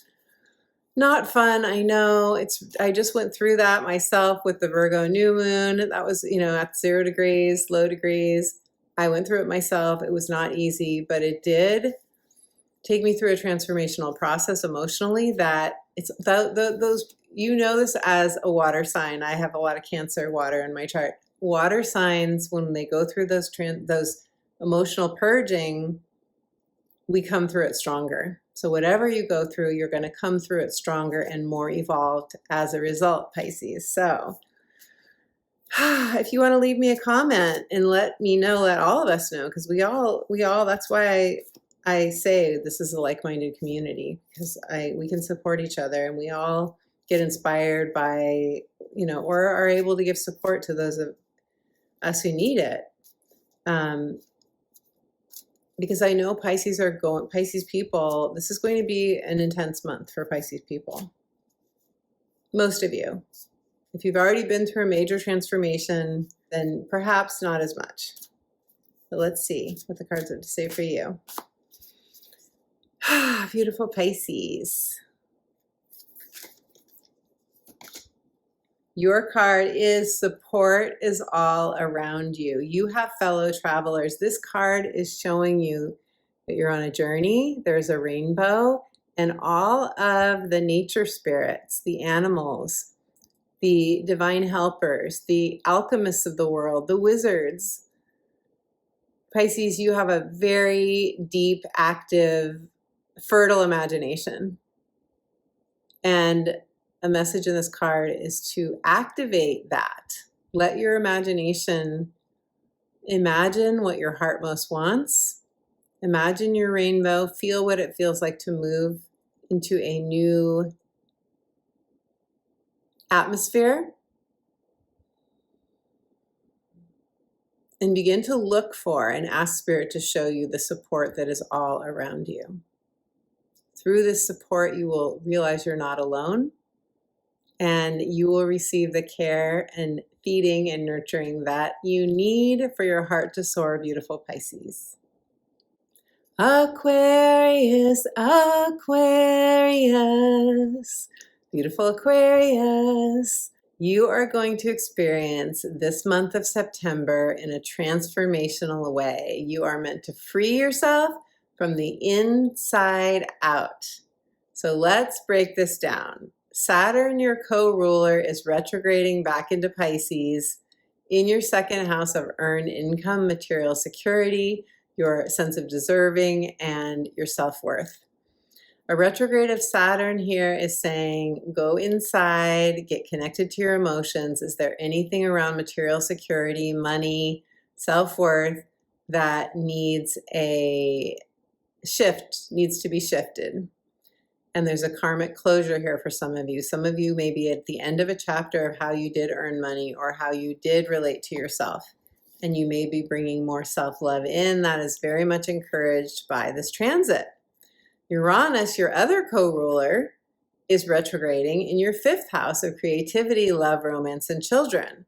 not fun. I know. I just went through that myself with the Virgo new moon. That was, at 0 degrees, low degrees. I went through it myself. It was not easy, but it did take me through a transformational process emotionally that it's those, this as a water sign. I have a lot of Cancer water in my chart. Water signs, when they go through those emotional purging, we come through it stronger. So whatever you go through, you're going to come through it stronger and more evolved as a result, Pisces. So if you want to leave me a comment and let me know, let all of us know, because we all, that's why I say this is a like-minded community, because we can support each other, and we all get inspired by, or are able to give support to those of us who need it. Because I know Pisces people, this is going to be an intense month for Pisces people. Most of you. If you've already been through a major transformation, then perhaps not as much. But let's see what the cards have to say for you. Beautiful Pisces. Your card is support is all around you. You have fellow travelers. This card is showing you that you're on a journey. There's a rainbow, and all of the nature spirits, the animals, the divine helpers, the alchemists of the world, the wizards. Pisces, you have a very deep, active, fertile imagination. And a message in this card is to activate that. Let your imagination imagine what your heart most wants. Imagine your rainbow. Feel what it feels like to move into a new atmosphere. And begin to look for and ask Spirit to show you the support that is all around you. Through this support, you will realize you're not alone, and you will receive the care and feeding and nurturing that you need for your heart to soar, beautiful Pisces. Aquarius, Aquarius, beautiful Aquarius. You are going to experience this month of September in a transformational way. You are meant to free yourself from the inside out. So let's break this down. Saturn, your co-ruler, is retrograding back into Pisces in your second house of earned income, material security, your sense of deserving, and your self-worth. A retrograde of Saturn here is saying, go inside, get connected to your emotions. Is there anything around material security, money, self-worth that needs a shift, needs to be shifted? And there's a karmic closure here for some of you. Some of you may be at the end of a chapter of how you did earn money or how you did relate to yourself. And you may be bringing more self-love in. That is very much encouraged by this transit. Uranus, your other co-ruler, is retrograding in your fifth house of creativity, love, romance, and children.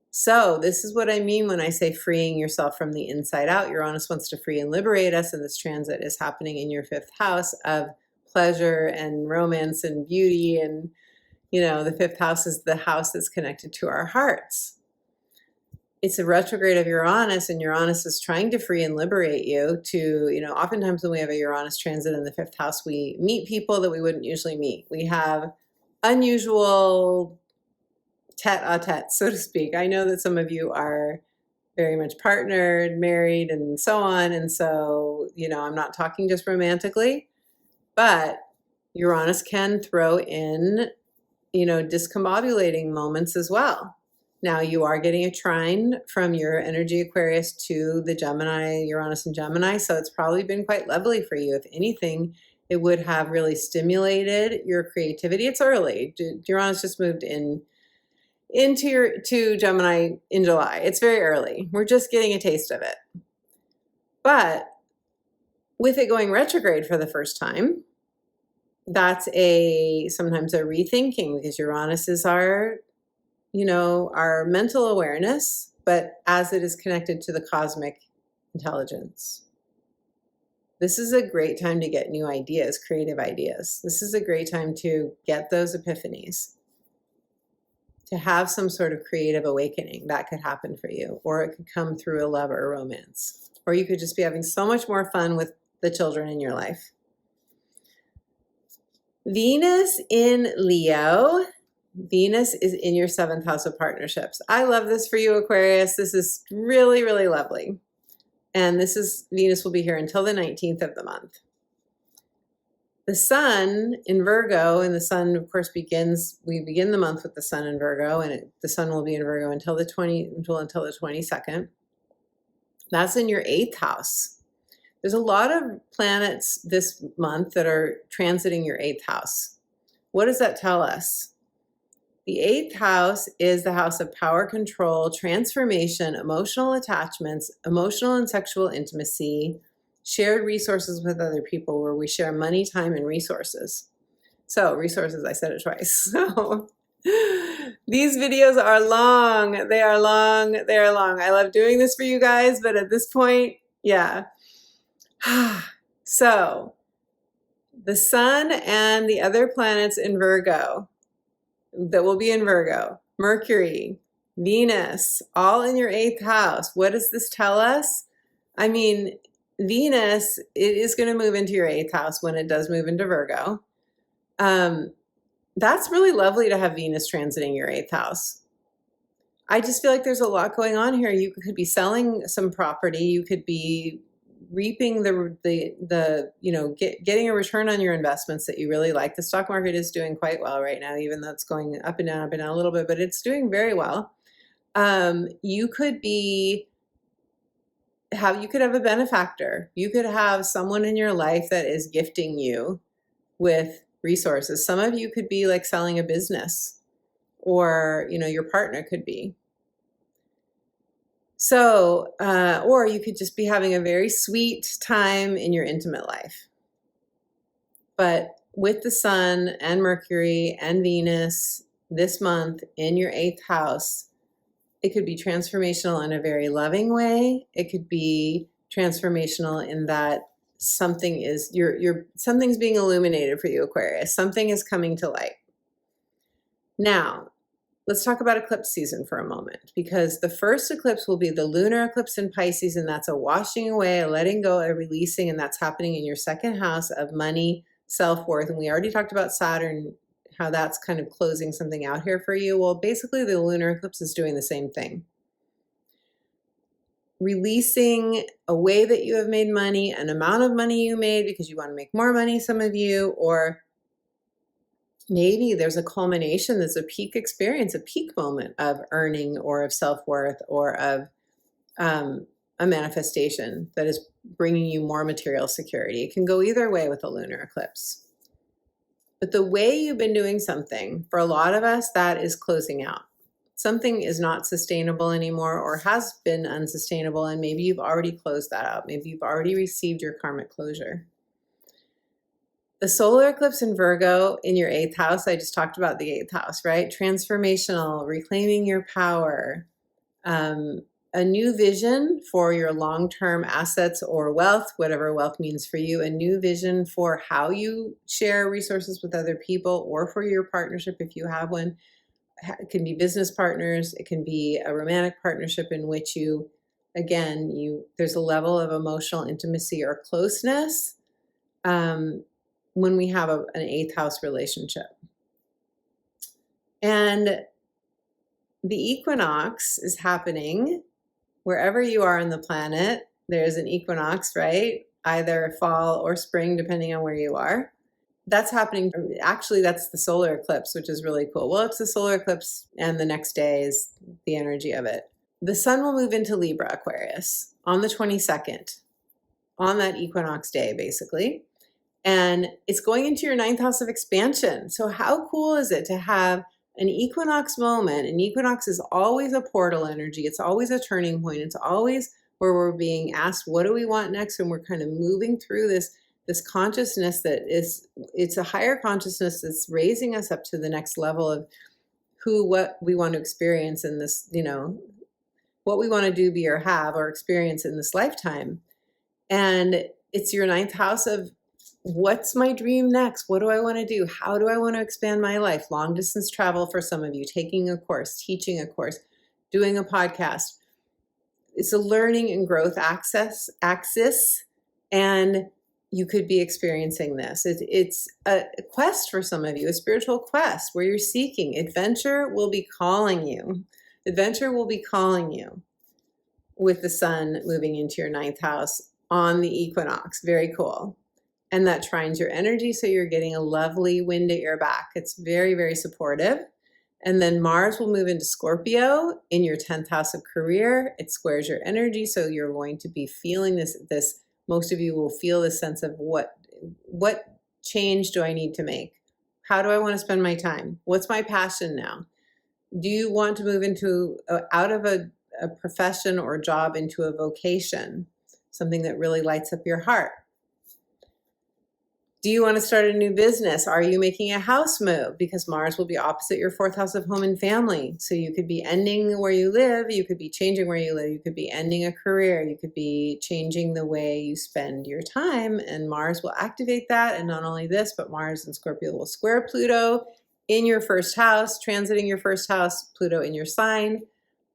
So this is what I mean when I say freeing yourself from the inside out. Uranus wants to free and liberate us, and this transit is happening in your fifth house of pleasure and romance and beauty. And, you know, the fifth house is the house that's connected to our hearts. It's a retrograde of Uranus, and Uranus is trying to free and liberate you to, you know, oftentimes when we have a Uranus transit in the fifth house, we meet people that we wouldn't usually meet. We have unusual tete-a-tete, so to speak. I know that some of you are very much partnered, married, and so on. And so, you know, I'm not talking just romantically, but Uranus can throw in, you know, discombobulating moments as well. Now, you are getting a trine from your energy Aquarius to the Gemini, Uranus and Gemini, so it's probably been quite lovely for you. If anything, it would have really stimulated your creativity. It's early. Uranus just moved into Gemini in July. It's very early. We're just getting a taste of it. But with it going retrograde for the first time, that's sometimes a rethinking, because Uranus is our, you know, our mental awareness, but as it is connected to the cosmic intelligence. This is a great time to get new ideas, creative ideas. This is a great time to get those epiphanies, to have some sort of creative awakening. That could happen for you, or it could come through a love or a romance, or you could just be having so much more fun with the children in your life. Venus in Leo. Venus is in your seventh house of partnerships. I love this for you, Aquarius. This is really, really lovely. And Venus will be here until the 19th of the month. The sun in Virgo, and the sun, of course, we begin the month with the sun in Virgo, and the sun will be in Virgo until the 22nd. That's in your eighth house. There's a lot of planets this month that are transiting your eighth house. What does that tell us? The eighth house is the house of power, control, transformation, emotional attachments, emotional and sexual intimacy, shared resources with other people, where we share money, time, and resources. So resources, I said it twice. So these videos are long. They are long. They are long. I love doing this for you guys, but at this point, yeah. So the sun and the other planets in Virgo, that will be in Virgo, Mercury, Venus, all in your 8th house. What does this tell us? I mean, Venus, it is going to move into your 8th house when it does move into Virgo. That's really lovely to have Venus transiting your 8th house. I just feel like there's a lot going on here. You could be selling some property. You could be reaping getting a return on your investments that you really like. The stock market is doing quite well right now, even though it's going up and down a little bit, but it's doing very well. You could have a benefactor. You could have someone in your life that is gifting you with resources. Some of you could be like selling a business, or, your partner could be. So, or you could just be having a very sweet time in your intimate life. But with the Sun and Mercury and Venus this month in your 8th house, it could be transformational in a very loving way. It could be transformational in that something's being illuminated for you, Aquarius. Something is coming to light. Now, let's talk about eclipse season for a moment, because the first eclipse will be the lunar eclipse in Pisces, and that's a washing away, a letting go, a releasing, and that's happening in your 2nd house of money, self-worth. And we already talked about Saturn, how that's kind of closing something out here for you. Well, basically the lunar eclipse is doing the same thing. Releasing a way that you have made money, an amount of money you made because you want to make more money, some of you, or maybe there's a culmination, there's a peak experience, a peak moment of earning or of self-worth or of a manifestation that is bringing you more material security. It can go either way with a lunar eclipse. But the way you've been doing something, for a lot of us, that is closing out. Something is not sustainable anymore or has been unsustainable, and maybe you've already closed that out. Maybe you've already received your karmic closure. The solar eclipse in Virgo in your 8th house, I just talked about the 8th house, right? Transformational, reclaiming your power, a new vision for your long-term assets or wealth, whatever wealth means for you, a new vision for how you share resources with other people or for your partnership if you have one. It can be business partners, it can be a romantic partnership in which there's a level of emotional intimacy or closeness when we have an 8th house relationship. And the equinox is happening wherever you are on the planet. There's an equinox, right? Either fall or spring, depending on where you are. That's happening. Actually, that's the solar eclipse, which is really cool. Well, it's the solar eclipse, and the next day is the energy of it. The sun will move into Libra, Aquarius, on the 22nd, on that equinox day, basically. And it's going into your 9th house of expansion. So how cool is it to have an equinox moment? An equinox is always a portal energy. It's always a turning point. It's always where we're being asked, what do we want next? And we're kind of moving through this consciousness it's a higher consciousness that's raising us up to the next level of what we want to experience in this, what we want to do, be, or have, or experience in this lifetime. And it's your 9th house of, what's my dream next? What do I want to do? How do I want to expand my life? Long distance travel for some of you, taking a course, teaching a course, doing a podcast. It's a learning and growth axis, and you could be experiencing this. It's a quest for some of you, a spiritual quest where you're seeking. Adventure will be calling you. Adventure will be calling you with the sun moving into your 9th house on the equinox. Very cool. And that trines your energy, so you're getting a lovely wind at your back. It's very, very supportive. And then Mars will move into Scorpio in your 10th house of career. It squares your energy, so you're going to be feeling this. Most of you will feel this sense of what change do I need to make? How do I want to spend my time? What's my passion now? Do you want to move out of a profession or job into a vocation, something that really lights up your heart? Do you want to start a new business? Are you making a house move? Because Mars will be opposite your 4th house of home and family. So you could be ending where you live. You could be changing where you live. You could be ending a career. You could be changing the way you spend your time. And Mars will activate that. And not only this, but Mars and Scorpio will square Pluto in your first house, transiting your first house, Pluto in your sign.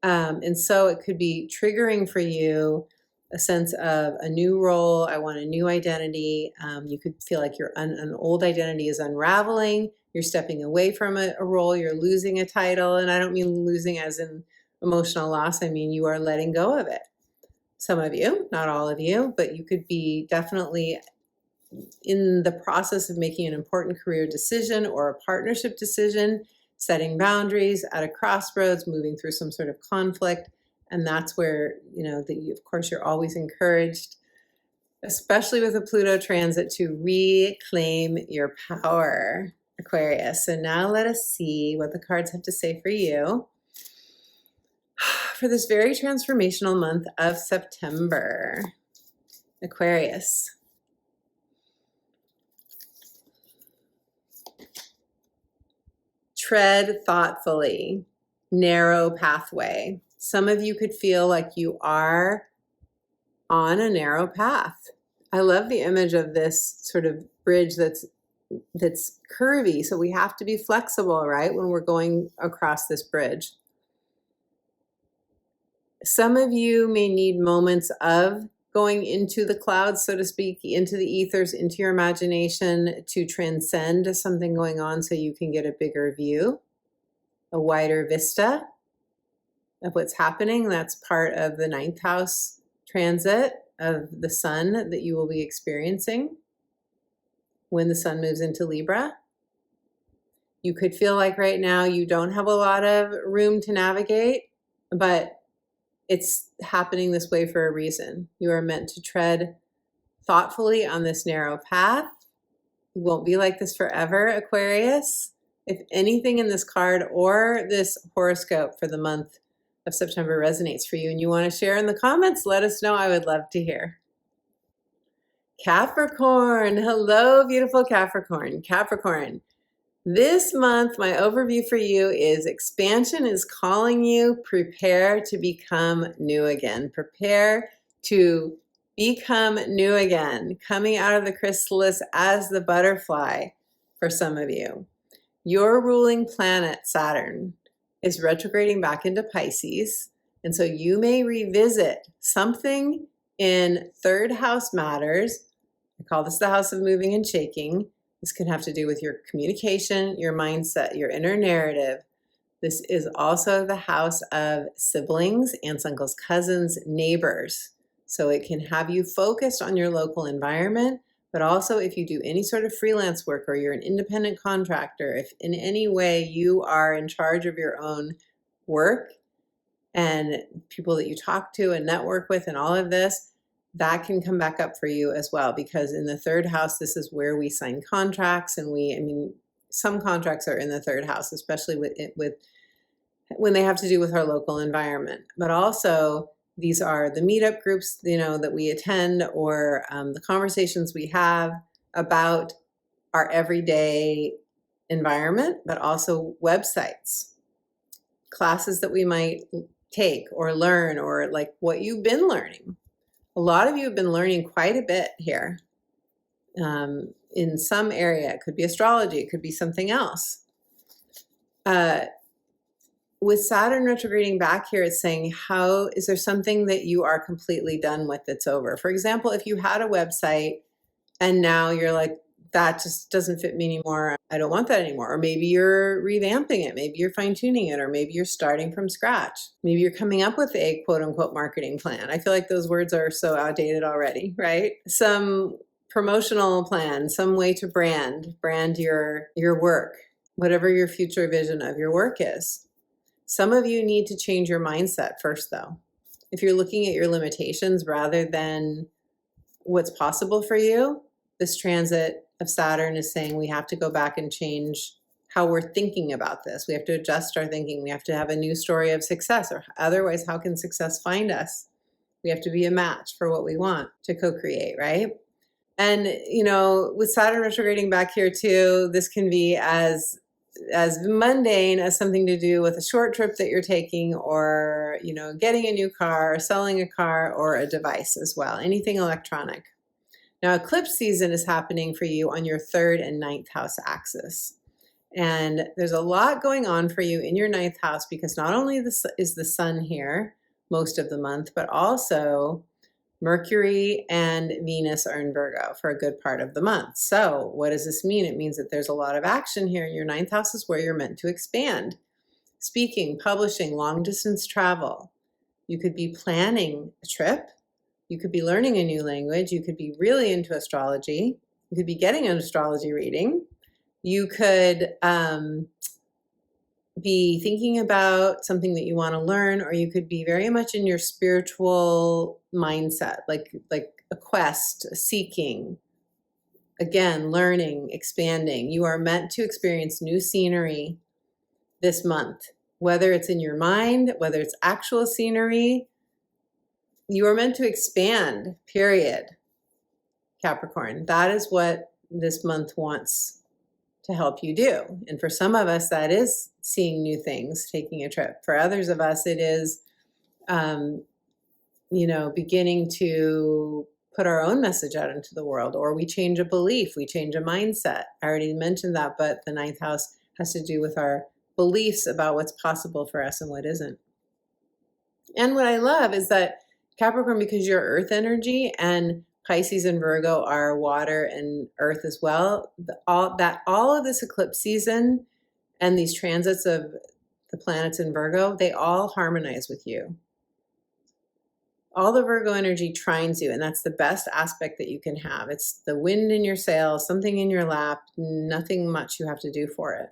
And so it could be triggering for you a sense of a new role. I want a new identity. You could feel like an old identity is unraveling. You're stepping away from a role. You're losing a title. And I don't mean losing as in emotional loss. I mean, you are letting go of it. Some of you, not all of you, but you could be definitely in the process of making an important career decision or a partnership decision, setting boundaries at a crossroads, moving through some sort of conflict. And that's where, of course, you're always encouraged, especially with a Pluto transit, to reclaim your power, Aquarius. So now let us see what the cards have to say for you for this very transformational month of September, Aquarius. Tread thoughtfully, narrow pathway. Some of you could feel like you are on a narrow path. I love the image of this sort of bridge that's curvy, so we have to be flexible, right, when we're going across this bridge. Some of you may need moments of going into the clouds, so to speak, into the ethers, into your imagination, to transcend something going on so you can get a bigger view, a wider vista of what's happening. That's part of the 9th house transit of the sun that you will be experiencing when the sun moves into Libra. You could feel like right now you don't have a lot of room to navigate, but it's happening this way for a reason. You are meant to tread thoughtfully on this narrow path. It won't be like this forever, Aquarius. If anything in this card or this horoscope for the month of September resonates for you and you want to share in the comments, let us know. I would love to hear. Capricorn. Hello, beautiful Capricorn. Capricorn. This month, my overview for you is expansion is calling you. Prepare to become new again. Prepare to become new again. Coming out of the chrysalis as the butterfly for some of you. Your ruling planet, Saturn, is retrograding back into Pisces. And so you may revisit something in 3rd house matters. I call this the house of moving and shaking. This can have to do with your communication, your mindset, your inner narrative. This is also the house of siblings, aunts, uncles, cousins, neighbors. So it can have you focused on your local environment, but also if you do any sort of freelance work or you're an independent contractor, if in any way you are in charge of your own work and people that you talk to and network with and all of this, that can come back up for you as well, because in the 3rd house, this is where we sign contracts, and some contracts are in the 3rd house, especially with when they have to do with our local environment. But also, these are the meetup groups, that we attend, or the conversations we have about our everyday environment, but also websites, classes that we might take or learn, or like what you've been learning. A lot of you have been learning quite a bit here in some area. It could be astrology. It could be something else. With Saturn retrograding back here, it's saying, is there something that you are completely done with that's over? For example, if you had a website and now you're like, that just doesn't fit me anymore. I don't want that anymore. Or maybe you're revamping it. Maybe you're fine tuning it, or maybe you're starting from scratch. Maybe you're coming up with a quote unquote marketing plan. I feel like those words are so outdated already, right? Some promotional plan, some way to brand your work, whatever your future vision of your work is. Some of you need to change your mindset first, though. If you're looking at your limitations rather than what's possible for you, this transit of Saturn is saying we have to go back and change how we're thinking about this. We have to adjust our thinking. We have to have a new story of success, or otherwise, how can success find us? We have to be a match for what we want to co-create, right? And, with Saturn retrograding back here too, this can be as mundane as something to do with a short trip that you're taking, or, getting a new car, or selling a car, or a device as well, anything electronic. Now, eclipse season is happening for you on your 3rd and 9th house axis. And there's a lot going on for you in your ninth house, because not only is the sun here most of the month, but also Mercury and Venus are in Virgo for a good part of the month. So what does this mean? It means that there's a lot of action here. Your ninth house is where you're meant to expand. Speaking, publishing, long distance travel. You could be planning a trip. You could be learning a new language. You could be really into astrology. You could be getting an astrology reading. You could be thinking about something that you want to learn, or you could be very much in your spiritual mindset, like a quest, a seeking, again, learning, expanding. You are meant to experience new scenery this month, whether it's in your mind, whether it's actual scenery. You are meant to expand, period, Capricorn. That is what this month wants to help you do. And for some of us, that is seeing new things, taking a trip. For others of us, it is, beginning to put our own message out into the world, or we change a belief, we change a mindset. I already mentioned that, but the ninth house has to do with our beliefs about what's possible for us and what isn't. And what I love is that Capricorn, because you're earth energy, and Pisces and Virgo are water and earth as well, all of this eclipse season and these transits of the planets in Virgo, they all harmonize with you. All the Virgo energy trines you, and that's the best aspect that you can have. It's the wind in your sails, something in your lap, nothing much you have to do for it.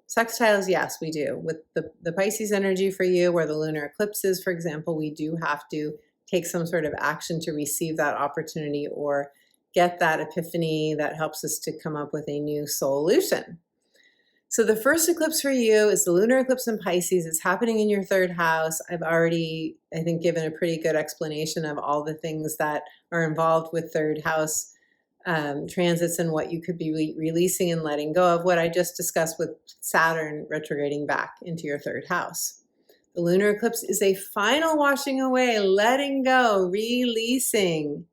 Sextiles, yes, we do. With the Pisces energy for you, where the lunar eclipse is, for example, we do have to take some sort of action to receive that opportunity or get that epiphany that helps us to come up with a new solution. So the first eclipse for you is the lunar eclipse in Pisces. It's happening in your third house. I've already, I think, given a pretty good explanation of all the things that are involved with third house transits and what you could be releasing and letting go of, what I just discussed with Saturn retrograding back into your third house. The lunar eclipse is a final washing away, letting go, releasing,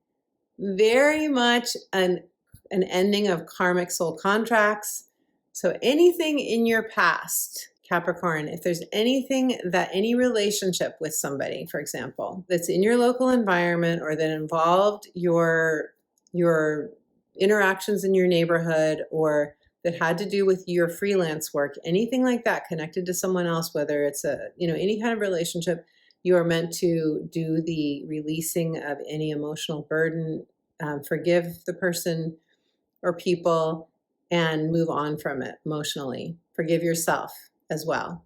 very much an ending of karmic soul contracts. So anything in your past, Capricorn, if there's anything that any relationship with somebody, for example, that's in your local environment or that involved your interactions in your neighborhood, or that had to do with your freelance work, anything like that connected to someone else, whether it's any kind of relationship, you are meant to do the releasing of any emotional burden, forgive the person or people, and move on from it emotionally. Forgive yourself as well.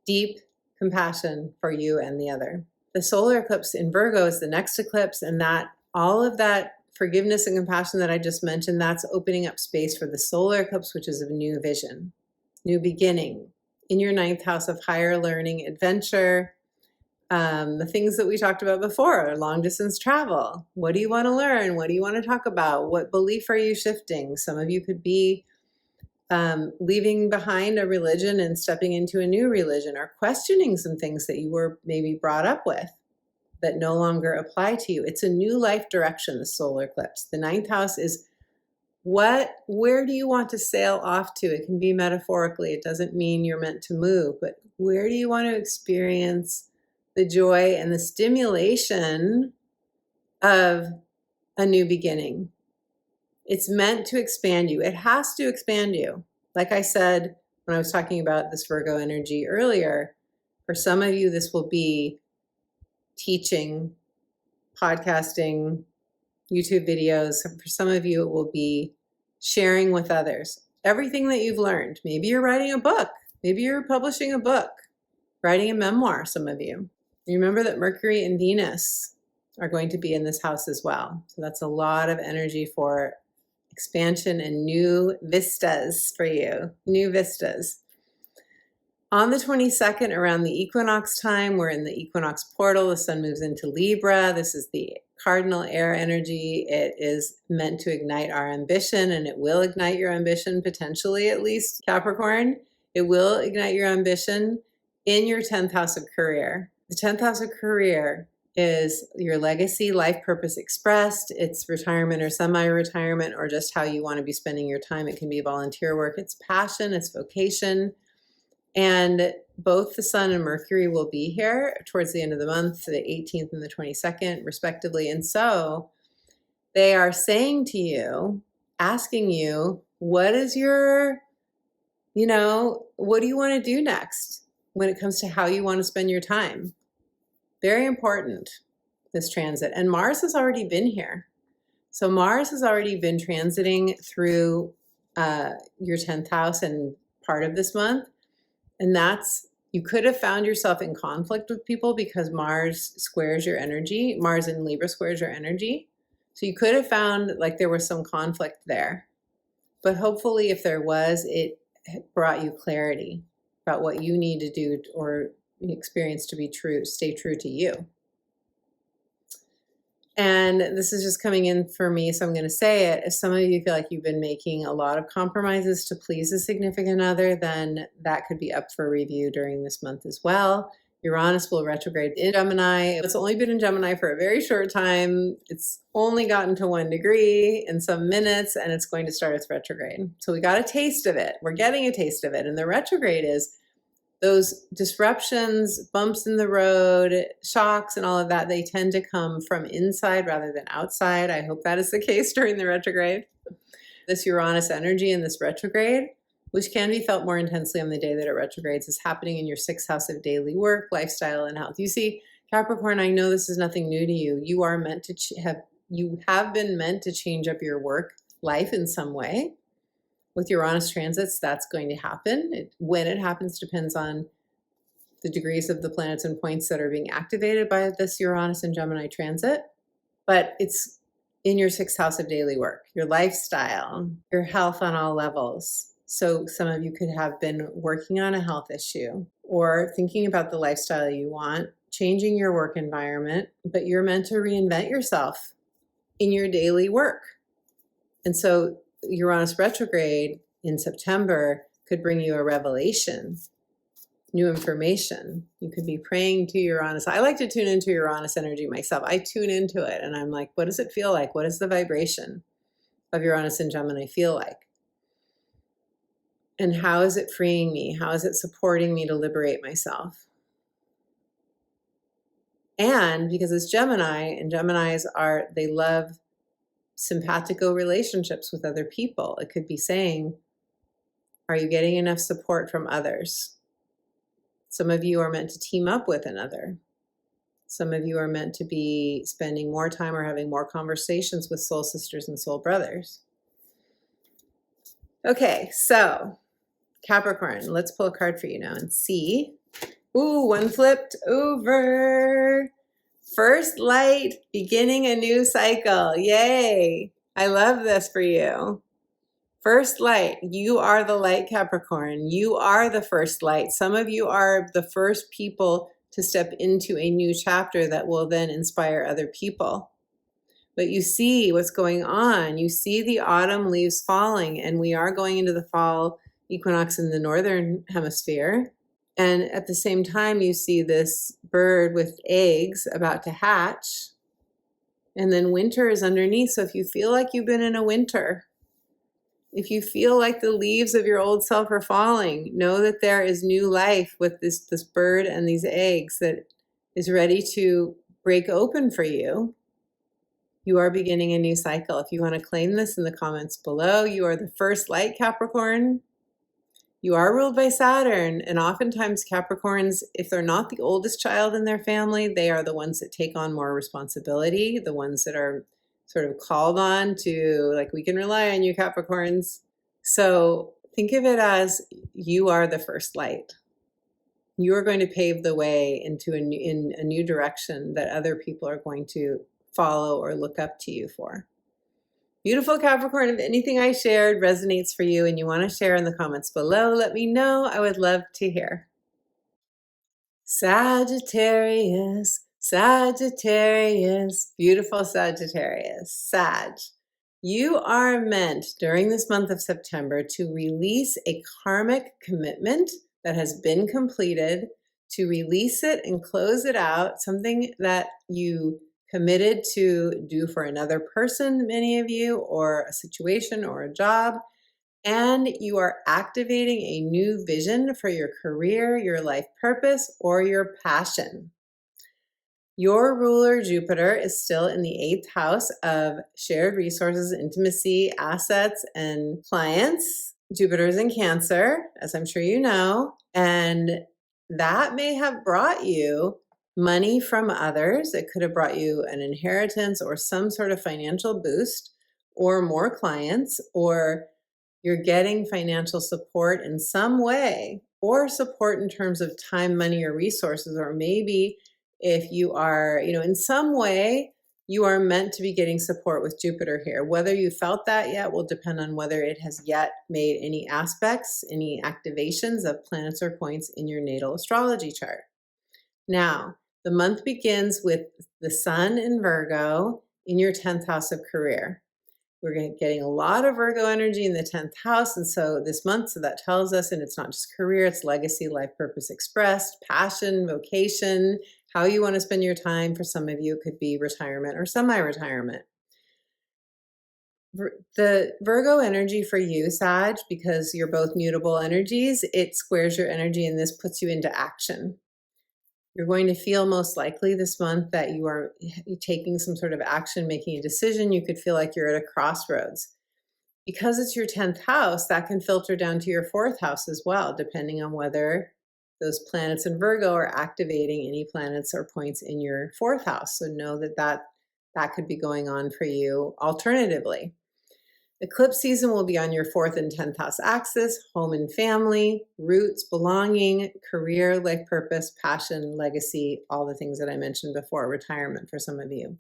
Deep compassion for you and the other. The solar eclipse in Virgo is the next eclipse, and that all of that forgiveness and compassion that I just mentioned, that's opening up space for the solar eclipse, which is a new vision, new beginning in your ninth house of higher learning, adventure, the things that we talked about before, long distance travel. What do you want to learn? What do you want to talk about? What belief are you shifting? Some of you could be leaving behind a religion and stepping into a new religion, or questioning some things that you were maybe brought up with that no longer apply to you. It's a new life direction, the solar eclipse. The ninth house is where do you want to sail off to? It can be metaphorically. It doesn't mean you're meant to move, but where do you want to experience the joy and the stimulation of a new beginning? It's meant to expand you. It has to expand you. Like I said, when I was talking about this Virgo energy earlier, for some of you, this will be teaching, podcasting, YouTube videos. For some of you, it will be sharing with others everything that you've learned. Maybe you're writing a book. Maybe you're publishing a book, writing a memoir, some of you. Remember that Mercury and Venus are going to be in this house as well. So that's a lot of energy for expansion and new vistas for you, new vistas. On the 22nd, around the equinox time, we're in the equinox portal. The sun moves into Libra. This is the cardinal air energy. It is meant to ignite our ambition, and it will ignite your ambition, potentially at least, Capricorn. It will ignite your ambition in your 10th house of career. The 10th house of career is your legacy, life purpose expressed. It's retirement or semi-retirement, or just how you want to be spending your time. It can be volunteer work. It's passion, it's vocation. And both the Sun and Mercury will be here towards the end of the month, the 18th and the 22nd, respectively. And so they are saying to you, asking you, what is your, what do you want to do next when it comes to how you want to spend your time? Very important, this transit. And Mars has already been here. So Mars has already been transiting through your 10th house and part of this month. And you could have found yourself in conflict with people because Mars squares your energy. Mars in Libra squares your energy. So you could have found like there was some conflict there. But hopefully if there was, it brought you clarity about what you need to do or experience to be true, stay true to you. And this is just coming in for me, so I'm going to say it. If some of you feel like you've been making a lot of compromises to please a significant other, then that could be up for review during this month as well. Uranus will retrograde in Gemini. It's only been in Gemini for a very short time. It's only gotten to 1 degree in some minutes, and it's going to start its retrograde. So we got a taste of it. We're getting a taste of it. And the retrograde is those disruptions, bumps in the road, shocks, and all of that, they tend to come from inside rather than outside. I hope that is the case during the retrograde. This Uranus energy in this retrograde, which can be felt more intensely on the day that it retrogrades, is happening in your 6th house of daily work, lifestyle, and health. You see, Capricorn, I know this is nothing new to you. You are meant to you have been meant to change up your work life in some way. With Uranus transits, that's going to happen. When it happens depends on the degrees of the planets and points that are being activated by this Uranus and Gemini transit. But it's in your 6th house of daily work, your lifestyle, your health on all levels. So some of you could have been working on a health issue or thinking about the lifestyle you want, changing your work environment, but you're meant to reinvent yourself in your daily work. And so Uranus retrograde in September could bring you a revelation, new information. You could be praying to Uranus. I like to tune into Uranus energy myself. I tune into it and I'm like, what does it feel like? What does the vibration of Uranus and Gemini feel like? And how is it freeing me? How is it supporting me to liberate myself? And because it's Gemini, and Geminis they love simpatico relationships with other people. It could be saying, are you getting enough support from others? Some of you are meant to team up with another. Some of you are meant to be spending more time or having more conversations with soul sisters and soul brothers. Okay, so Capricorn, let's pull a card for you now and see. Ooh, one flipped over. First light, beginning a new cycle. Yay. I love this for you. First light. You are the light, Capricorn. You are the first light. Some of you are the first people to step into a new chapter that will then inspire other people. But you see what's going on. You see the autumn leaves falling, and we are going into the fall equinox in the northern hemisphere. And at the same time, you see this bird with eggs about to hatch. And then winter is underneath. So if you feel like you've been in a winter, if you feel like the leaves of your old self are falling, know that there is new life with this bird and these eggs that is ready to break open for you. You are beginning a new cycle. If you want to claim this in the comments below, you are the first light, Capricorn. You are ruled by Saturn, and oftentimes Capricorns, if they're not the oldest child in their family, they are the ones that take on more responsibility, the ones that are sort of called on to, like, we can rely on you, Capricorns. So think of it as you are the first light. You are going to pave the way into a new direction that other people are going to follow or look up to you for. Beautiful Capricorn, if anything I shared resonates for you and you want to share in the comments below, let me know. I would love to hear. Sagittarius, Sagittarius, beautiful Sagittarius, Sag. You are meant during this month of September to release a karmic commitment that has been completed, to release it and close it out, something that you committed to do for another person, many of you, or a situation or a job, and you are activating a new vision for your career, your life purpose, or your passion. Your ruler, Jupiter, is still in the 8th house of shared resources, intimacy, assets, and clients. Jupiter is in Cancer, as I'm sure you know, and that may have brought you money from others. It could have brought you an inheritance or some sort of financial boost, or more clients, or you're getting financial support in some way, or support in terms of time, money, or resources, or maybe if you are, in some way, you are meant to be getting support with Jupiter here. Whether you felt that yet will depend on whether it has yet made any aspects, any activations of planets or points in your natal astrology chart. Now, the month begins with the Sun in Virgo in your 10th house of career. We're getting a lot of Virgo energy in the 10th house. And so this month, so that tells us, and it's not just career, it's legacy, life purpose expressed, passion, vocation, how you want to spend your time. For some of you, it could be retirement or semi-retirement. The Virgo energy for you, Sag, because you're both mutable energies, it squares your energy and this puts you into action. You're going to feel most likely this month that you are taking some sort of action, making a decision. You could feel like you're at a crossroads. Because it's your 10th house, that can filter down to your 4th house as well, depending on whether those planets in Virgo are activating any planets or points in your 4th house. So know that could be going on for you alternatively. Eclipse season will be on your 4th and 10th house axis, home and family, roots, belonging, career, life purpose, passion, legacy, all the things that I mentioned before, retirement for some of you.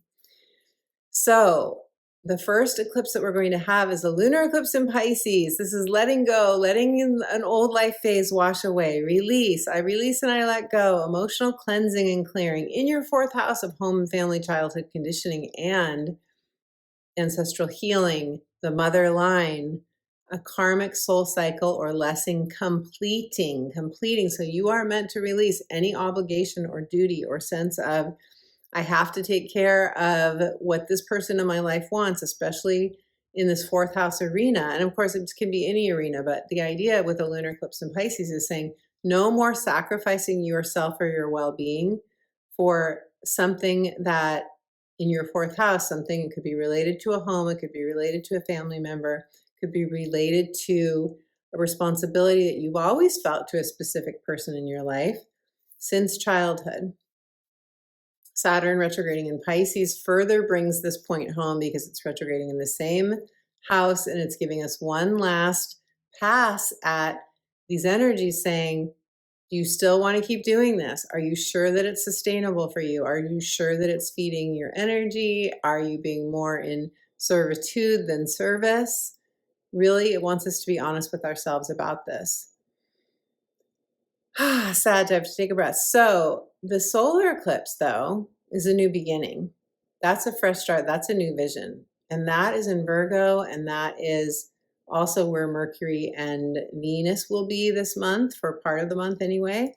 So the first eclipse that we're going to have is a lunar eclipse in Pisces. This is letting go, letting an old life phase wash away, release. I release and I let go, emotional cleansing and clearing in your 4th house of home and family, childhood conditioning, and ancestral healing, the mother line, a karmic soul cycle or lesson completing. So you are meant to release any obligation or duty or sense of, I have to take care of what this person in my life wants, especially in this 4th house arena. And of course, it can be any arena, but the idea with a lunar eclipse in Pisces is saying no more sacrificing yourself or your well-being for something that in your 4th house, something, it could be related to a home, it could be related to a family member, it could be related to a responsibility that you've always felt to a specific person in your life since childhood. Saturn retrograding in Pisces further brings this point home because it's retrograding in the same house and it's giving us one last pass at these energies saying, do you still want to keep doing this? Are you sure that it's sustainable for you? Are you sure that it's feeding your energy? Are you being more in servitude than service? Really, it wants us to be honest with ourselves about this. Sad to have to take a breath. So the solar eclipse, though, is a new beginning. That's a fresh start. That's a new vision. And that is in Virgo, and that is also where Mercury and Venus will be this month, for part of the month anyway,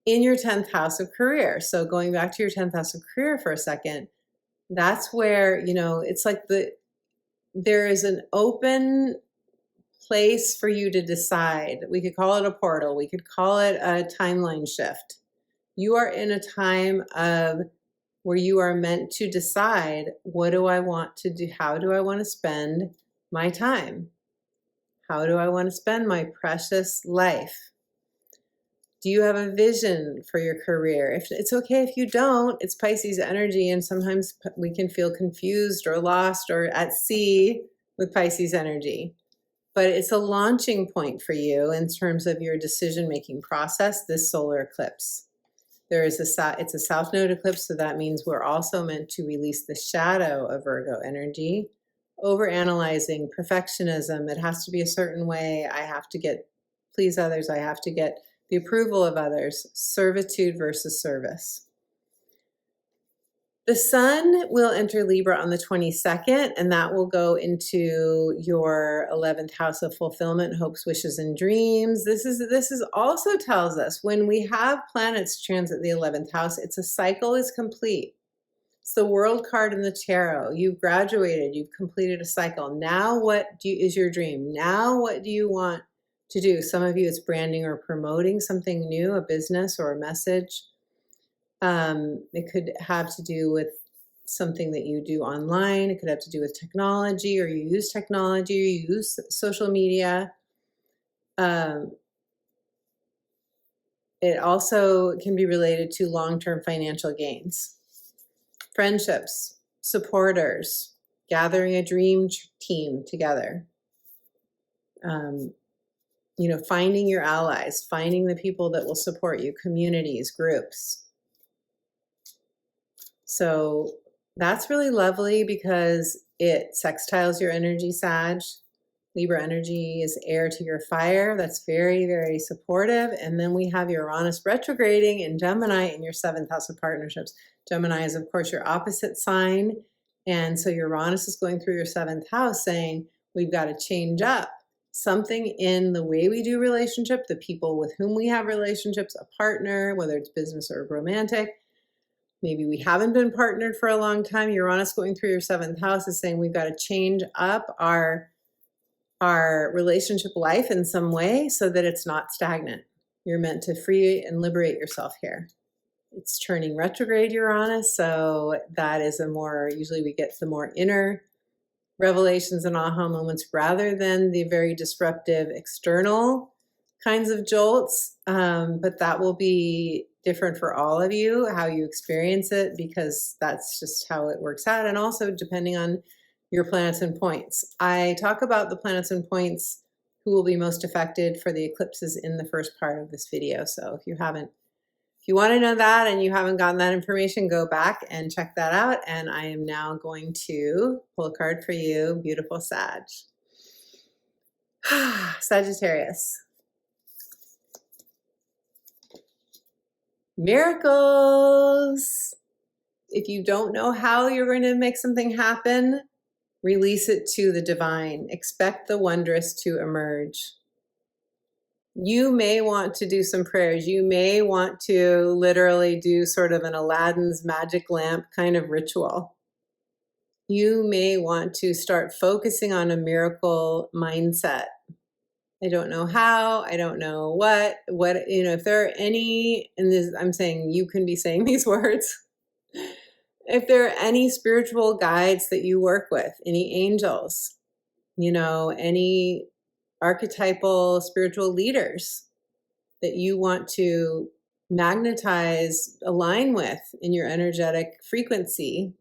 in your 10th house of career. So going back to your 10th house of career for a second, that's where, it's like there is an open place for you to decide. We could call it a portal. We could call it a timeline shift. You are in a time of where you are meant to decide, what do I want to do? How do I want to spend my time? How do I want to spend my precious life? Do you have a vision for your career? If it's okay if you don't, it's Pisces energy, and sometimes we can feel confused or lost or at sea with Pisces energy. But it's a launching point for you in terms of your decision-making process, this solar eclipse. It's a south node eclipse, so that means we're also meant to release the shadow of Virgo energy. Overanalyzing, perfectionism, it has to be a certain way, I have to please others, I have to get the approval of others, servitude versus service. The sun will enter Libra on the 22nd, and that will go into your 11th house of fulfillment, hopes, wishes, and dreams. This is also tells us when we have planets transit the 11th house, it's a cycle is complete. It's the World card in the tarot. You've graduated, you've completed a cycle. Now is your dream? Now what do you want to do? Some of you, it's branding or promoting something new, a business or a message. It could have to do with something that you do online. It could have to do with technology, or you use technology, or you use social media. It also can be related to long-term financial gains, friendships, supporters, gathering a dream team together. Finding your allies, finding the people that will support you, communities, groups. So that's really lovely because it sextiles your energy, Sag. Libra energy is air to your fire. That's very, very supportive. And then we have Uranus retrograding in Gemini in your 7th house of partnerships. Gemini is, of course, your opposite sign. And so Uranus is going through your 7th house saying, we've got to change up something in the way we do relationship, the people with whom we have relationships, a partner, whether it's business or romantic. Maybe we haven't been partnered for a long time. Uranus going through your 7th house is saying we've got to change up our relationship life in some way so that it's not stagnant. You're meant to free and liberate yourself here. It's turning retrograde Uranus, so that is usually we get the more inner revelations and aha moments rather than the very disruptive external kinds of jolts. But that will be different for all of you, how you experience it, because that's just how it works out. And also depending on your planets and points. I talk about the planets and points who will be most affected for the eclipses in the first part of this video. So if you want to know that and you haven't gotten that information, go back and check that out. And I am now going to pull a card for you, beautiful Sag. Sagittarius. Miracles. If you don't know how you're going to make something happen, release it to the divine. Expect the wondrous to emerge. You may want to do some prayers. You may want to literally do sort of an Aladdin's magic lamp kind of ritual. You may want to start focusing on a miracle mindset. I don't know how, I don't know what, if there are any, and this, I'm saying you can be saying these words. If there are any spiritual guides that you work with, any angels, any archetypal spiritual leaders that you want to magnetize, align with in your energetic frequency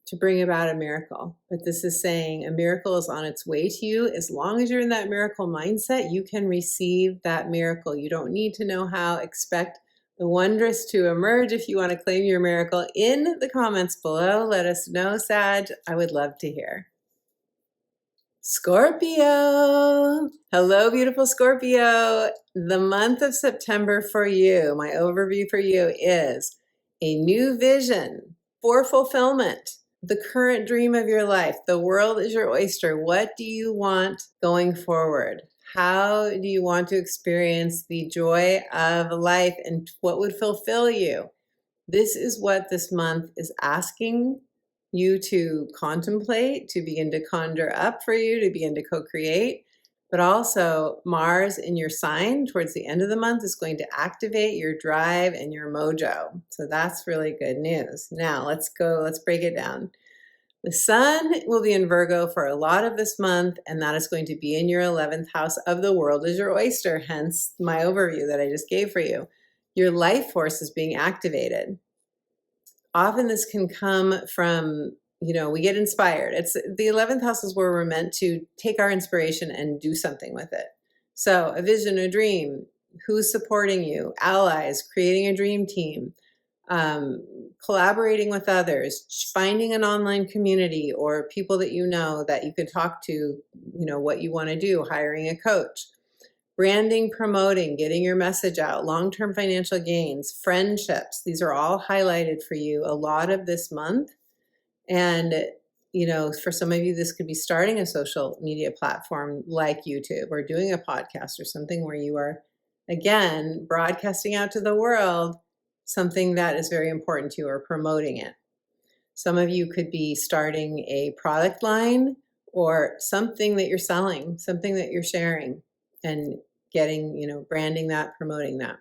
to bring about a miracle. But this is saying a miracle is on its way to you. As long as you're in that miracle mindset, you can receive that miracle. You don't need to know how. Expect the wondrous to emerge. If you want to claim your miracle, in the comments below, let us know, Sag. I would love to hear. Scorpio. Hello, beautiful Scorpio. The month of September for you, my overview for you is a new vision for fulfillment. The current dream of your life. The world is your oyster. What do you want going forward? How do you want to experience the joy of life, and what would fulfill you? This is what this month is asking you to contemplate, to begin to conjure up for you, to begin to co-create. But also Mars in your sign towards the end of the month is going to activate your drive and your mojo. So that's really good news. Now let's break it down. The sun will be in Virgo for a lot of this month, and that is going to be in your 11th house of the world is your oyster, hence my overview that I just gave for you. Your life force is being activated. Often this can come from, we get inspired. It's the 11th house is where we're meant to take our inspiration and do something with it. So a vision, a dream, who's supporting you, allies, creating a dream team, collaborating with others, finding an online community or people that you know that you can talk to, what you want to do, hiring a coach. branding, promoting, getting your message out, long-term financial gains, friendships. These are all highlighted for you a lot of this month. And, you know, for some of you, this could be starting a social media platform like YouTube or doing a podcast or something where you are, again, broadcasting out to the world something that is very important to you or promoting it. Some of you could be starting a product line or something that you're selling, something that you're sharing and getting, you know, branding that, promoting that.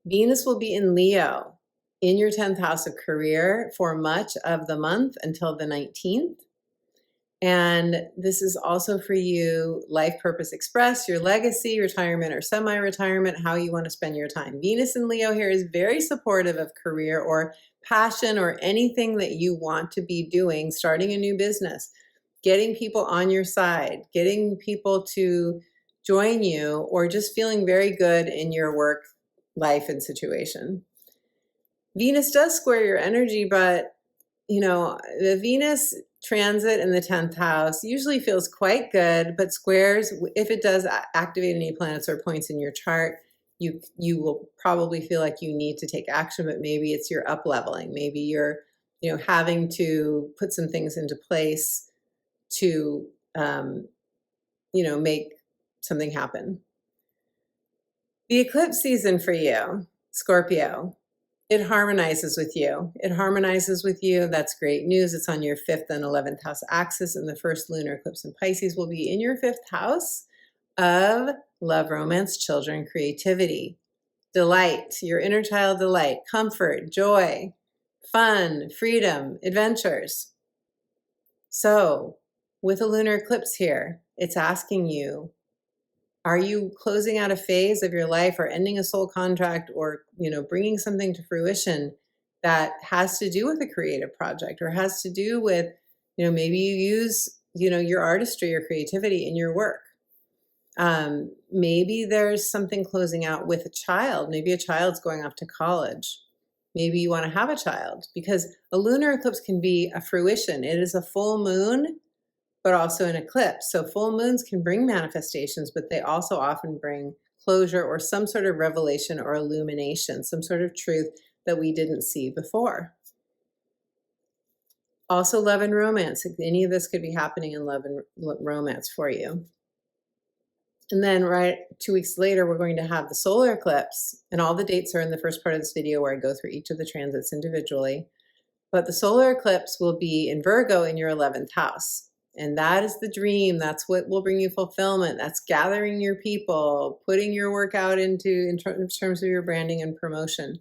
Venus will be in Leo in your 10th house of career for much of the month until the 19th. And this is also for you, life purpose express, your legacy, retirement or semi-retirement, how you want to spend your time. Venus in Leo here is very supportive of career or passion or anything that you want to be doing, starting a new business, getting people on your side, getting people to join you, or just feeling very good in your work life and situation. Venus does square your energy, but you know, the Venus transit in the 10th house usually feels quite good, but squares, if it does activate any planets or points in your chart, you will probably feel like you need to take action, but maybe it's your up leveling. Maybe you're, you know, having to put some things into place to, you know, make something happen. The eclipse season for you, Scorpio, it harmonizes with you. It harmonizes with you. That's great news. It's on your 5th and 11th house axis, and the first lunar eclipse in Pisces will be in your 5th house of love, romance, children, creativity, delight, your inner child delight, comfort, joy, fun, freedom, adventures. So with a lunar eclipse here, it's asking you, are you closing out a phase of your life or ending a soul contract or, you know, bringing something to fruition that has to do with a creative project or has to do with, you know, maybe you use, you know, your artistry or creativity in your work. Maybe there's something closing out with a child. Maybe a child's going off to college. Maybe you want to have a child, because a lunar eclipse can be a fruition. It is a full moon, but also an eclipse. So full moons can bring manifestations, but they also often bring closure or some sort of revelation or illumination, some sort of truth that we didn't see before. Also love and romance. Any of this could be happening in love and romance for you. And then right 2 weeks later, we're going to have the solar eclipse, and all the dates are in the first part of this video where I go through each of the transits individually. But the solar eclipse will be in Virgo in your 11th house. And that is the dream. That's what will bring you fulfillment. That's gathering your people, putting your work out in terms of your branding and promotion.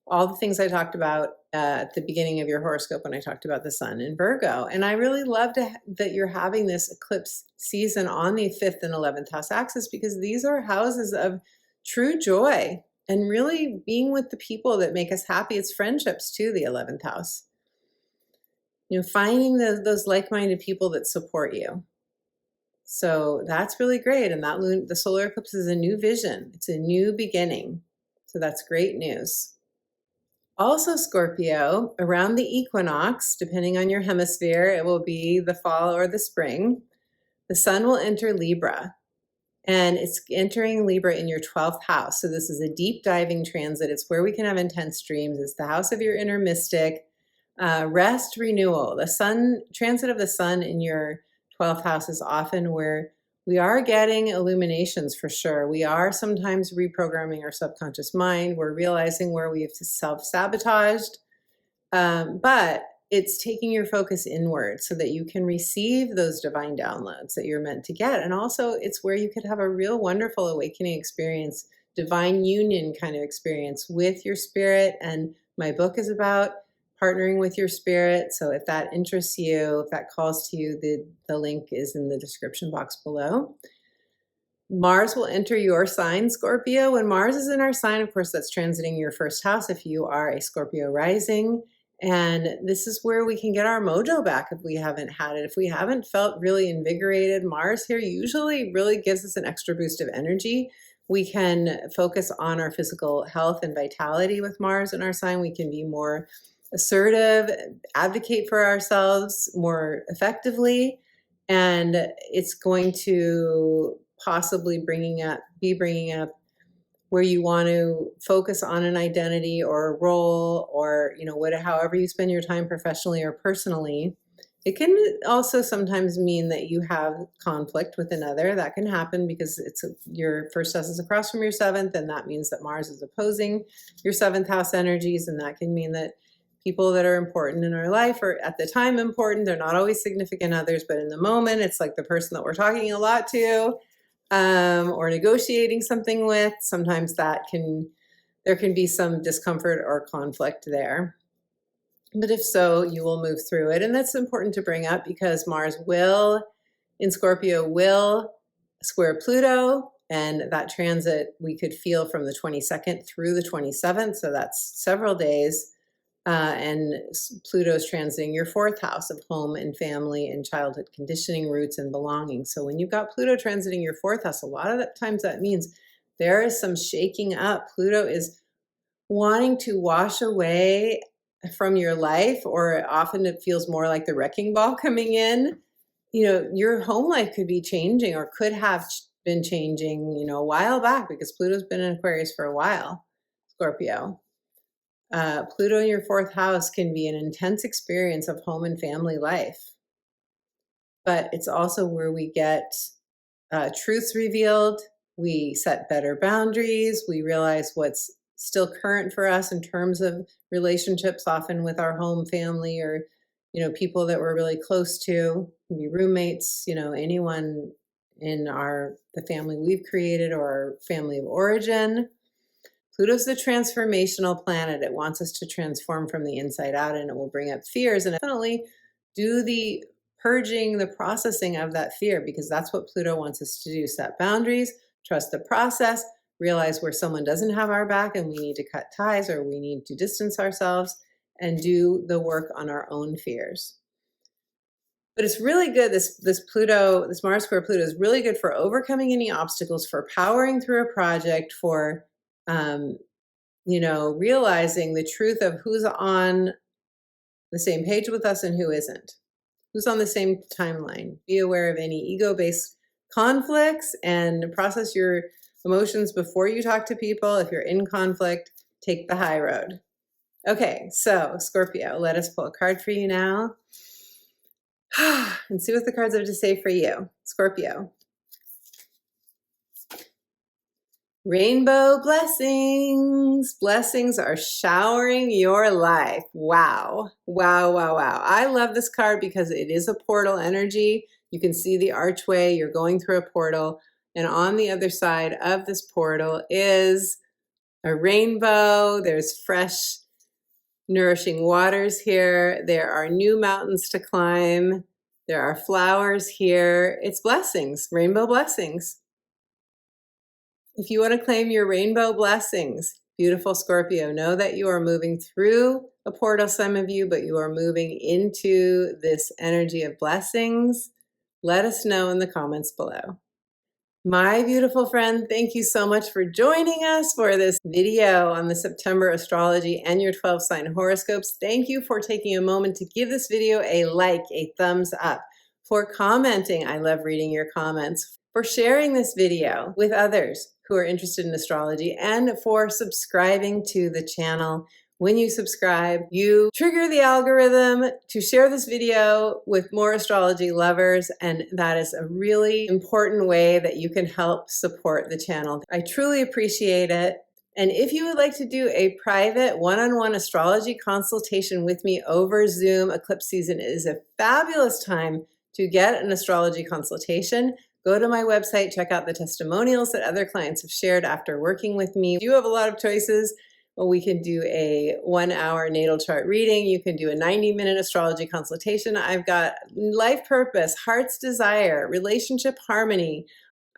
All the things I talked about at the beginning of your horoscope when I talked about the sun in Virgo. And I really love that you're having this eclipse season on the 5th and 11th house axis, because these are houses of true joy and really being with the people that make us happy. It's friendships too, the 11th house. You know, finding those like-minded people that support you. So that's really great. And the solar eclipse is a new vision. It's a new beginning. So that's great news. Also, Scorpio, around the equinox, depending on your hemisphere, it will be the fall or the spring, the sun will enter Libra. And it's entering Libra in your 12th house. So this is a deep diving transit. It's where we can have intense dreams. It's the house of your inner mystic. Rest, renewal. The sun, transit of the sun in your 12th house is often where we are getting illuminations for sure. We are sometimes reprogramming our subconscious mind. We're realizing where we've self-sabotaged, but it's taking your focus inward so that you can receive those divine downloads that you're meant to get. And also it's where you could have a real wonderful awakening experience, divine union kind of experience with your spirit. And my book is about partnering with your spirit. So if that interests you, if that calls to you, the link is in the description box below. Mars will enter your sign, Scorpio. When Mars is in our sign, of course, that's transiting your first house if you are a Scorpio rising. And this is where we can get our mojo back if we haven't had it. If we haven't felt really invigorated, Mars here usually really gives us an extra boost of energy. We can focus on our physical health and vitality with Mars in our sign. We can be more assertive, advocate for ourselves more effectively, and it's going to possibly be bringing up where you want to focus on an identity or a role, or however you spend your time professionally or personally. It can also sometimes mean that you have conflict with another. That can happen because your first house is across from your seventh, and that means that Mars is opposing your seventh house energies, and that can mean that people that are important in our life are at the time important. They're not always significant others, but in the moment, it's like the person that we're talking a lot to, or negotiating something with. Sometimes there can be some discomfort or conflict there. But if so, you will move through it. And that's important to bring up because Mars in Scorpio will square Pluto, and that transit we could feel from the 22nd through the 27th. So that's several days. And Pluto's transiting your fourth house of home and family and childhood conditioning, roots and belonging. So when you've got Pluto transiting your fourth house, a lot of the times that means there is some shaking up. Pluto is wanting to wash away from your life, or often it feels more like the wrecking ball coming in. Your home life could be changing or could have been changing, a while back, because Pluto's been in Aquarius for a while, Scorpio. Pluto in your fourth house can be an intense experience of home and family life. But it's also where we get truths revealed. We set better boundaries. We realize what's still current for us in terms of relationships, often with our home family or, people that we're really close to, maybe roommates, anyone in the family we've created or our family of origin. Pluto's the transformational planet. It wants us to transform from the inside out, and it will bring up fears, and definitely do the purging, the processing of that fear, because that's what Pluto wants us to do. Set boundaries, trust the process, realize where someone doesn't have our back and we need to cut ties or we need to distance ourselves, and do the work on our own fears. But it's really good. This Mars square Pluto is really good for overcoming any obstacles, for powering through a project, for realizing the truth of who's on the same page with us and who isn't, who's on the same timeline. Be aware of any ego-based conflicts and process your emotions before you talk to people. If you're in conflict, take the high road. Okay, so Scorpio, let us pull a card for you now and see what the cards have to say for you. Scorpio. Rainbow blessings. Blessings are showering your life. Wow. Wow, wow, wow. I love this card because it is a portal energy. You can see the archway. You're going through a portal. And on the other side of this portal is a rainbow. There's fresh, nourishing waters here. There are new mountains to climb. There are flowers here. It's blessings, rainbow blessings. If you want to claim your rainbow blessings, beautiful Scorpio, know that you are moving through a portal, some of you, but you are moving into this energy of blessings. Let us know in the comments below. My beautiful friend, thank you so much for joining us for this video on the September astrology and your 12 sign horoscopes. Thank you for taking a moment to give this video a like, a thumbs up, for commenting. I love reading your comments, for sharing this video with others who are interested in astrology, and for subscribing to the channel. When you subscribe, you trigger the algorithm to share this video with more astrology lovers, and that is a really important way that you can help support the channel. I truly appreciate it. And if you would like to do a private one-on-one astrology consultation with me over Zoom, eclipse season is a fabulous time to get an astrology consultation. Go to my website, check out the testimonials that other clients have shared after working with me. You have a lot of choices. Well, we can do a 1-hour natal chart reading. You can do a 90-minute astrology consultation. I've got life purpose, heart's desire, relationship harmony.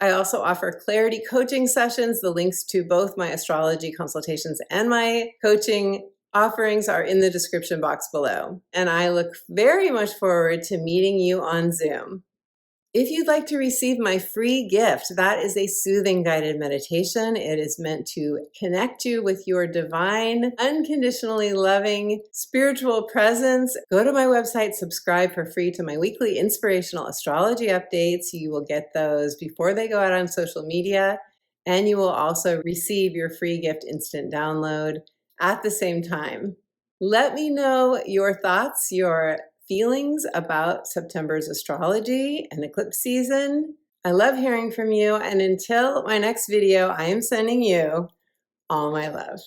I also offer clarity coaching sessions. The links to both my astrology consultations and my coaching offerings are in the description box below. And I look very much forward to meeting you on Zoom. If you'd like to receive my free gift, that is a soothing guided meditation. It is meant to connect you with your divine, unconditionally loving spiritual presence. Go to my website, subscribe for free to my weekly inspirational astrology updates. You will get those before they go out on social media, and you will also receive your free gift instant download at the same time. Let me know your thoughts, your feelings about September's astrology and eclipse season. I love hearing from you, and until my next video, I am sending you all my love.